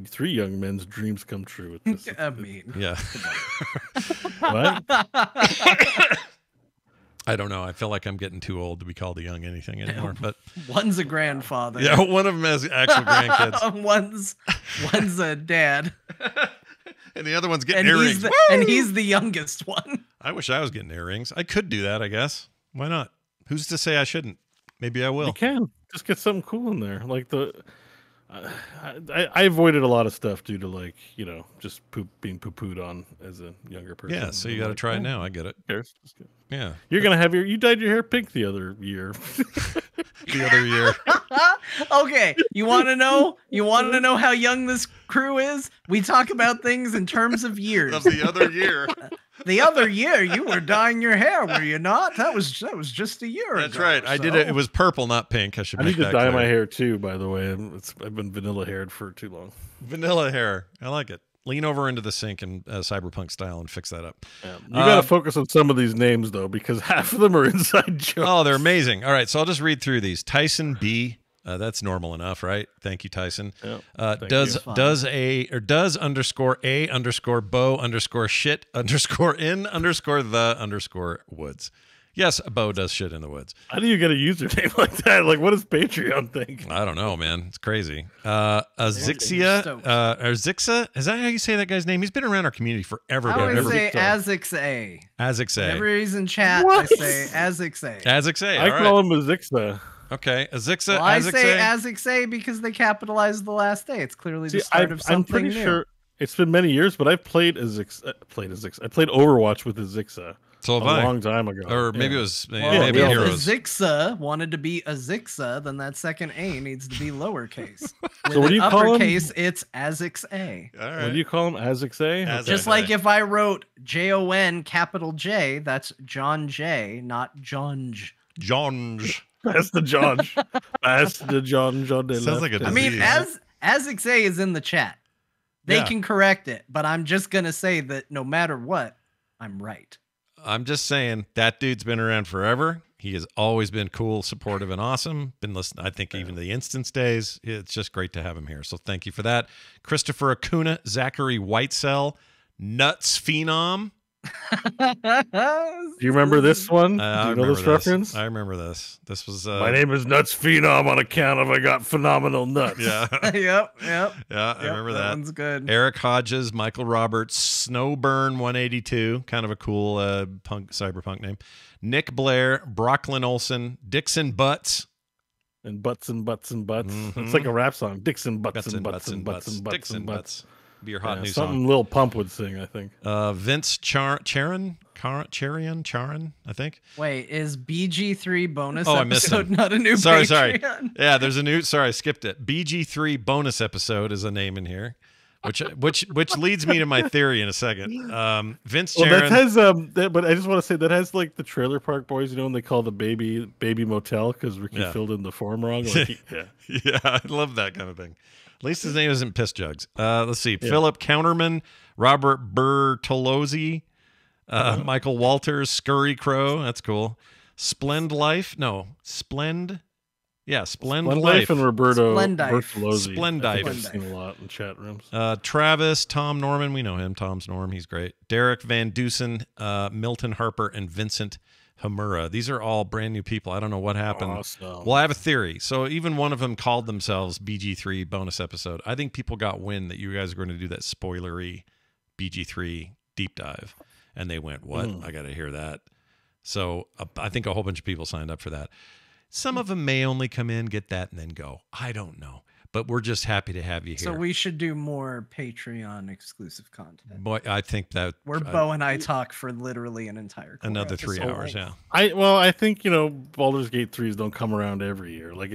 Speaker 3: three young men's dreams come true with this.
Speaker 4: I mean,
Speaker 3: What?
Speaker 1: I don't know. I feel like I'm getting too old to be called a young anything anymore. But
Speaker 4: one's a grandfather.
Speaker 1: Yeah, one of them has actual grandkids.
Speaker 4: one's a dad.
Speaker 1: And the other one's getting earrings.
Speaker 4: And he's the youngest one.
Speaker 1: I wish I was getting earrings. I could do that, I guess. Why not? Who's to say I shouldn't? Maybe I will.
Speaker 3: You can. Just get something cool in there. Like I avoided a lot of stuff due to just being poo-pooed on as a younger person.
Speaker 1: Yeah, so you got to try it now. I get it. Yeah.
Speaker 3: You're going to have you dyed your hair pink the other year.
Speaker 1: The other year.
Speaker 4: Okay, you want to know how young this crew is? We talk about things in terms of years.
Speaker 1: Of the other year.
Speaker 4: The other year, you were dyeing your hair, were you not? That was just a year ago.
Speaker 1: That's right. I did it. It was purple, not pink. I
Speaker 3: need to dye my hair too, by the way. I've been vanilla haired for too long.
Speaker 1: Vanilla hair. I like it. Lean over into the sink in Cyberpunk style and fix that up.
Speaker 3: Yeah. You got to focus on some of these names, though, because half of them are inside jokes.
Speaker 1: Oh, they're amazing. All right, so I'll just read through these. Tyson B. That's normal enough, right? Thank you, Tyson.
Speaker 3: Yep,
Speaker 1: does _a_bo_shit _in _the _woods. Yes, Bo does shit in the woods.
Speaker 3: How do you get a username like that? Like, what does Patreon think?
Speaker 1: I don't know, man. It's crazy.
Speaker 4: You're
Speaker 1: Azixia,
Speaker 4: stoked.
Speaker 1: or Zixa? Is that how you say that guy's name? He's been around our community forever.
Speaker 4: I
Speaker 1: but I've
Speaker 4: always
Speaker 1: never-
Speaker 4: say Azix-A.
Speaker 1: Azix-A.
Speaker 4: Whenever he's in chat,
Speaker 3: What?
Speaker 4: I say Azix-A.
Speaker 1: Azix-A.
Speaker 3: I
Speaker 1: All
Speaker 3: call
Speaker 1: right.
Speaker 3: him a Zixa.
Speaker 1: Okay. Azixa.
Speaker 4: Well, I
Speaker 1: Azix-A.
Speaker 4: say Azix-A because they capitalized the last day. It's clearly the start of something
Speaker 3: I'm pretty
Speaker 4: new.
Speaker 3: sure it's been many years, but I've played a Zixa. I played Overwatch with a Zixa
Speaker 1: So
Speaker 3: a
Speaker 1: have I.
Speaker 3: long time ago.
Speaker 1: Or maybe
Speaker 3: Yeah.
Speaker 1: it was
Speaker 4: Well,
Speaker 1: maybe
Speaker 3: we all
Speaker 4: if
Speaker 1: Heroes.
Speaker 4: Azixa wanted to be Azixa, then that second A needs to be lowercase. With
Speaker 3: So what do
Speaker 4: an
Speaker 3: you call him?
Speaker 4: uppercase, it's Azix-A.
Speaker 1: All
Speaker 3: What
Speaker 1: right.
Speaker 3: do you call him? Azix-A?
Speaker 1: Azix-A.
Speaker 4: Just like if I wrote Jon capital J, that's John J, not John J.
Speaker 1: Jonge.
Speaker 3: That's the John. That's the John. de
Speaker 1: Sounds like a
Speaker 3: left.
Speaker 4: I mean,
Speaker 1: disease.
Speaker 4: Azix-A is in the chat. They
Speaker 1: Yeah.
Speaker 4: can correct it, but I'm just gonna say that no matter what, I'm right.
Speaker 1: I'm just saying that dude's been around forever. He has always been cool, supportive, and awesome. Been listening, I think, even the instance days. It's just great to have him here. So thank you for that. Christopher Acuna, Zachary Whitesell, Nuts Phenom.
Speaker 3: Do you remember this one? Do
Speaker 1: I
Speaker 3: you know
Speaker 1: remember
Speaker 3: this reference?
Speaker 1: I remember this. This was
Speaker 3: My name is Nuts Phenom on account of I got phenomenal nuts.
Speaker 1: yeah,
Speaker 4: Yep.
Speaker 1: yeah. I remember that.
Speaker 4: one's good.
Speaker 1: Eric Hodges, Michael Roberts, Snowburn 182, kind of a cool cyberpunk name. Nick Blair, Brocklin Olson, Dixon Butts.
Speaker 3: And butts and butts and butts.
Speaker 1: Mhm.
Speaker 3: It's like a rap song. Dixon butts
Speaker 1: Butts
Speaker 3: and butts and butts and butts
Speaker 1: Dixon
Speaker 3: and butts.
Speaker 1: Butts. Be your hot
Speaker 3: Yeah,
Speaker 1: new
Speaker 3: something
Speaker 1: song.
Speaker 3: Lil Pump would sing, I think.
Speaker 1: Vince Charon, I think.
Speaker 4: Wait, is BG3 bonus
Speaker 1: Oh, I missed
Speaker 4: episode
Speaker 1: him.
Speaker 4: not a new
Speaker 1: Sorry.
Speaker 4: Patreon?
Speaker 1: Yeah, there's a new. Sorry, I skipped it. BG3 bonus episode is a name in here, which leads me to my theory in a second. Vince
Speaker 3: Well,
Speaker 1: Charon.
Speaker 3: that has but I just want to say that has like the Trailer Park Boys, when they call the baby motel because Ricky
Speaker 1: Yeah.
Speaker 3: filled in the form wrong. Like yeah.
Speaker 1: Yeah, I love that kind of thing. At least his name isn't Piss Jugs. Let's see. Philip Counterman, Robert Bertolozzi, Michael Walters, Scurry Crow. That's cool. Splend Life. No, Splend. Yeah, Splend Life.
Speaker 3: and Roberto
Speaker 4: Splendife.
Speaker 3: Bertolozzi.
Speaker 1: Splendife.
Speaker 3: I think I've seen a lot in chat rooms.
Speaker 1: Travis, Tom Norman. We know him. Tom's Norm. He's great. Derek Van Dusen, Milton Harper, and Vincent Hamura. These are all brand new people. I don't know what happened.
Speaker 3: Awesome.
Speaker 1: Well, I have a theory. So even one of them called themselves BG3 bonus episode. I think people got wind that you guys are going to do that spoilery BG3 deep dive. And they went, what? I got to hear that. So I think a whole bunch of people signed up for that. Some of them may only come in, get that, and then go. I don't know. But we're just happy to have you here.
Speaker 4: So we should do more Patreon exclusive content.
Speaker 1: Boy, I think that
Speaker 4: Where Bo and I talk for literally an entire core
Speaker 1: another 3
Speaker 4: episode.
Speaker 1: hours. Yeah.
Speaker 3: I think Baldur's Gate 3s don't come around every year. Like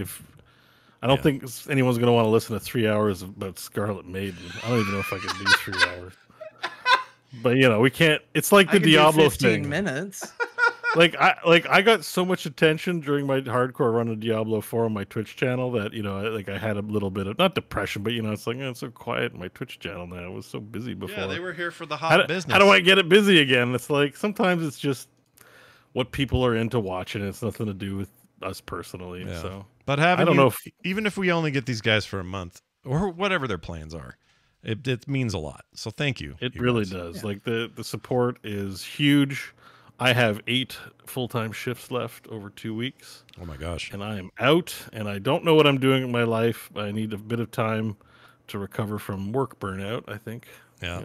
Speaker 3: I don't think anyone's gonna want to listen to 3 hours about Scarlet Maiden. I don't even know if I can do 3 hours. But we can't. It's like
Speaker 4: I
Speaker 3: the
Speaker 4: could do
Speaker 3: Diablo
Speaker 4: 15
Speaker 3: thing.
Speaker 4: minutes.
Speaker 3: I got so much attention during my hardcore run of Diablo 4 on my Twitch channel that I had a little bit of not depression, but it's like it's so quiet on my Twitch channel now. I was so busy before.
Speaker 1: Yeah, they were here for the
Speaker 3: how
Speaker 1: hot business.
Speaker 3: How do I get it busy again? It's like sometimes it's just what people are into watching. It's nothing to do with us personally.
Speaker 1: Yeah.
Speaker 3: So,
Speaker 1: But having
Speaker 3: I don't know
Speaker 1: even if we only get these guys for a month or whatever their plans are, it means a lot. So thank you.
Speaker 3: it
Speaker 1: you
Speaker 3: really
Speaker 1: guys.
Speaker 3: does. Like the support is huge. I have 8 full-time shifts left over 2 weeks.
Speaker 1: Oh my gosh.
Speaker 3: And I am out, and I don't know what I'm doing in my life. I need a bit of time to recover from work burnout, I think.
Speaker 1: Yeah.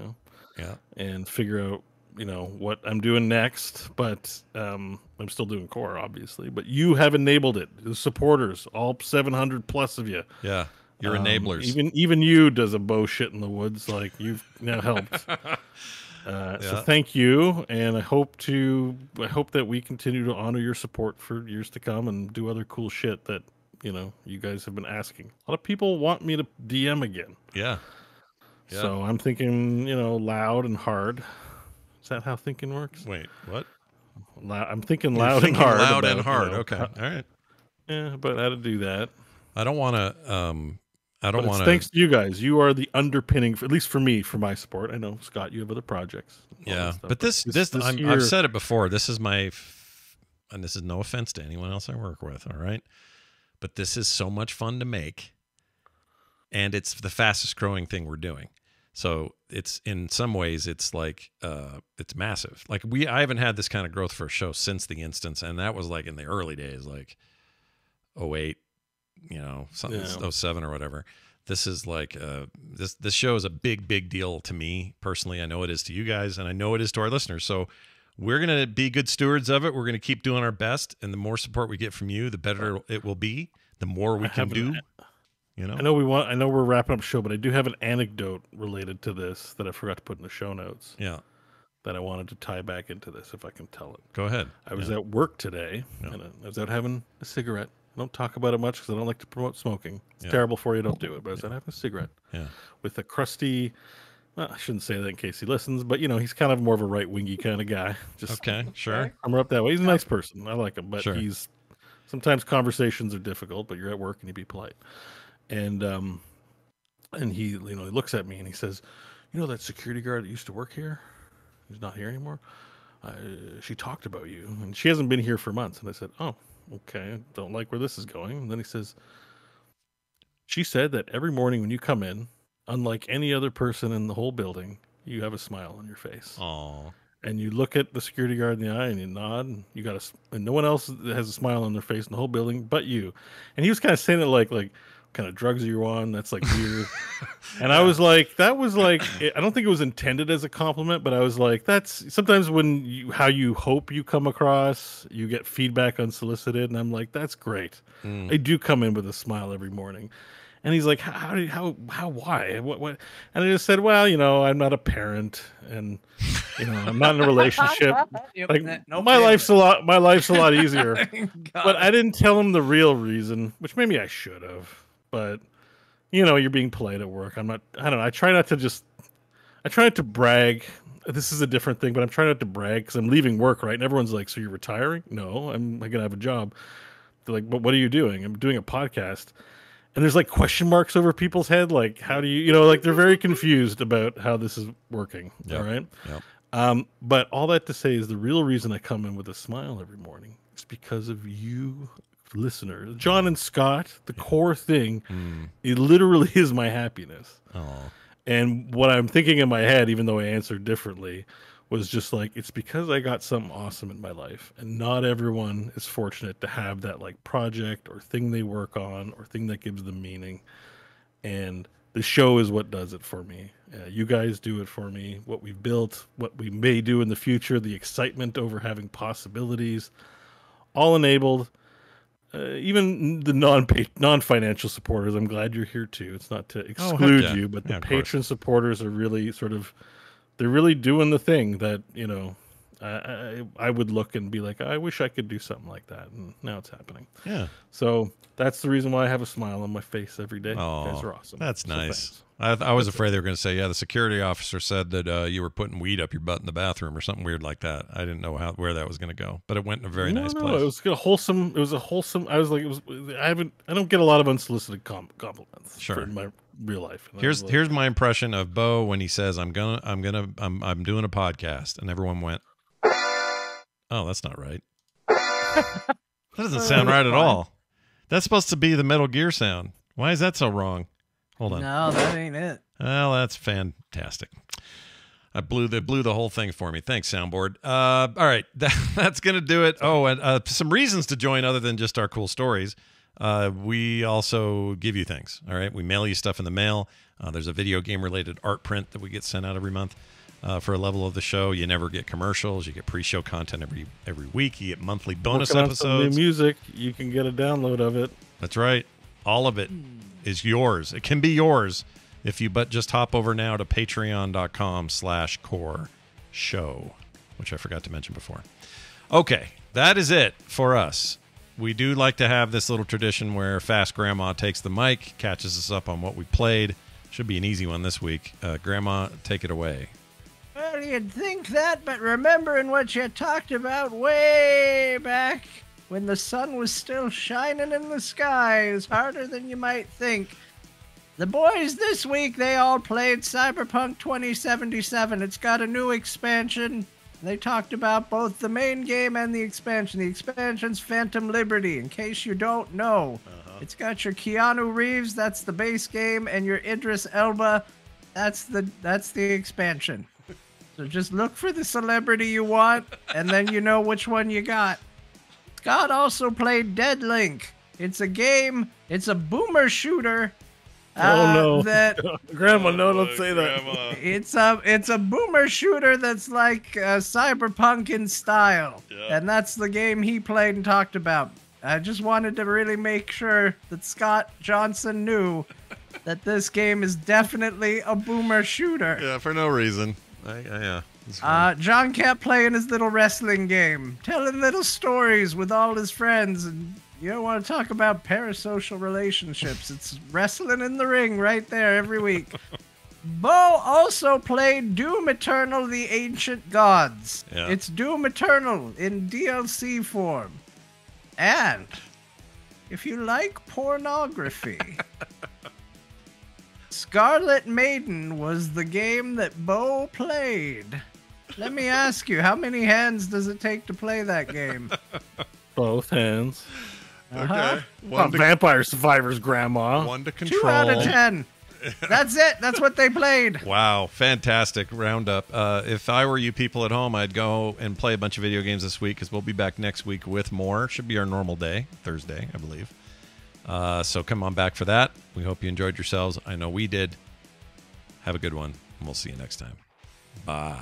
Speaker 1: Yeah.
Speaker 3: And figure out, what I'm doing next. But I'm still doing core, obviously. But you have enabled it. The supporters, all 700 plus of you.
Speaker 1: Yeah. You're enablers.
Speaker 3: Even you does a Bo shit in the woods. Like you've now helped. So thank you, and I hope that we continue to honor your support for years to come and do other cool shit that you guys have been asking. A lot of people want me to DM again.
Speaker 1: Yeah.
Speaker 3: So I'm thinking, loud and hard. Is that how thinking works?
Speaker 1: Wait, what?
Speaker 3: I'm thinking
Speaker 1: You're
Speaker 3: loud
Speaker 1: thinking
Speaker 3: and hard.
Speaker 1: Loud
Speaker 3: about,
Speaker 1: and hard. Okay. All right.
Speaker 3: Yeah, but how to do that.
Speaker 1: I don't want to. I don't want to.
Speaker 3: Thanks to you guys. You are the underpinning, at least for me, for my support. I know, Scott, you have other projects.
Speaker 1: Yeah,
Speaker 3: Stuff,
Speaker 1: but this
Speaker 3: year,
Speaker 1: I've said it before. This is and this is no offense to anyone else I work with. All right, but this is so much fun to make, and it's the fastest growing thing we're doing. So it's in some ways it's like it's massive. Like I haven't had this kind of growth for a show since The Instance, and that was like in the early days, like 08, you know, something 07 or whatever. This is like this show is a big deal to me personally. I know it is to you guys, and I know it is to our listeners. So we're gonna be good stewards of it. We're gonna keep doing our best, and the more support we get from you, the better it will be. The more we can do. You know,
Speaker 3: I know we're wrapping up the show, but I do have an anecdote related to this that I forgot to put in the show notes.
Speaker 1: Yeah.
Speaker 3: That I wanted to tie back into this, if I can tell it.
Speaker 1: Go ahead.
Speaker 3: I was at work today, and I was out having a cigarette. I don't talk about it much because I don't like to promote smoking. It's terrible for you. Don't do it. But I was out having a cigarette with a crusty. Well, I shouldn't say that in case he listens, but he's kind of more of a right-wingy kind of guy. Just
Speaker 1: okay, sure.
Speaker 3: I'm up that way. He's a nice person. I like him, but he's sometimes conversations are difficult. But you're at work and you be polite. And he he looks at me and he says, that security guard that used to work here, he's not here anymore. She talked about you, and she hasn't been here for months. And I said, oh, okay, I don't like where this is going. And then he says, she said that every morning when you come in, unlike any other person in the whole building, you have a smile on your face.
Speaker 1: Oh.
Speaker 3: And you look at the security guard in the eye and you nod, and and no one else has a smile on their face in the whole building but you. And he was kind of saying it like kind of drugs are you on? That's like weird. And I was like, I don't think it was intended as a compliment, but I was like, that's sometimes how you hope you come across, you get feedback unsolicited. And I'm like, that's great. I do come in with a smile every morning. And he's like, why? What? And I just said, well, I'm not a parent, and I'm not in a relationship. My life's a lot easier. But I didn't tell him the real reason, which maybe I should have. But you're being polite at work. I don't know. I try not to brag. This is a different thing, but I'm trying not to brag because I'm leaving work, right? And everyone's like, so you're retiring? No, I'm going to have a job. They're like, but what are you doing? I'm doing a podcast. And there's like question marks over people's head. Like, how do you, they're very confused about how this is working. Yep. All right. Yep. But all that to say is the real reason I come in with a smile every morning is because of you listeners, John and Scott. The core thing, it literally is my happiness. Oh. And what I'm thinking in my head, even though I answered differently, was just like, it's because I got something awesome in my life, and not everyone is fortunate to have that like project or thing they work on or thing that gives them meaning. And the show is what does it for me. You guys do it for me. What we've built, what we may do in the future, the excitement over having possibilities, all enabled. Even the non-financial supporters, I'm glad you're here too. It's not to exclude you, but the patron supporters are really they're really doing the thing that, I would look and be like, I wish I could do something like that. And now it's happening. Yeah. So that's the reason why I have a smile on my face every day.
Speaker 1: Oh,
Speaker 3: you guys are awesome.
Speaker 1: That's nice. I was afraid they were going to say, the security officer said that you were putting weed up your butt in the bathroom or something weird like that. I didn't know where that was going to go, but it went in a very nice place.
Speaker 3: It was wholesome. It was a wholesome. I was like, I don't get a lot of unsolicited compliments.
Speaker 1: Sure.
Speaker 3: In my real life. And
Speaker 1: here's my impression of Bo when he says, I'm doing a podcast, and everyone went, oh, that's not right. That doesn't sound right at all. That's supposed to be the Metal Gear sound. Why is that so wrong? Hold on.
Speaker 4: No, that ain't it.
Speaker 1: Well, that's fantastic. Blew the whole thing for me. Thanks, soundboard. All right, that's gonna do it. Oh, and some reasons to join other than just our cool stories. We also give you things. All right, we mail you stuff in the mail. There's a video game related art print that we get sent out every month. For a level of the show, you never get commercials. You get pre-show content every week. You get monthly bonus episodes.
Speaker 3: New music, you can get a download of it.
Speaker 1: That's right. All of it is yours. It can be yours if you just hop over now to patreon.com/core show, which I forgot to mention before. Okay, that is it for us. We do like to have this little tradition where Fast Grandma takes the mic, catches us up on what we played. Should be an easy one this week. Grandma, take it away.
Speaker 4: Well, you'd think that, but remembering what you talked about way back when the sun was still shining in the sky is harder than you might think. The boys this week, they all played Cyberpunk 2077. It's got a new expansion. They talked about both the main game and the expansion. The expansion's Phantom Liberty, in case you don't know. It's got your Keanu Reeves, that's the base game, and your Idris Elba, That's the expansion. So just look for the celebrity you want, and then you know which one you got. Scott also played Dead Link. It's a game. It's a boomer shooter.
Speaker 3: Oh no,
Speaker 4: That
Speaker 3: Grandma, no, don't say
Speaker 1: Grandma.
Speaker 4: it's a boomer shooter that's like Cyberpunk in style,
Speaker 1: Yeah.
Speaker 4: and that's the game he played and talked about. I just wanted to really make sure that Scott Johnson knew that this game is definitely a boomer shooter.
Speaker 1: Yeah, for no reason. Yeah. It's fine.
Speaker 4: John kept playing his little wrestling game, telling little stories with all his friends, and you don't want to talk about parasocial relationships. It's wrestling in the ring right there every week. Bo also played Doom Eternal: The Ancient Gods.
Speaker 1: Yeah.
Speaker 4: It's Doom Eternal in DLC form. And if you like pornography, Scarlet Maiden was the game that Bo played. Let me ask you, how many hands does it take to play that game?
Speaker 3: both hands.
Speaker 4: Uh-huh.
Speaker 1: Okay.
Speaker 3: Not Vampire Survivors, Grandma.
Speaker 1: One to control.
Speaker 4: 2 out of 10. That's it. That's what they played.
Speaker 1: Wow, fantastic roundup. If I were you people at home, I'd go and play a bunch of video games this week because we'll be back next week with more. Should be our normal day, Thursday, I believe. So come on back for that. We hope you enjoyed yourselves. I know we did. Have a good one, and we'll see you next time. Bye.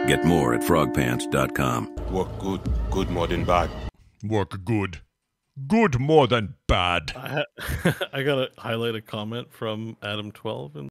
Speaker 5: Get more at frogpants.com.
Speaker 2: Work good, good more than bad.
Speaker 1: Work good. Good more than bad.
Speaker 3: I got to highlight a comment from Adam 12 in